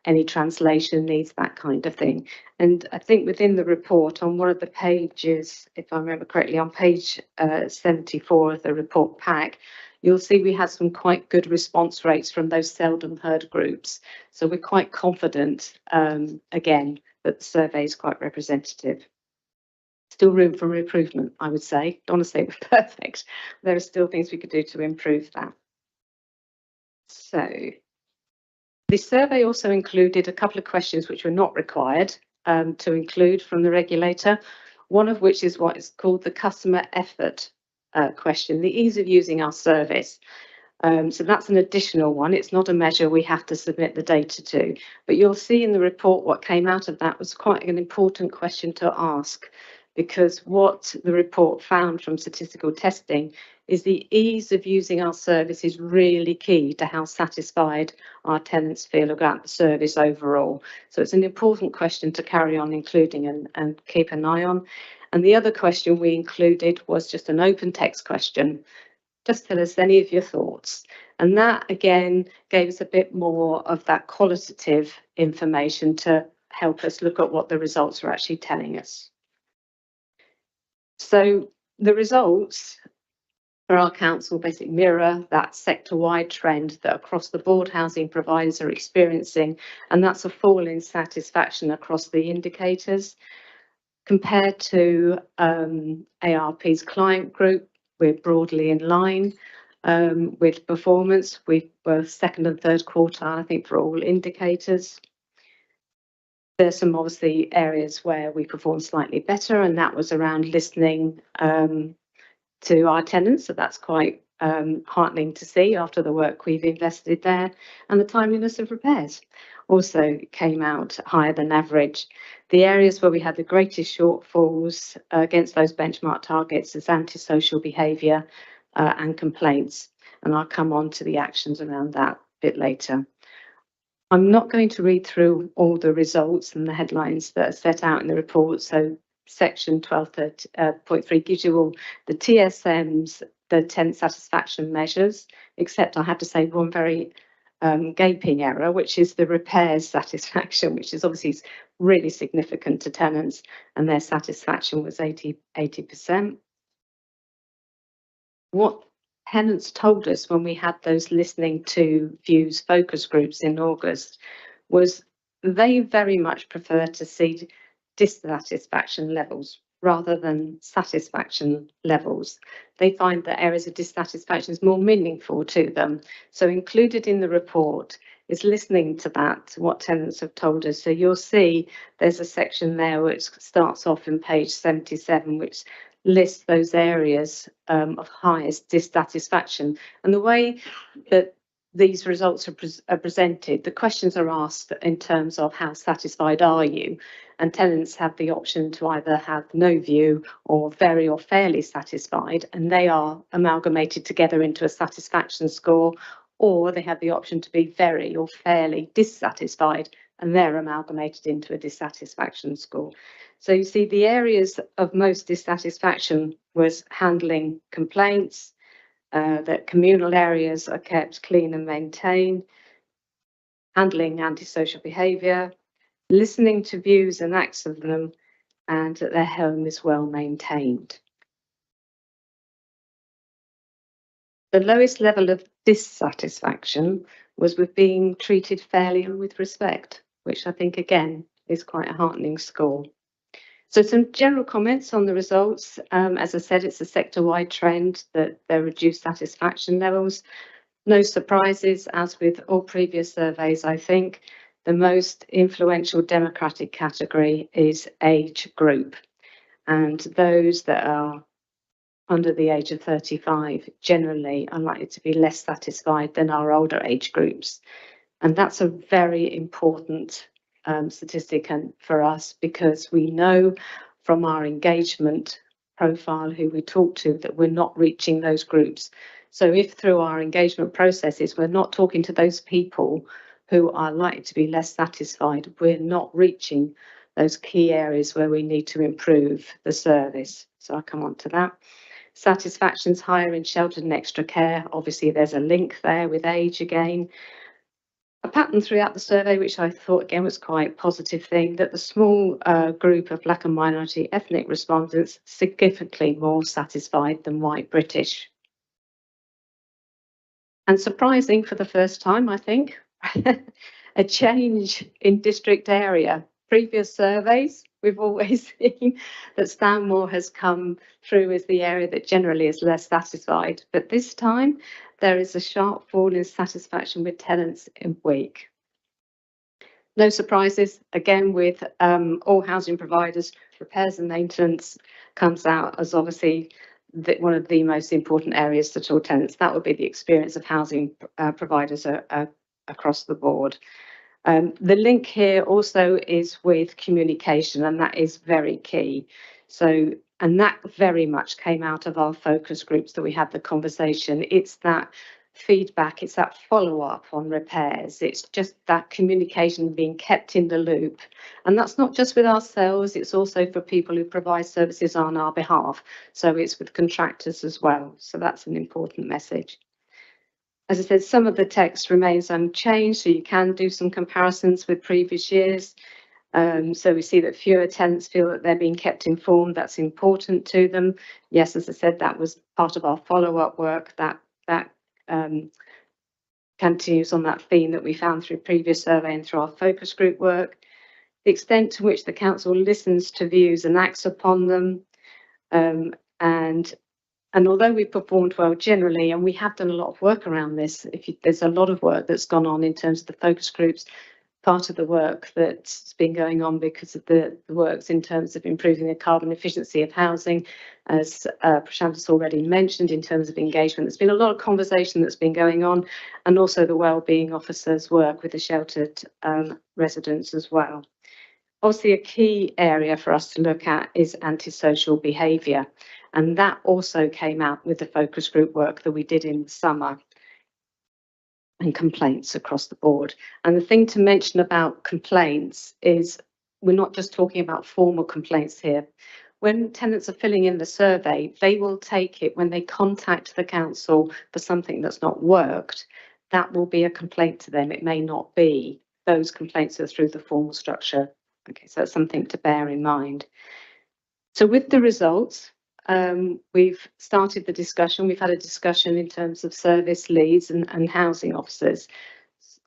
Any translation needs, that kind of thing. And I think within the report on one of the pages, if I remember correctly, on page 74 of the report pack, you'll see we had some quite good response rates from those seldom heard groups. So we're quite confident, again, that the survey is quite representative. Still room for improvement, I would say. Don't want to say we're perfect. There are still things we could do to improve that. So the survey also included a couple of questions which were not required to include from the regulator, one of which is what is called the customer effort question, the ease of using our service. So that's an additional one. It's not a measure we have to submit the data to, but you'll see in the report what came out of that was quite an important question to ask, because what the report found from statistical testing is the ease of using our service is really key to how satisfied our tenants feel about the service overall. So it's an important question to carry on including and keep an eye on. And the other question we included was just an open text question. Just tell us any of your thoughts. And that again gave us a bit more of that qualitative information to help us look at what the results are actually telling us. So the results for our council basically mirror that sector-wide trend that across the board housing providers are experiencing, and that's a fall in satisfaction across the indicators. Compared to ARP's client group, we're broadly in line with performance. We were second and third quartile, I think, for all indicators. There's some obviously areas where we performed slightly better, and that was around listening to our tenants. So that's quite heartening to see after the work we've invested there. And the timeliness of repairs also came out higher than average. The areas where we had the greatest shortfalls against those benchmark targets is antisocial behaviour and complaints. And I'll come on to the actions around that a bit later. I'm not going to read through all the results and the headlines that are set out in the report. So section 12.3 gives you all the TSMs, the tenant satisfaction measures, except I have to say one very gaping error, which is the repairs satisfaction, which is obviously really significant to tenants, and their satisfaction was 80%. What tenants told us when we had those listening to views focus groups in August was they very much prefer to see dissatisfaction levels rather than satisfaction levels. They find that areas of dissatisfaction is more meaningful to them. So included in the report is listening to that, what tenants have told us. So you'll see there's a section there which starts off in page 77, which lists those areas of highest dissatisfaction. And the way that these results are presented, the questions are asked in terms of how satisfied are you? And tenants have the option to either have no view or very or fairly satisfied, and they are amalgamated together into a satisfaction score, or they have the option to be very or fairly dissatisfied, and they're amalgamated into a dissatisfaction score. So you see the areas of most dissatisfaction was handling complaints, that communal areas are kept clean and maintained, handling antisocial behaviour, listening to views and acts of them, and that their home is well maintained. The lowest level of dissatisfaction was with being treated fairly and with respect, which I think again is quite a heartening score. So some general comments on the results. As I said, it's a sector-wide trend that there are reduced satisfaction levels. No surprises, as with all previous surveys, I think. The most influential demographic category is age group, and those that are under the age of 35 generally are likely to be less satisfied than our older age groups. And that's a very important statistic for us, because we know from our engagement profile who we talk to that we're not reaching those groups. So if through our engagement processes we're not talking to those people who are likely to be less satisfied, we're not reaching those key areas where we need to improve the service. So I'll come on to that. Satisfaction's higher in sheltered and extra care. Obviously there's a link there with age again. A pattern throughout the survey, which I thought again was quite a positive thing, that the small group of Black and minority ethnic respondents significantly more satisfied than white British. And surprising for the first time, I think, a change in district area. Previous surveys, we've always seen that Stanmore has come through as the area that generally is less satisfied. But this time, there is a sharp fall in satisfaction with tenants in Wick. No surprises, again, with all housing providers, repairs and maintenance comes out as obviously one of the most important areas to all tenants. That would be the experience of housing providers across the board. The link here also is with communication, and that is very key. So, and that very much came out of our focus groups that we had the conversation. It's that feedback, it's that follow-up on repairs, it's just that communication being kept in the loop. And that's not just with ourselves, it's also for people who provide services on our behalf. So it's with contractors as well. So that's an important message. As I said, some of the text remains unchanged, so you can do some comparisons with previous years. So we see that fewer tenants feel that they're being kept informed. That's important to them. Yes, as I said, that was part of our follow-up work. That continues on that theme that we found through previous survey and through our focus group work. The extent to which the council listens to views and acts upon them, and although we performed well generally, and we have done a lot of work around this, there's a lot of work that's gone on in terms of the focus groups, part of the work that's been going on because of the works in terms of improving the carbon efficiency of housing, as Prashanth's already mentioned, in terms of engagement. There's been a lot of conversation that's been going on, and also the wellbeing officers' work with the sheltered residents as well. Obviously, a key area for us to look at is antisocial behaviour. And that also came out with the focus group work that we did in the summer, and complaints across the board. And the thing to mention about complaints is we're not just talking about formal complaints here. When tenants are filling in the survey, they will take it when they contact the council for something that's not worked. That will be a complaint to them. It may not be. Those complaints are through the formal structure. Okay, so that's something to bear in mind. So with the results, we've started the discussion. We've had a discussion in terms of service leads and housing officers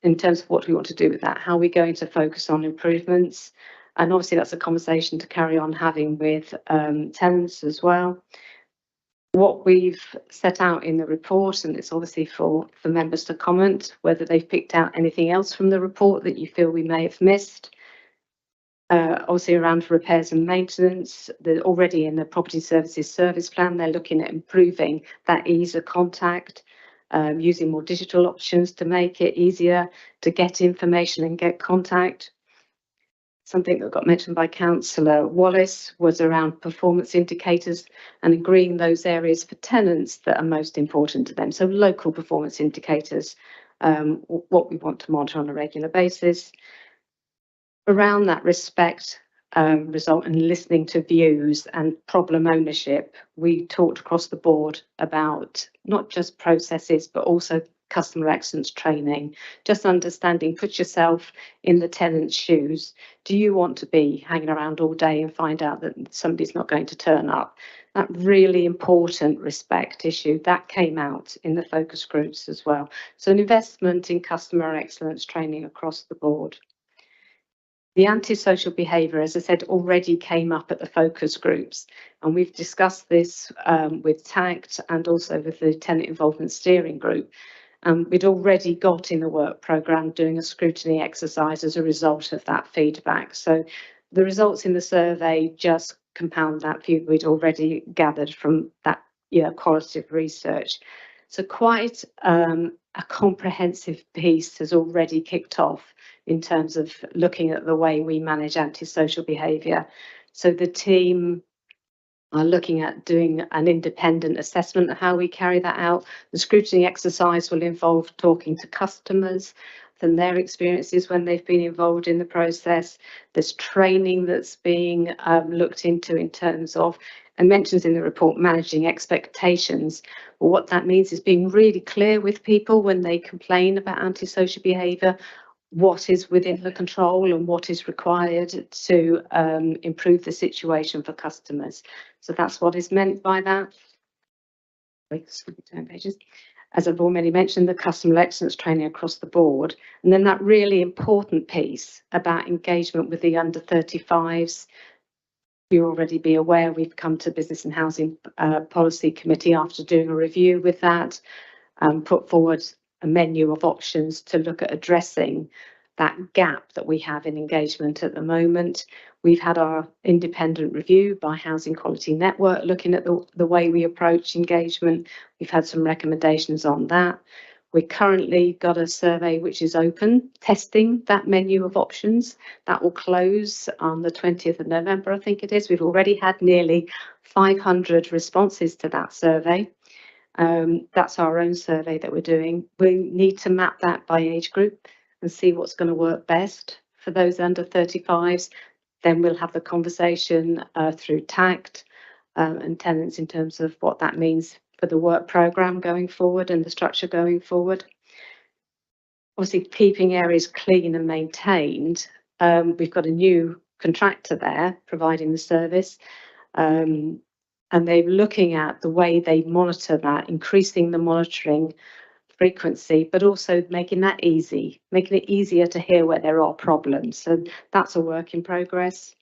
in terms of what we want to do with that, how we're going to focus on improvements. And obviously that's a conversation to carry on having with tenants as well. What we've set out in the report, and it's obviously for members to comment whether they've picked out anything else from the report that you feel we may have missed. Obviously around repairs and maintenance, they're already in the property services service plan. They're looking at improving that ease of contact, using more digital options to make it easier to get information and get contact. Something that got mentioned by Councillor Wallace was around performance indicators and agreeing those areas for tenants that are most important to them. So local performance indicators, what we want to monitor on a regular basis. Around that respect, result in listening to views and problem ownership, we talked across the board about not just processes, but also customer excellence training, just understanding, put yourself in the tenant's shoes. Do you want to be hanging around all day and find out that somebody's not going to turn up? That really important respect issue, that came out in the focus groups as well. So an investment in customer excellence training across the board. The antisocial behaviour, as I said, already came up at the focus groups, and we've discussed this with TACT and also with the Tenant Involvement Steering Group. We'd already got in the work programme doing a scrutiny exercise as a result of that feedback. So the results in the survey just compound that view we'd already gathered from that qualitative research. So quite a comprehensive piece has already kicked off in terms of looking at the way we manage antisocial behaviour. So the team are looking at doing an independent assessment of how we carry that out. The scrutiny exercise will involve talking to customers and their experiences when they've been involved in the process. There's training that's being looked into in terms of, and mentions in the report, managing expectations. Well, what that means is being really clear with people when they complain about antisocial behaviour, what is within the control and what is required to improve the situation for customers. So that's what is meant by that. Turn pages. As I've already mentioned, the customer excellence training across the board. And then that really important piece about engagement with the under 35s. You'll already be aware we've come to Business and Housing Policy Committee after doing a review with that, put forward a menu of options to look at addressing that gap that we have in engagement at the moment. We've had our independent review by Housing Quality Network looking at the way we approach engagement. We've had some recommendations on that. We've currently got a survey which is open, testing that menu of options. That will close on the 20th of November, I think it is. We've already had nearly 500 responses to that survey. That's our own survey that we're doing. We need to map that by age group and see what's going to work best for those under 35s. Then we'll have the conversation through TACT and tenants in terms of what that means for the work programme going forward and the structure going forward. Obviously, keeping areas clean and maintained. We've got a new contractor there providing the service. And they're looking at the way they monitor that, increasing the monitoring frequency, but also making that easy, making it easier to hear where there are problems. So that's a work in progress.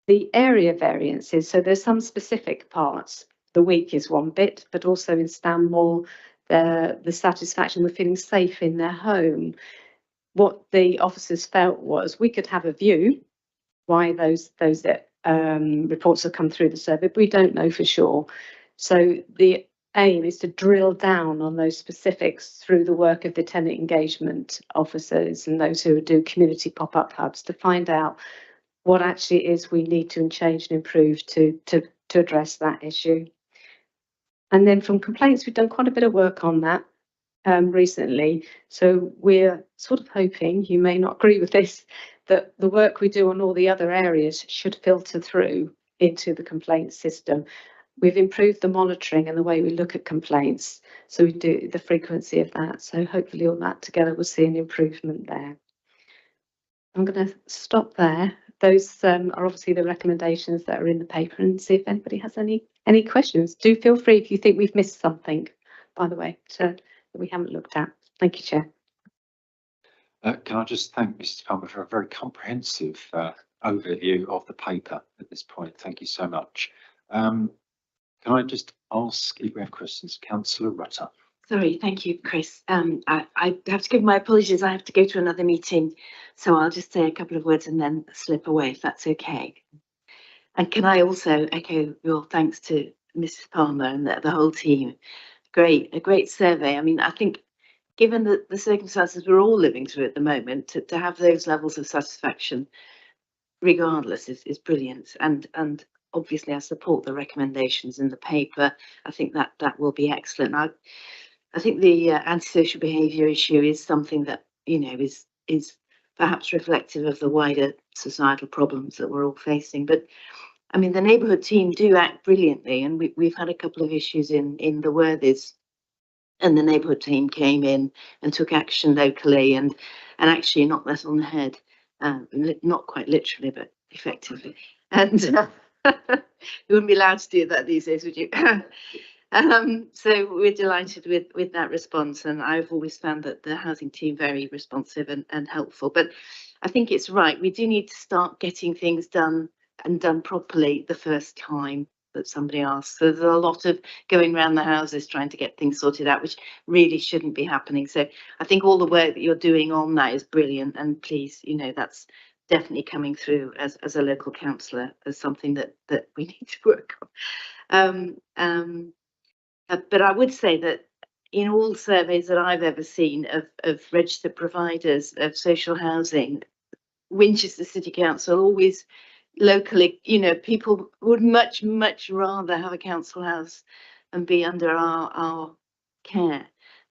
The area variances, so there's some specific parts. The week is one bit, but also in Stanmore, the satisfaction with feeling safe in their home. What the officers felt was we could have a view why those reports have come through the survey, but we don't know for sure. So the aim is to drill down on those specifics through the work of the tenant engagement officers and those who do community pop-up hubs to find out what actually is we need to change and improve to address that issue. And then from complaints, we've done quite a bit of work on that recently. So we're sort of hoping, you may not agree with this, that the work we do on all the other areas should filter through into the complaint system. We've improved the monitoring and the way we look at complaints. So we do the frequency of that. So hopefully all that together we'll see an improvement there. I'm going to stop there. Those are obviously the recommendations that are in the paper, and see if anybody has any questions. Do feel free if you think we've missed something, by the way, that we haven't looked at. Thank you, Chair. Can I just thank Mrs. Palmer for a very comprehensive overview of the paper at this point. Thank you so much. Can I just ask if we have questions? Councillor Rutter. Sorry, thank you, Chris. I have to give my apologies. I have to go to another meeting, so I'll just say a couple of words and then slip away, if that's okay. And can I also echo your thanks to Mrs. Palmer and the whole team. A great survey. I mean, I think given the circumstances we're all living through at the moment, to have those levels of satisfaction, regardless, is brilliant. And obviously, I support the recommendations in the paper. I think that will be excellent. I think the antisocial behaviour issue is something that, you know, is perhaps reflective of the wider societal problems that we're all facing. But I mean, the neighbourhood team do act brilliantly, and we've had a couple of issues in the Worthies, and the neighbourhood team came in and took action locally and actually knocked that on the head, not quite literally, but effectively. And you wouldn't be allowed to do that these days, would you? So we're delighted with that response, and I've always found that the housing team very responsive and helpful. But I think it's right. We do need to start getting things done and done properly the first time that somebody asks. So there's a lot of going around the houses trying to get things sorted out, which really shouldn't be happening. So I think all the work that you're doing on that is brilliant, and please, you know, that's definitely coming through as a local councillor as something that we need to work on. But I would say that in all surveys that I've ever seen of registered providers of social housing, Winchester City Council always locally, you know, people would much rather have a council house and be under our care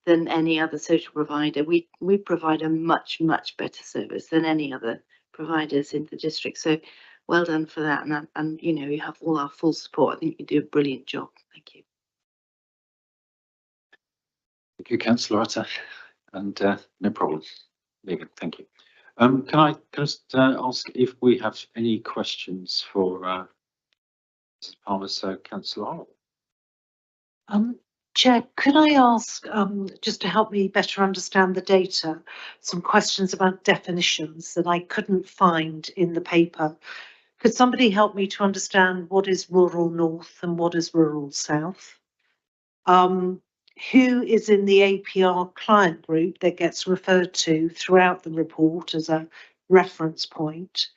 than any other social provider. We provide a much better service than any other providers in the district. So well done for that, and you know, you have all our full support. I think you do a brilliant job. Thank you. Thank you, Councillor Utter, and no problem. Megan, thank you. Can I just ask if we have any questions for Mrs. Palmer, Councillor? Chair, could I ask, just to help me better understand the data, some questions about definitions that I couldn't find in the paper? Could somebody help me to understand what is rural north and what is rural south? Who is in the APR client group that gets referred to throughout the report as a reference point?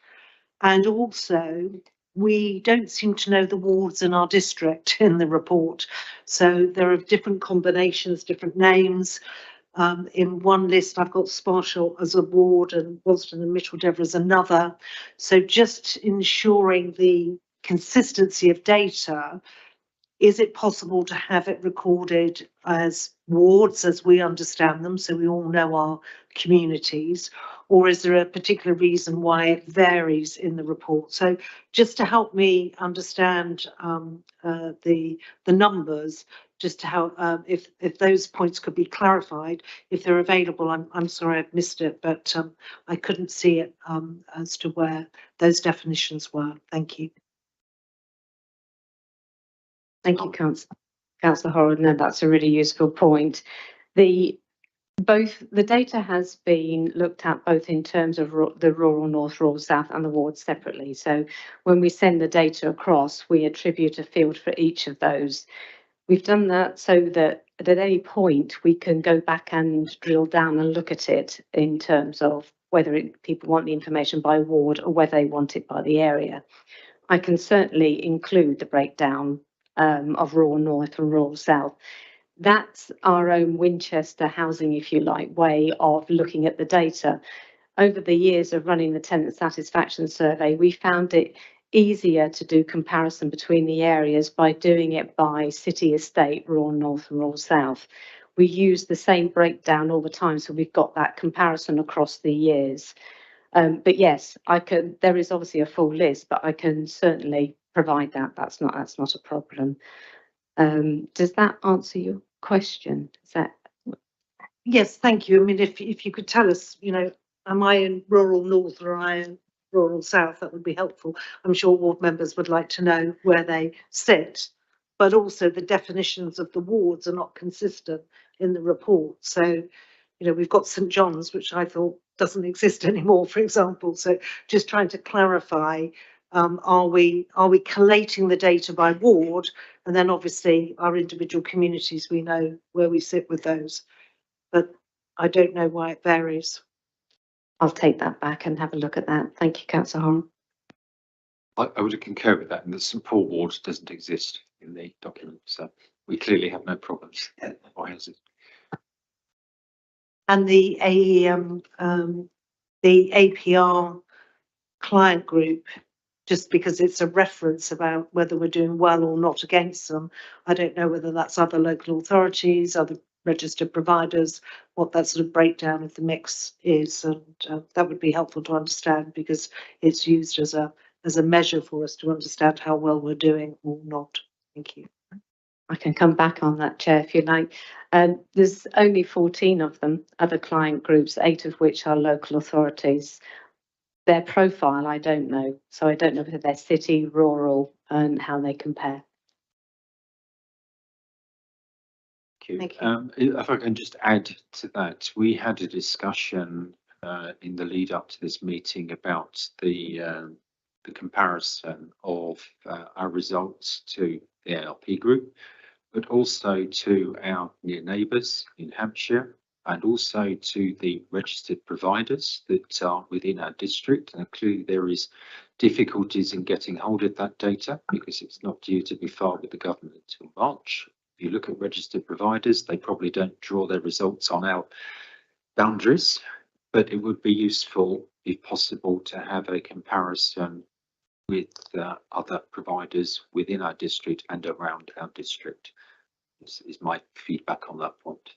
And also, we don't seem to know the wards in our district in the report. So there are different combinations, different names. In one list, I've got Sparshall as a ward and Walston and Micheldever as another. So just ensuring the consistency of data, is it possible to have it recorded as wards as we understand them, so we all know our communities, or is there a particular reason why it varies in the report? So just to help me understand the numbers, just to help if those points could be clarified, if they're available. I'm sorry I've missed it, but I couldn't see it as to where those definitions were. Thank you. Thank you, Councillor Horrod. No, that's a really useful point. The data has been looked at both in terms of the rural north, rural south, and the wards separately. So when we send the data across, we attribute a field for each of those. We've done that so that at any point we can go back and drill down and look at it in terms of whether people want the information by ward or whether they want it by the area. I can certainly include the breakdown of rural north and rural south. That's our own Winchester housing, if you like, way of looking at the data. Over the years of running the tenant satisfaction survey, we found it easier to do comparison between the areas by doing it by city estate, rural north and rural south. We use the same breakdown all the time, so we've got that comparison across the years. But yes, there is obviously a full list, but I can certainly provide that. That's not a problem. Does that answer your question? Is that? Yes, thank you. I mean, if you could tell us, you know, am I in rural north or am I in rural south, that would be helpful. I'm sure ward members would like to know where they sit, but also the definitions of the wards are not consistent in the report. So, you know, we've got St John's, which I thought doesn't exist anymore, for example. So just trying to clarify, are we collating the data by ward, and then obviously our individual communities, we know where we sit with those, but I don't know why it varies. I'll take that back and have a look at that. Thank you, Councillor Horan. I would concur with that, and the St Paul ward doesn't exist in the document, so we clearly have no problems. Why has it? And the APR client group, just because it's a reference about whether we're doing well or not against them, I don't know whether that's other local authorities, other registered providers, what that sort of breakdown of the mix is, and that would be helpful to understand because it's used as a as a measure for us to understand how well we're doing or not. Thank you. I can come back on that, Chair, if you like. There's only 14 of them, other client groups, 8 of which are local authorities. Their profile, I don't know. So I don't know whether they're city, rural, and how they compare. Thank you. If I can just add to that, we had a discussion in the lead up to this meeting about the comparison of our results to the ALP group, but also to our near neighbours in Hampshire, and also to the registered providers that are within our district. And clearly there is difficulties in getting hold of that data because it's not due to be filed with the government until March. If you look at registered providers, they probably don't draw their results on our boundaries, but it would be useful, if possible, to have a comparison with other providers within our district and around our district. This is my feedback on that point.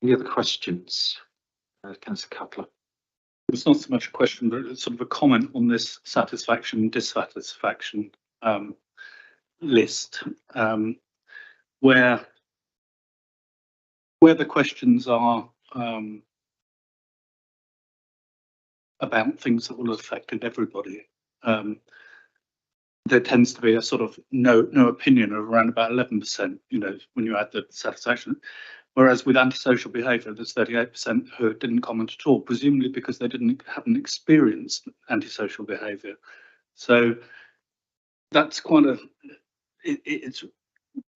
Any other questions? Councillor Cutler. It's not so much a question, but it's sort of a comment on this satisfaction and dissatisfaction list, where the questions are about things that will have affected everybody. There tends to be a sort of no opinion of around about 11%, you know, when you add the satisfaction. Whereas with antisocial behaviour, there's 38% who didn't comment at all, presumably because they haven't experienced antisocial behaviour. So that's quite a. It's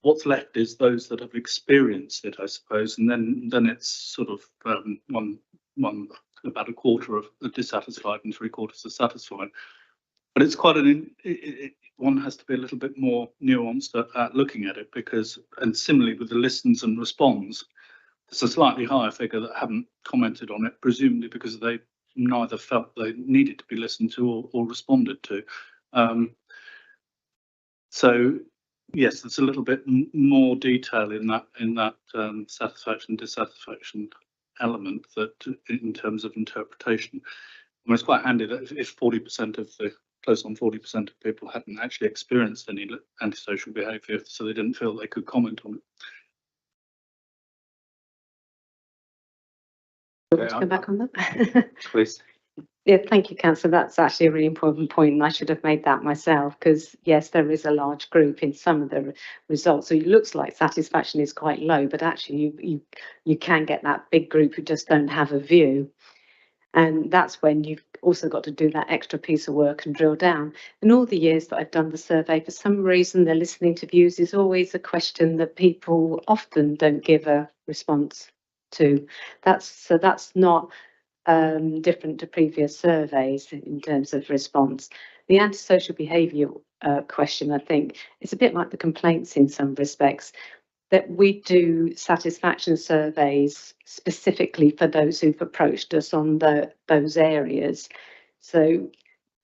what's left is those that have experienced it, I suppose, and then it's sort of one about a quarter of the dissatisfied and 3/4 are satisfied. But it's quite one has to be a little bit more nuanced at looking at it, because, and similarly with the listens and responds, there's a slightly higher figure that haven't commented on it, presumably because they neither felt they needed to be listened to or responded to. So yes, there's a little bit more detail in that satisfaction dissatisfaction element, that in terms of interpretation. I mean, it's quite handy that if 40% of the close on 40% of people hadn't actually experienced any antisocial behaviour, so they didn't feel they could comment on it. Want to go back on that? Please. Yeah, thank you, Councillor. That's actually a really important point, and I should have made that myself, because yes, there is a large group in some of the results. So it looks like satisfaction is quite low, but actually you can get that big group who just don't have a view. And that's when you've also got to do that extra piece of work and drill down. In all the years that I've done the survey, for some reason, the listening to views is always a question that people often don't give a response to. That's not different to previous surveys in terms of response. The antisocial behaviour question, I think, is a bit like the complaints in some respects, that we do satisfaction surveys specifically for those who've approached us on those areas. So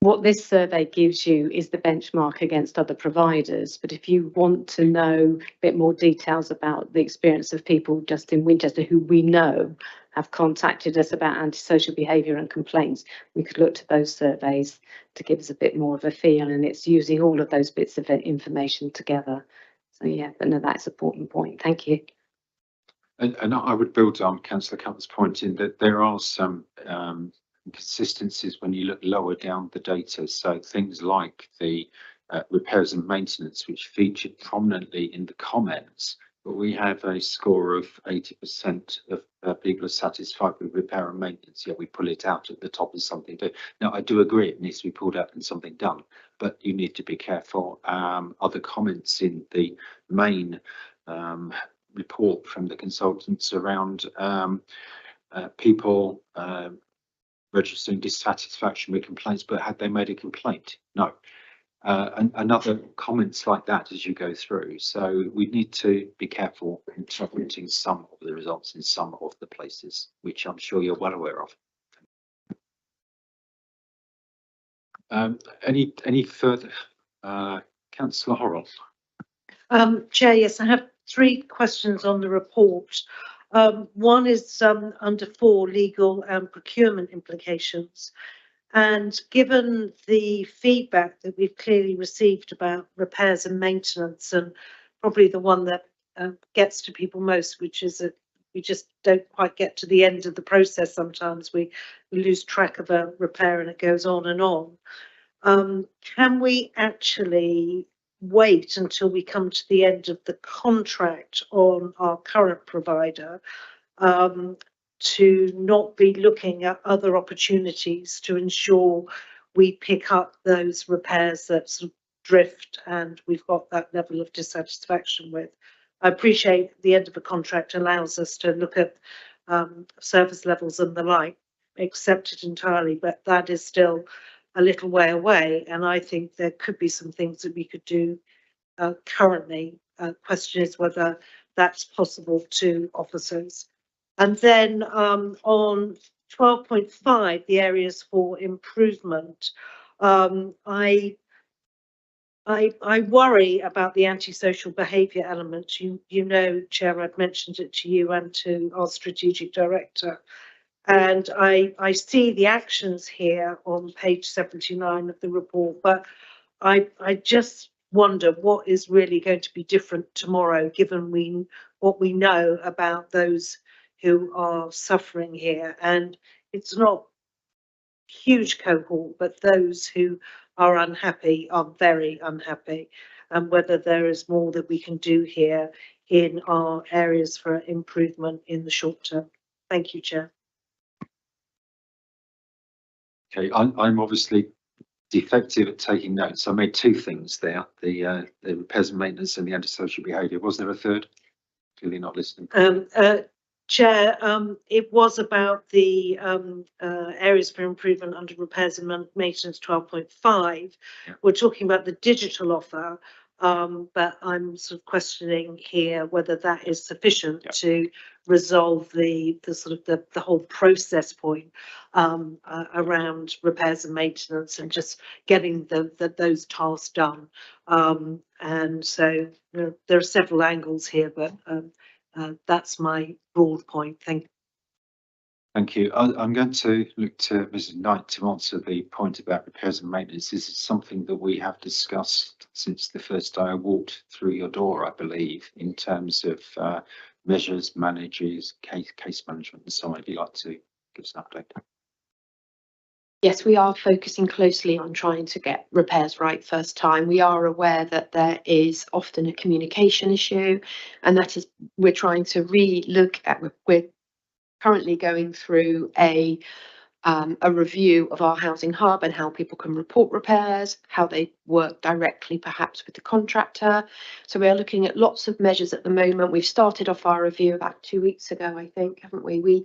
what this survey gives you is the benchmark against other providers. But if you want to know a bit more details about the experience of people just in Winchester who we know have contacted us about antisocial behaviour and complaints, we could look to those surveys to give us a bit more of a feel, and it's using all of those bits of information together. So yeah, but no, that's an important point. Thank you. And I would build on Councillor Cutler's point in that there are some inconsistencies when you look lower down the data. So things like the repairs and maintenance, which featured prominently in the comments, but we have a score of 80% of people are satisfied with repair and maintenance, yet we pull it out at the top as something to. Now, I do agree it needs to be pulled out and something done, but you need to be careful. Other comments in the main report from the consultants around people registering dissatisfaction with complaints, but had they made a complaint? No. And other comments like that as you go through. So we need to be careful interpreting some of the results in some of the places, which I'm sure you're well aware of. Any further? Councillor Horrell. Chair, yes, I have 3 questions on the report. One is under 4, legal and procurement implications. And given the feedback that we've clearly received about repairs and maintenance, and probably the one that gets to people most, which is that we just don't quite get to the end of the process. Sometimes we lose track of a repair and it goes on and on. Can we actually wait until we come to the end of the contract on our current provider to not be looking at other opportunities to ensure we pick up those repairs that sort of drift and we've got that level of dissatisfaction with? I appreciate the end of a contract allows us to look at service levels and the like, accept it entirely, but that is still a little way away, and I think there could be some things that we could do currently. Question is whether that's possible to officers. And then on 12.5, the areas for improvement, I worry about the antisocial behaviour element. You know, Chair, I've mentioned it to you and to our strategic director. And I see the actions here on page 79 of the report, but I just wonder what is really going to be different tomorrow, given what we know about those who are suffering here. And it's not a huge cohort, but those who are unhappy are very unhappy, and whether there is more that we can do here in our areas for improvement in the short term. Thank you, Chair. Okay, I'm obviously defective at taking notes. I made 2 things there, the repairs and maintenance and the antisocial behaviour. Was there a third? Clearly not listening. Chair, it was about the areas for improvement under repairs and maintenance 12.5. Yeah. We're talking about the digital offer, but I'm sort of questioning here whether that is sufficient to resolve the whole process point around repairs and maintenance and just getting those tasks done. And so there are several angles here, but that's my broad point. Thank you. Thank you. I'm going to look to Mrs. Knight to answer the point about repairs and maintenance. This is something that we have discussed since the first day I walked through your door, I believe, in terms of measures, managers, case management and so on. If you'd like to give us an update. Yes, we are focusing closely on trying to get repairs right first time. We are aware that there is often a communication issue, and that is we're trying to re-look at. We're currently going through a review of our housing hub and how people can report repairs, how they work directly perhaps with the contractor. So we are looking at lots of measures at the moment. We've started off our review about 2 weeks ago, I think, haven't we?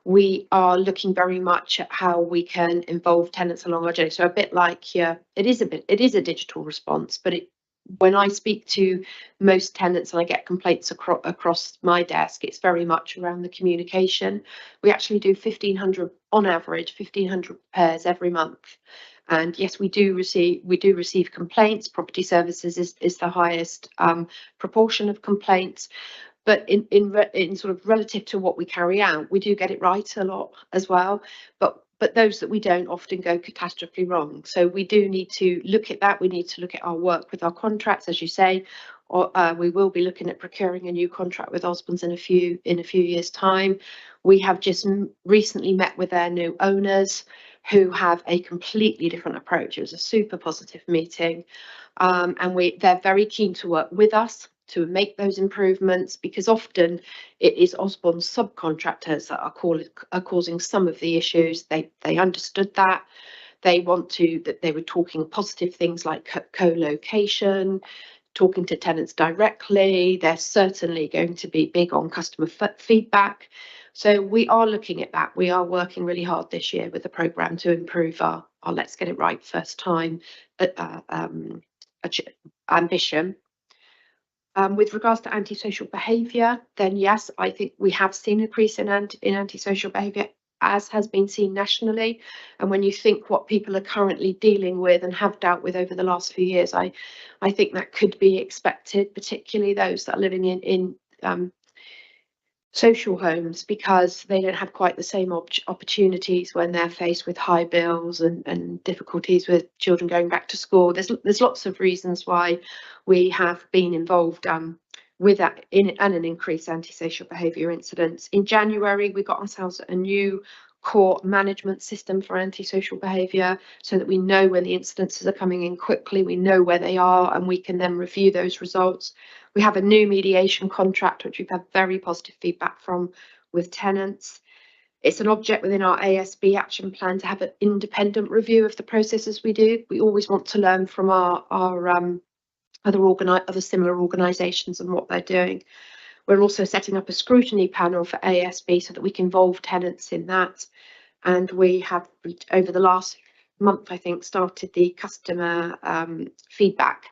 We are looking very much at how we can involve tenants along our journey. So a bit like it is a digital response, but when I speak to most tenants and I get complaints across my desk, it's very much around the communication. We actually do 1,500 on average, 1,500 repairs every month. And yes, we do receive complaints. Property services is the highest proportion of complaints. But in sort of relative to what we carry out, we do get it right a lot as well. But those that we don't often go catastrophically wrong. So we do need to look at that. We need to look at our work with our contracts, as you say, or we will be looking at procuring a new contract with Osborne's in a few years' time. We have just recently met with their new owners who have a completely different approach. It was a super positive meeting, and they're very keen to work with us to make those improvements, because often it is Osborne's subcontractors that are causing some of the issues. They understood that. They were talking positive things like co-location, talking to tenants directly. They're certainly going to be big on customer feedback. So we are looking at that. We are working really hard this year with the programme to improve our Let's Get It Right first time ambition. With regards to antisocial behaviour, then yes, I think we have seen an increase in antisocial behaviour, as has been seen nationally. And when you think what people are currently dealing with and have dealt with over the last few years, I think that could be expected, particularly those that are living in social homes because they don't have quite the same opportunities when they're faced with high bills and difficulties with children going back to school. There's lots of reasons why we have been involved with that and an increased antisocial behaviour incidents. In January, we got ourselves a new core management system for antisocial behaviour so that we know when the incidences are coming in quickly, we know where they are, and we can then review those results. We have a new mediation contract, which we've had very positive feedback from with tenants. It's an object within our ASB action plan to have an independent review of the processes we do. We always want to learn from our other similar organisations and what they're doing. We're also setting up a scrutiny panel for ASB so that we can involve tenants in that. And we have, over the last month, I think, started the customer feedback.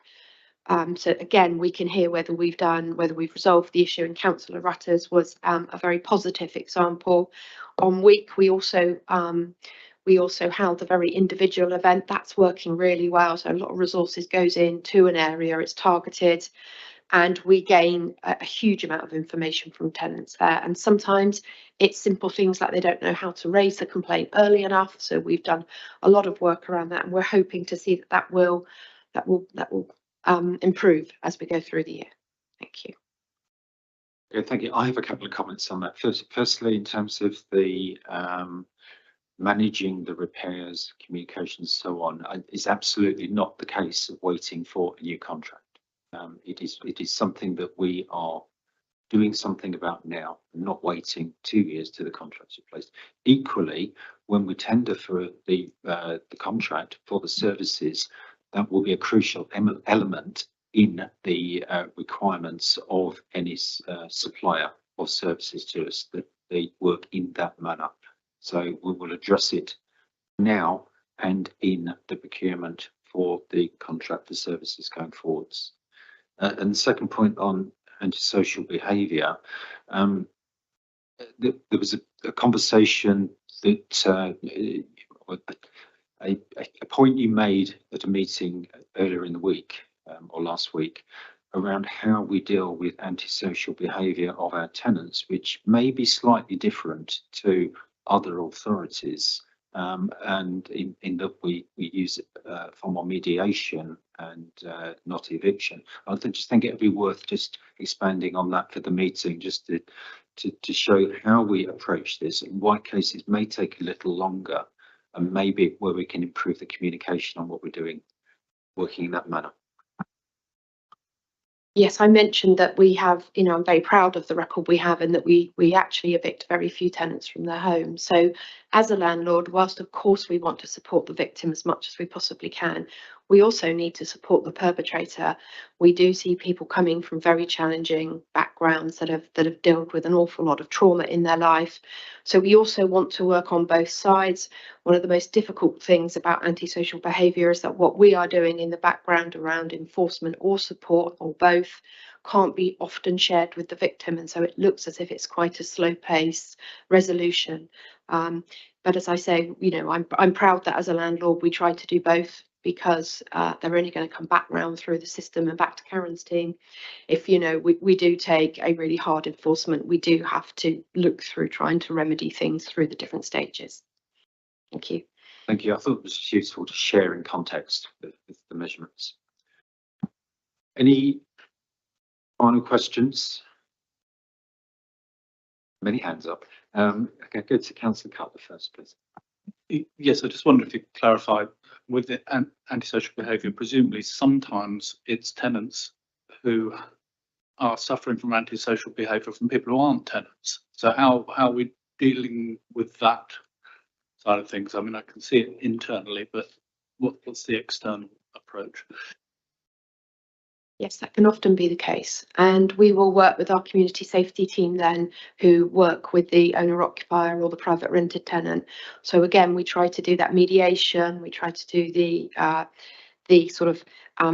So again, we can hear whether we've resolved the issue, and Councillor Rutters was a very positive example. On Week, we also held a very individual event that's working really well. So a lot of resources goes into an area, it's targeted, and we gain a huge amount of information from tenants there. And sometimes it's simple things like they don't know how to raise the complaint early enough. So we've done a lot of work around that, and we're hoping to see that will improve as we go through the year. Thank you. Okay, thank you. I have a couple of comments on that. Firstly, in terms of the managing the repairs, communications, so on, is absolutely not the case of waiting for a new contract. It is something that we are doing something about now, and not waiting 2 years till the contract's in place. Equally, when we tender for the contract for the services, that will be a crucial element in the requirements of any supplier of services to us, that they work in that manner. So we will address it now and in the procurement for the contract for services going forwards. And the second point on antisocial behaviour, there was a conversation that a point you made at a meeting earlier in the week or last week around how we deal with antisocial behaviour of our tenants, which may be slightly different to other authorities, and in that we use it for more mediation and not eviction. I just think it would be worth just expanding on that for the meeting, just to show how we approach this and why cases may take a little longer, and maybe where we can improve the communication on what we're doing, working in that manner. Yes, I mentioned that we have, I'm very proud of the record we have, and that we actually evict very few tenants from their homes. So as a landlord, whilst of course we want to support the victim as much as we possibly can, we also need to support the perpetrator. We do see people coming from very challenging backgrounds that have dealt with an awful lot of trauma in their life. So we also want to work on both sides. One of the most difficult things about antisocial behaviour is that what we are doing in the background around enforcement or support or both can't be often shared with the victim, and so it looks as if it's quite a slow pace resolution. But as I say, I'm proud that as a landlord we try to do both, because they're only going to come back round through the system and back to Karen's team. If we do take a really hard enforcement, we do have to look through trying to remedy things through the different stages. Thank you. Thank you. I thought it was useful to share in context with the measurements. Any final questions? Many hands up. Okay, go to Councillor Cutler first, please. Yes, I just wonder if you could clarify with the antisocial behaviour. Presumably, sometimes it's tenants who are suffering from antisocial behaviour from people who aren't tenants. So how are we dealing with that side of things? I mean, I can see it internally, but what's the external approach? Yes, that can often be the case, and we will work with our community safety team then, who work with the owner occupier or the private rented tenant. So again, we try to do that mediation, we try to do the sort of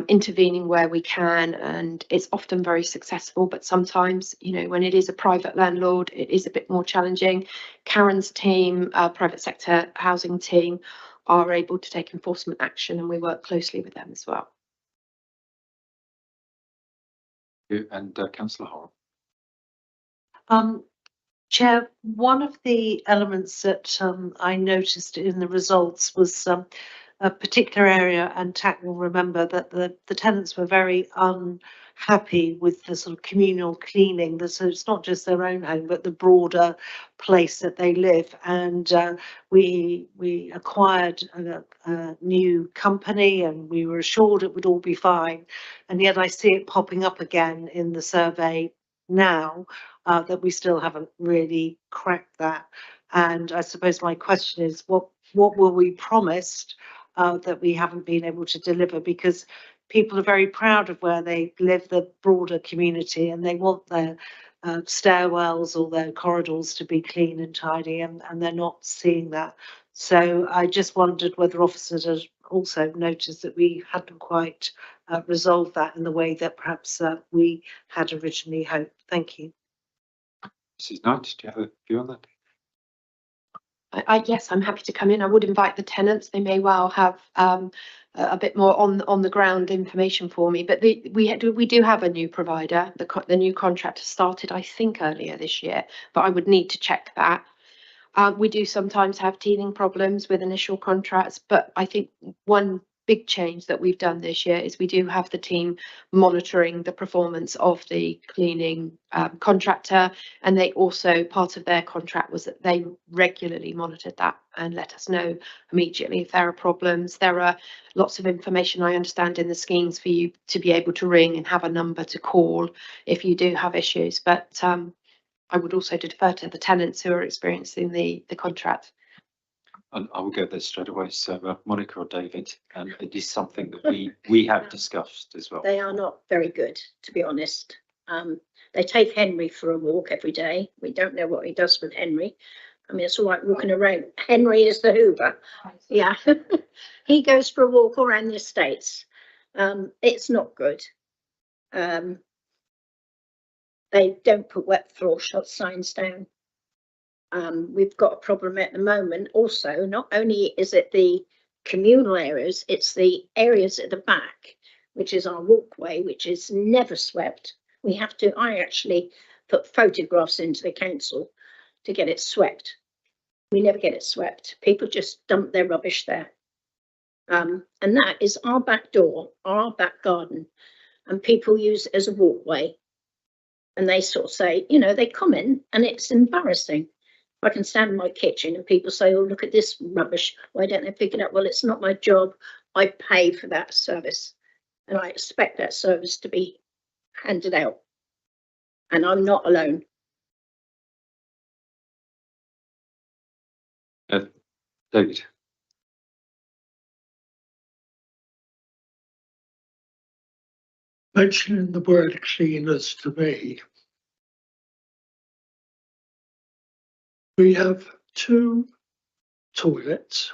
intervening where we can, and it's often very successful. But sometimes, when it is a private landlord, it is a bit more challenging. Karen's team, private sector housing team, are able to take enforcement action, and we work closely with them as well. And Councillor Hall. Chair, one of the elements that I noticed in the results was a particular area, and TAC will remember that the tenants were very unhappy with the sort of communal cleaning. So it's not just their own home, but the broader place that they live. And we acquired a new company, and we were assured it would all be fine. And yet I see it popping up again in the survey now. That we still haven't really cracked that. And I suppose my question is, what were we promised that we haven't been able to deliver? Because people are very proud of where they live, the broader community, and they want their stairwells or their corridors to be clean and tidy, and they're not seeing that. So I just wondered whether officers had also noticed that we hadn't quite resolved that in the way that perhaps we had originally hoped. Thank you. Mrs. Knight, do you have a view on that? Yes, I'm happy to come in. I would invite the tenants. They may well have a bit more on the ground information for me. But we do have a new provider. The new contract started, I think, earlier this year, but I would need to check that. We do sometimes have teething problems with initial contracts, but I think one big change that we've done this year is we do have the team monitoring the performance of the cleaning contractor, and they also, part of their contract was that they regularly monitored that and let us know immediately if there are problems. There are lots of information, I understand, in the schemes for you to be able to ring and have a number to call if you do have issues, but I would also defer to the tenants who are experiencing the contract. And I will go there straight away. So Monica or David, it is something that we have discussed as well. They are not very good, to be honest. They take Henry for a walk every day. We don't know what he does with Henry. I mean, it's all right walking around. Henry is the Hoover. Yeah. He goes for a walk around the estates. It's not good. They don't put wet floor shot signs down. We've got a problem at the moment also. Not only is it the communal areas, it's the areas at the back, which is our walkway, which is never swept. I actually put photographs into the council to get it swept. We never get it swept. People just dump their rubbish there. And that is our back door, our back garden, and people use it as a walkway. And they sort of say, you know, they comment, and it's embarrassing. I can stand in my kitchen and people say, oh, look at this rubbish. Why don't they pick it up? Well, it's not my job. I pay for that service and I expect that service to be handed out. And I'm not alone. David. Mentioning the word cleaners to me, we have 2 toilets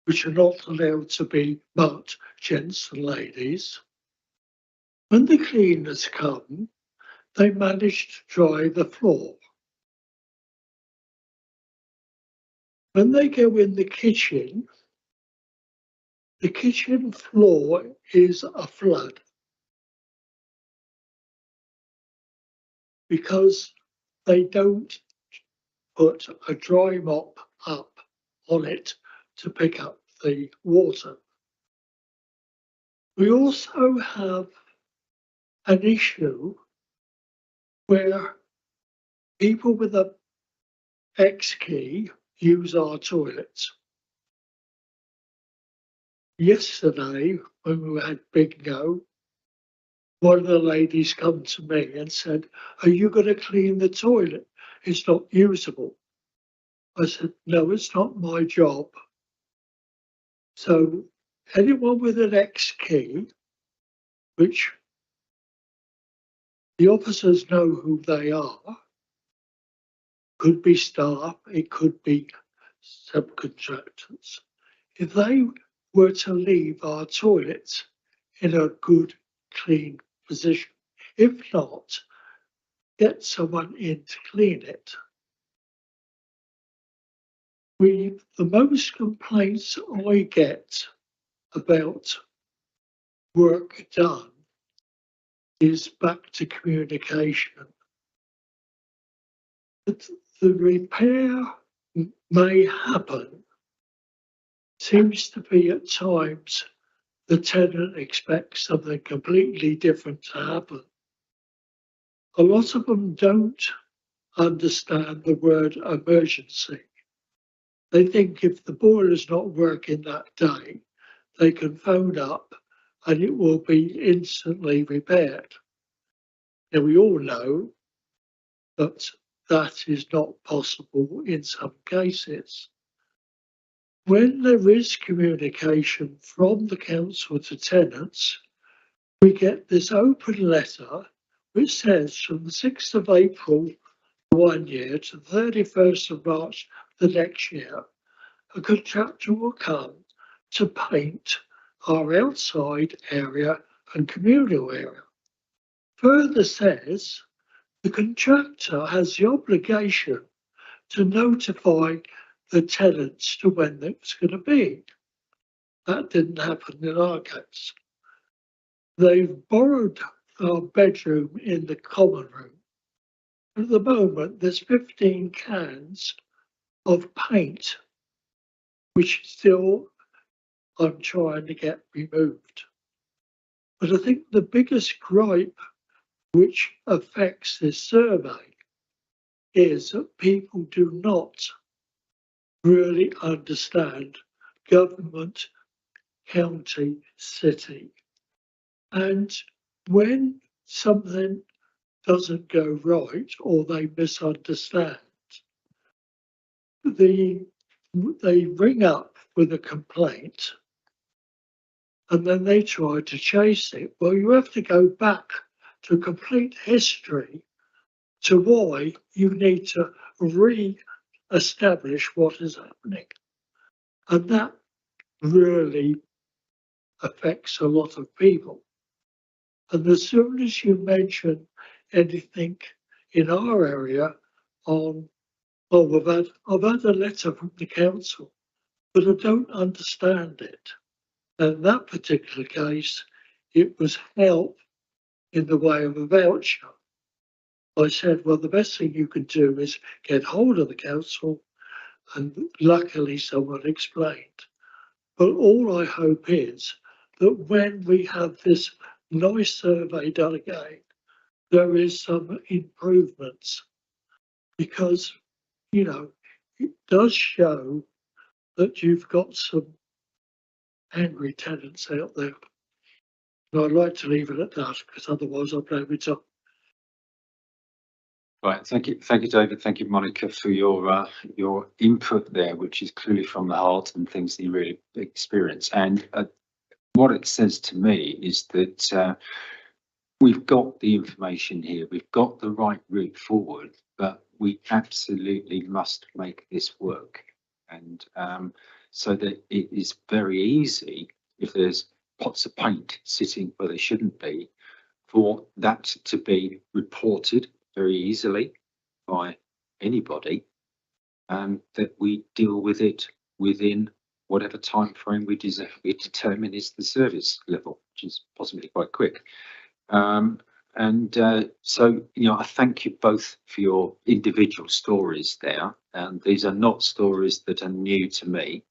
which are not allowed to be marked gents and ladies. When the cleaners come, they manage to dry the floor. When they go in the kitchen floor is a flood because they don't put a dry mop up on it to pick up the water. We also have an issue where people with a X key use our toilets. Yesterday, when we had bingo, one of the ladies come to me and said, are you going to clean the toilet? It's not usable. I said, no, it's not my job. So anyone with an X key, which the officers know who they are, could be staff, it could be subcontractors. If they were to leave our toilets in a good, clean position, if not, get someone in to clean it. The most complaints I get about work done is back to communication. But the repair may happen seems to be at times the tenant expects something completely different to happen. A lot of them don't understand the word emergency. They think if the boiler's not working that day, they can phone up and it will be instantly repaired. Now, we all know that that is not possible in some cases. When there is communication from the council to tenants, we get this open letter which says from the 6th of April 1 year to the 31st of March the next year, a contractor will come to paint our outside area and communal area. Further says the contractor has the obligation to notify the tenants to when it's going to be. That didn't happen in our case. They've borrowed our bedroom in the common room. At the moment, there's 15 cans of paint, which still I'm trying to get removed. But I think the biggest gripe which affects this survey is that people do not really understand government, county, city. And when something doesn't go right or they misunderstand, they ring up with a complaint and then they try to chase it. Well, you have to go back to complete history to why you need to re-establish what is happening. And that really affects a lot of people. And as soon as you mention anything in our area on, oh, I've had a letter from the council, but I don't understand it. And in that particular case, it was help in the way of a voucher. I said, well, the best thing you can do is get hold of the council, and luckily someone explained. But all I hope is that when we have this nice survey done again, there is some improvements, because, you know, it does show that you've got some angry tenants out there. And I'd like to leave it at that, because otherwise I'll blame it up. Right, thank you, David. Thank you, Monica, for your input there, which is clearly from the heart and things that you really experience. And what it says to me is that we've got the information here, we've got the right route forward, but we absolutely must make this work. And so that it is very easy, if there's pots of paint sitting where they shouldn't be, for that to be reported very easily by anybody, and that we deal with it within whatever time frame we determine is the service level, which is possibly quite quick. So, you know, I thank you both for your individual stories there. And these are not stories that are new to me.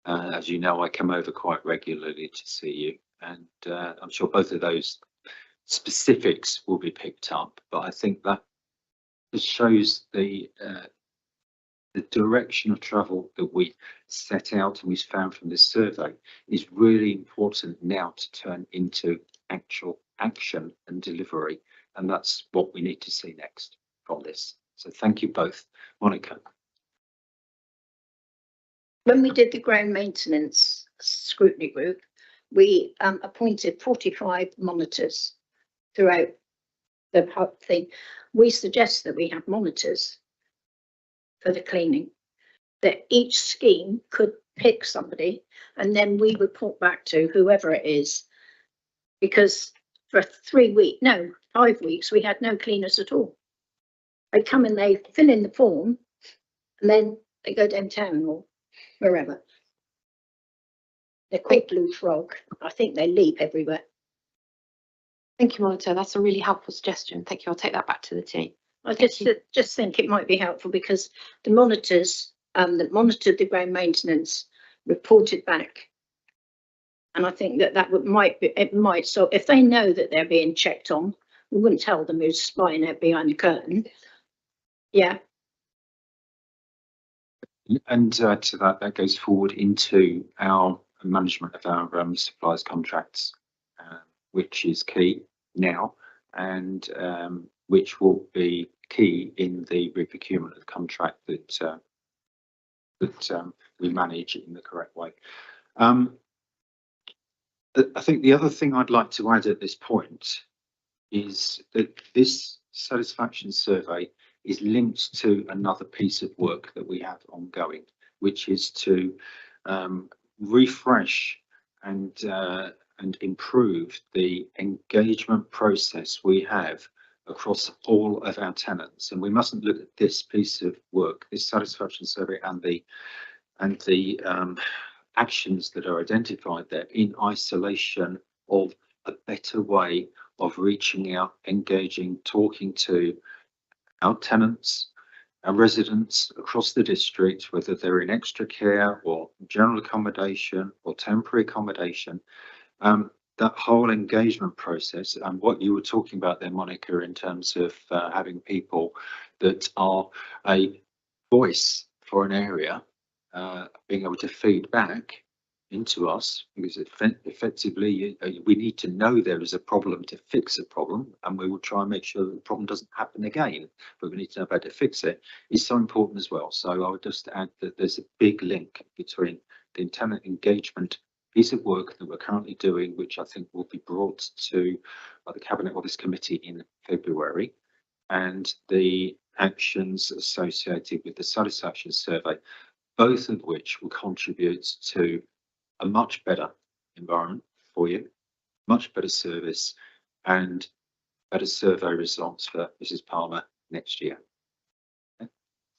As you know, I come over quite regularly to see you, and I'm sure both of those specifics will be picked up. But I think that it shows the direction of travel that we set out and we found from this survey is really important now to turn into actual action and delivery, and that's what we need to see next from this. So thank you both. Monica. When we did the ground maintenance scrutiny group, we appointed 45 monitors throughout the whole thing. We suggest that we have monitors for the cleaning, that each scheme could pick somebody and then we report back to whoever it is, because for 5 weeks we had no cleaners at all. They come and they fill in the form and then they go downtown or wherever. They're called Blue Frog. I think they leap everywhere. Thank you, Monica. That's a really helpful suggestion. Thank you. I'll take that back to the team. I just think it might be helpful because the monitors that monitored the ground maintenance reported back. And I think that might, so if they know that they're being checked on, we wouldn't tell them who's spying out behind the curtain. Yeah. And to that goes forward into our management of our suppliers contracts, which is key now, and which will be key in the reprocurement of the contract that we manage in the correct way. I think the other thing I'd like to add at this point is that this satisfaction survey is linked to another piece of work that we have ongoing, which is to refresh and improve the engagement process we have across all of our tenants. And we mustn't look at this piece of work, this satisfaction survey, and the actions that are identified there in isolation of a better way of reaching out, engaging, talking to our tenants, our residents across the district, whether they're in extra care or general accommodation or temporary accommodation. That whole engagement process and what you were talking about there, Monica, in terms of having people that are a voice for an area, being able to feed back into us, because effectively we need to know there is a problem to fix a problem, and we will try and make sure that the problem doesn't happen again, but we need to know how to fix it, is so important as well. So I would just add that there's a big link between the tenant engagement piece of work that we're currently doing, which I think will be brought to the Cabinet or this committee in February, and the actions associated with the satisfaction survey, both of which will contribute to a much better environment for you, much better service, and better survey results for Mrs. Palmer next year. Okay.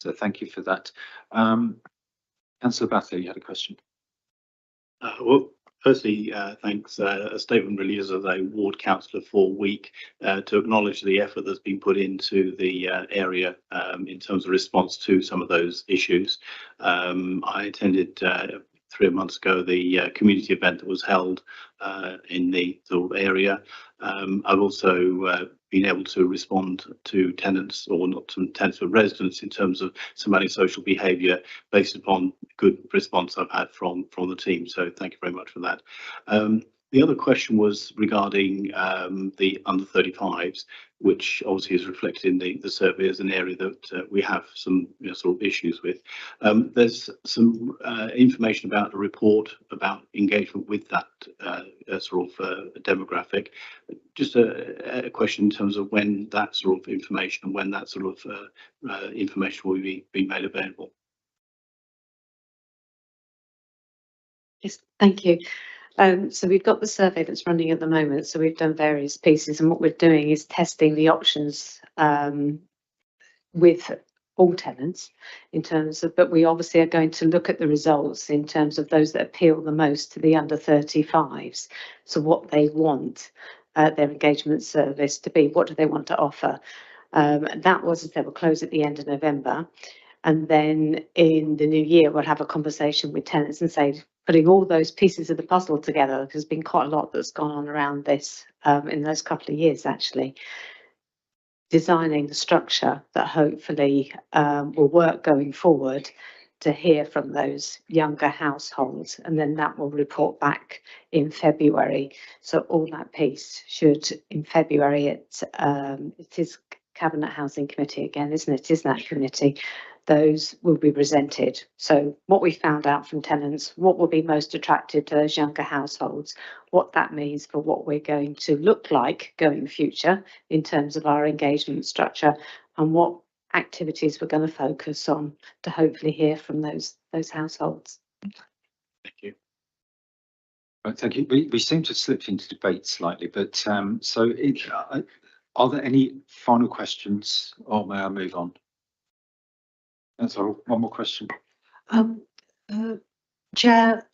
So thank you for that. Councillor Batho, you had a question. Well, firstly, thanks. A statement really is as a ward councillor for Week to acknowledge the effort that's been put into the area in terms of response to some of those issues. I attended 3 months ago the community event that was held in the area. I've also been able to respond to tenants, or not to tenants, but residents, in terms of some antisocial behaviour based upon good response I've had from the team. So thank you very much for that. The other question was regarding the under 35s, which obviously is reflected in the survey as an area that we have some sort of issues with. There's some information about a report about engagement with that sort of demographic. Just a question in terms of when that sort of information and when that sort of information will be made available. Yes, thank you. So we've got the survey that's running at the moment. So we've done various pieces, and what we're doing is testing the options with all tenants in terms of, but we obviously are going to look at the results in terms of those that appeal the most to the under 35s. So what they want their engagement service to be, what do they want to offer? That was, as they will close at the end of November. And then in the new year, we'll have a conversation with tenants and say, putting all those pieces of the puzzle together, there's been quite a lot that's gone on around this in those couple of years, actually. Designing the structure that hopefully will work going forward to hear from those younger households, and then that will report back in February. So all that piece should, in February, it is Cabinet Housing Committee again, isn't it? Isn't that committee? Those will be presented. So what we found out from tenants, what will be most attractive to those younger households, what that means for what we're going to look like going future in terms of our engagement structure, and what activities we're going to focus on to hopefully hear from those households. Thank you. Right, thank you. We seem to have slipped into debate slightly, but are there any final questions, or may I move on? That's all. One more question. Chair,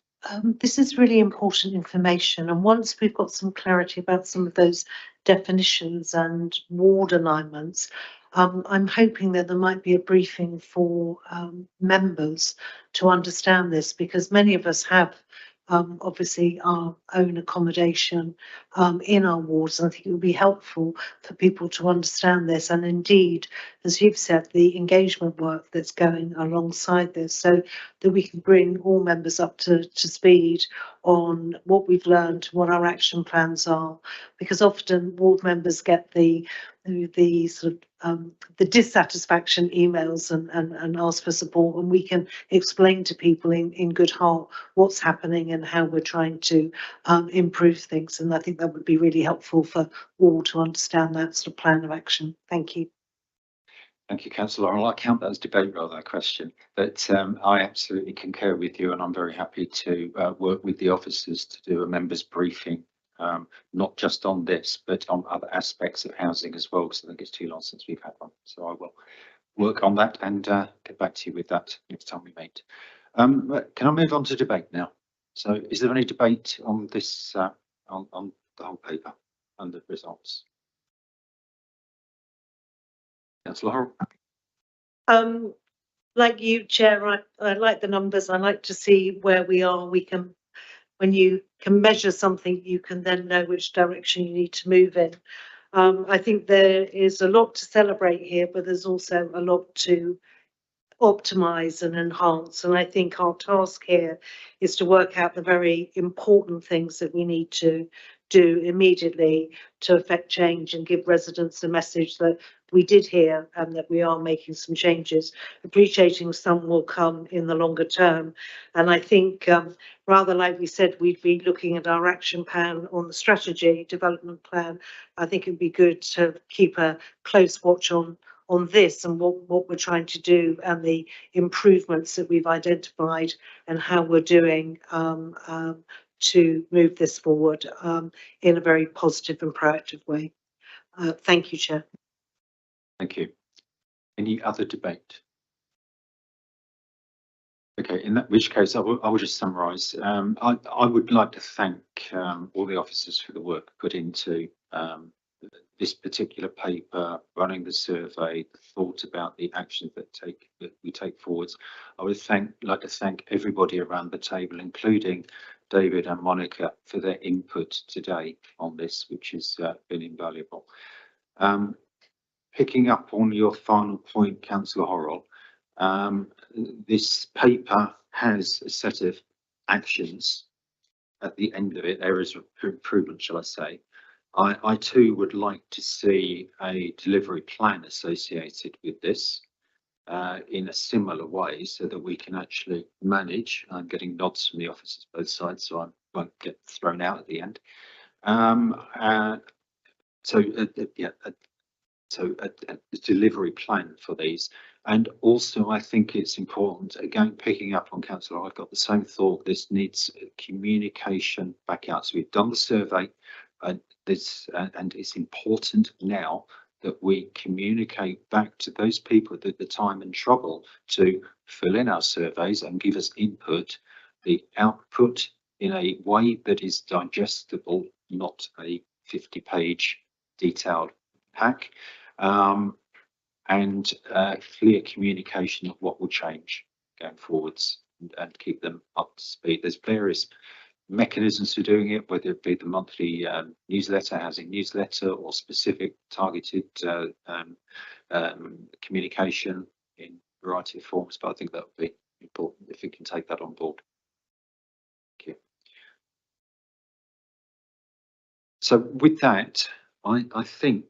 this is really important information, and once we've got some clarity about some of those definitions and ward alignments, I'm hoping that there might be a briefing for members to understand this, because many of us have obviously our own accommodation in our wards. And I think it would be helpful for people to understand this, and indeed, as you've said, the engagement work that's going alongside this, so that we can bring all members up to speed on what we've learned, what our action plans are, because often ward members get the sort of the dissatisfaction emails and ask for support, and we can explain to people in good heart what's happening and how we're trying to improve things. And I think that would be really helpful for all to understand that sort of plan of action. Thank you. Thank you, Councillor Laurel. I count that as debate rather than a question, but I absolutely concur with you, and I'm very happy to work with the officers to do a members briefing, not just on this, but on other aspects of housing as well, because I think it's too long since we've had one. So I will work on that and get back to you with that next time we meet. Can I move on to debate now? So is there any debate on this, on the whole paper and the results? Councillor Horrell. Like you, Chair, I like the numbers. I like to see where we are. We can, when you can measure something, you can then know which direction you need to move in. I think there is a lot to celebrate here, but there's also a lot to optimize and enhance. And I think our task here is to work out the very important things that we need to do immediately to affect change and give residents a message that we did hear and that we are making some changes, appreciating some will come in the longer term. And I think rather like we said, we'd be looking at our action plan on the strategy development plan. I think it'd be good to keep a close watch on this and what we're trying to do and the improvements that we've identified and how we're doing to move this forward in a very positive and proactive way. Thank you, Chair. Thank you. Any other debate? Okay, in that which case I will just summarise. I would like to thank all the officers for the work put into this particular paper, running the survey, the thought about the actions that we take forwards. I would like to thank everybody around the table, including David and Monica, for their input today on this, which has been invaluable. Picking up on your final point, Councillor Horrell, this paper has a set of actions at the end of it, areas of improvement, shall I say. I too would like to see a delivery plan associated with this in a similar way, so that we can actually manage. I'm getting nods from the officers both sides, so I won't get thrown out at the end. So a delivery plan for these. And also I think it's important, again, picking up on Councillor, I've got the same thought, this needs communication back out. So we've done the survey and it's important now that we communicate back to those people that the time and trouble to fill in our surveys and give us input, the output in a way that is digestible, not a 50-page detailed pack, and clear communication of what will change going forwards and keep them up to speed. There's various mechanisms for doing it, whether it be the monthly newsletter, housing newsletter, or specific targeted communication in a variety of forms, but I think that would be important if we can take that on board. Thank you. So with that, I think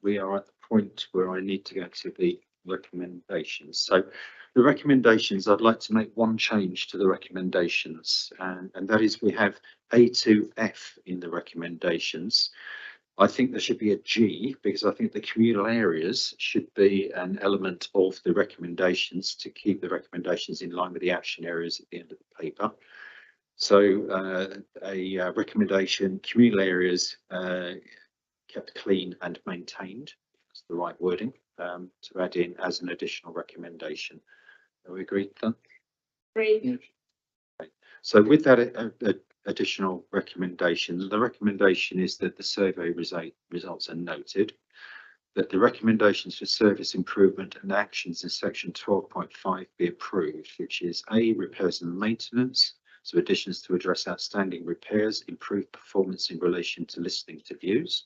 we are at the point where I need to go to the recommendations. So the recommendations, I'd like to make one change to the recommendations, and that is we have A to F in the recommendations. I think there should be a G, because I think the communal areas should be an element of the recommendations to keep the recommendations in line with the action areas at the end of the paper. So a recommendation, communal areas kept clean and maintained, that's the right wording, to add in as an additional recommendation. Are we agreed then? Agreed. Yeah. Okay. So with that additional recommendation, the recommendation is that the survey results are noted. that the recommendations for service improvement and actions in section 12.5 be approved, which is A, repairs and maintenance, so additions to address outstanding repairs, improve performance in relation to listening to views.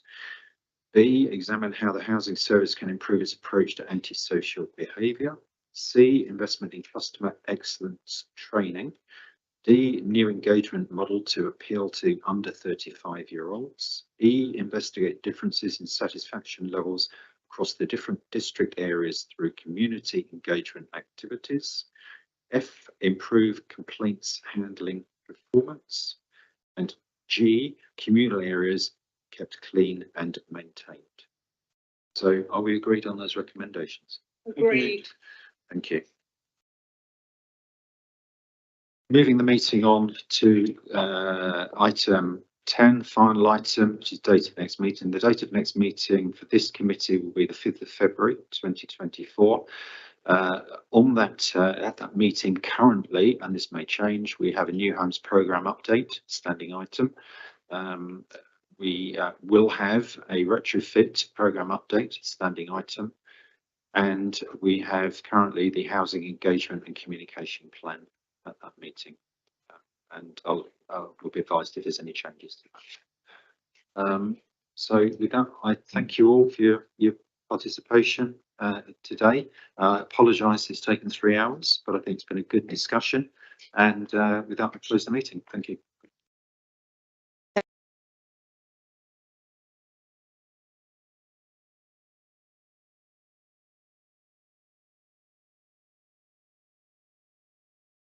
B, examine how the housing service can improve its approach to antisocial behaviour. C, investment in customer excellence training. D, new engagement model to appeal to under 35-year-olds. E, investigate differences in satisfaction levels across the different district areas through community engagement activities. F, improve complaints handling performance. And G, communal areas kept clean and maintained. So are we agreed on those recommendations? Agreed. Thank you. Moving the meeting on to item 10, final item, which is date of next meeting. The date of next meeting for this committee will be the 5th of February 2024. On that, at that meeting currently, and this may change, we have a New Homes Programme update, standing item. We will have a retrofit programme update, standing item. And we have currently the housing engagement and communication plan at that meeting. And I'll will be advised if there's any changes to that. So with that, I thank you all for your participation today. I apologise it's taken 3 hours, but I think it's been a good discussion. And with that, I close the meeting. Thank you.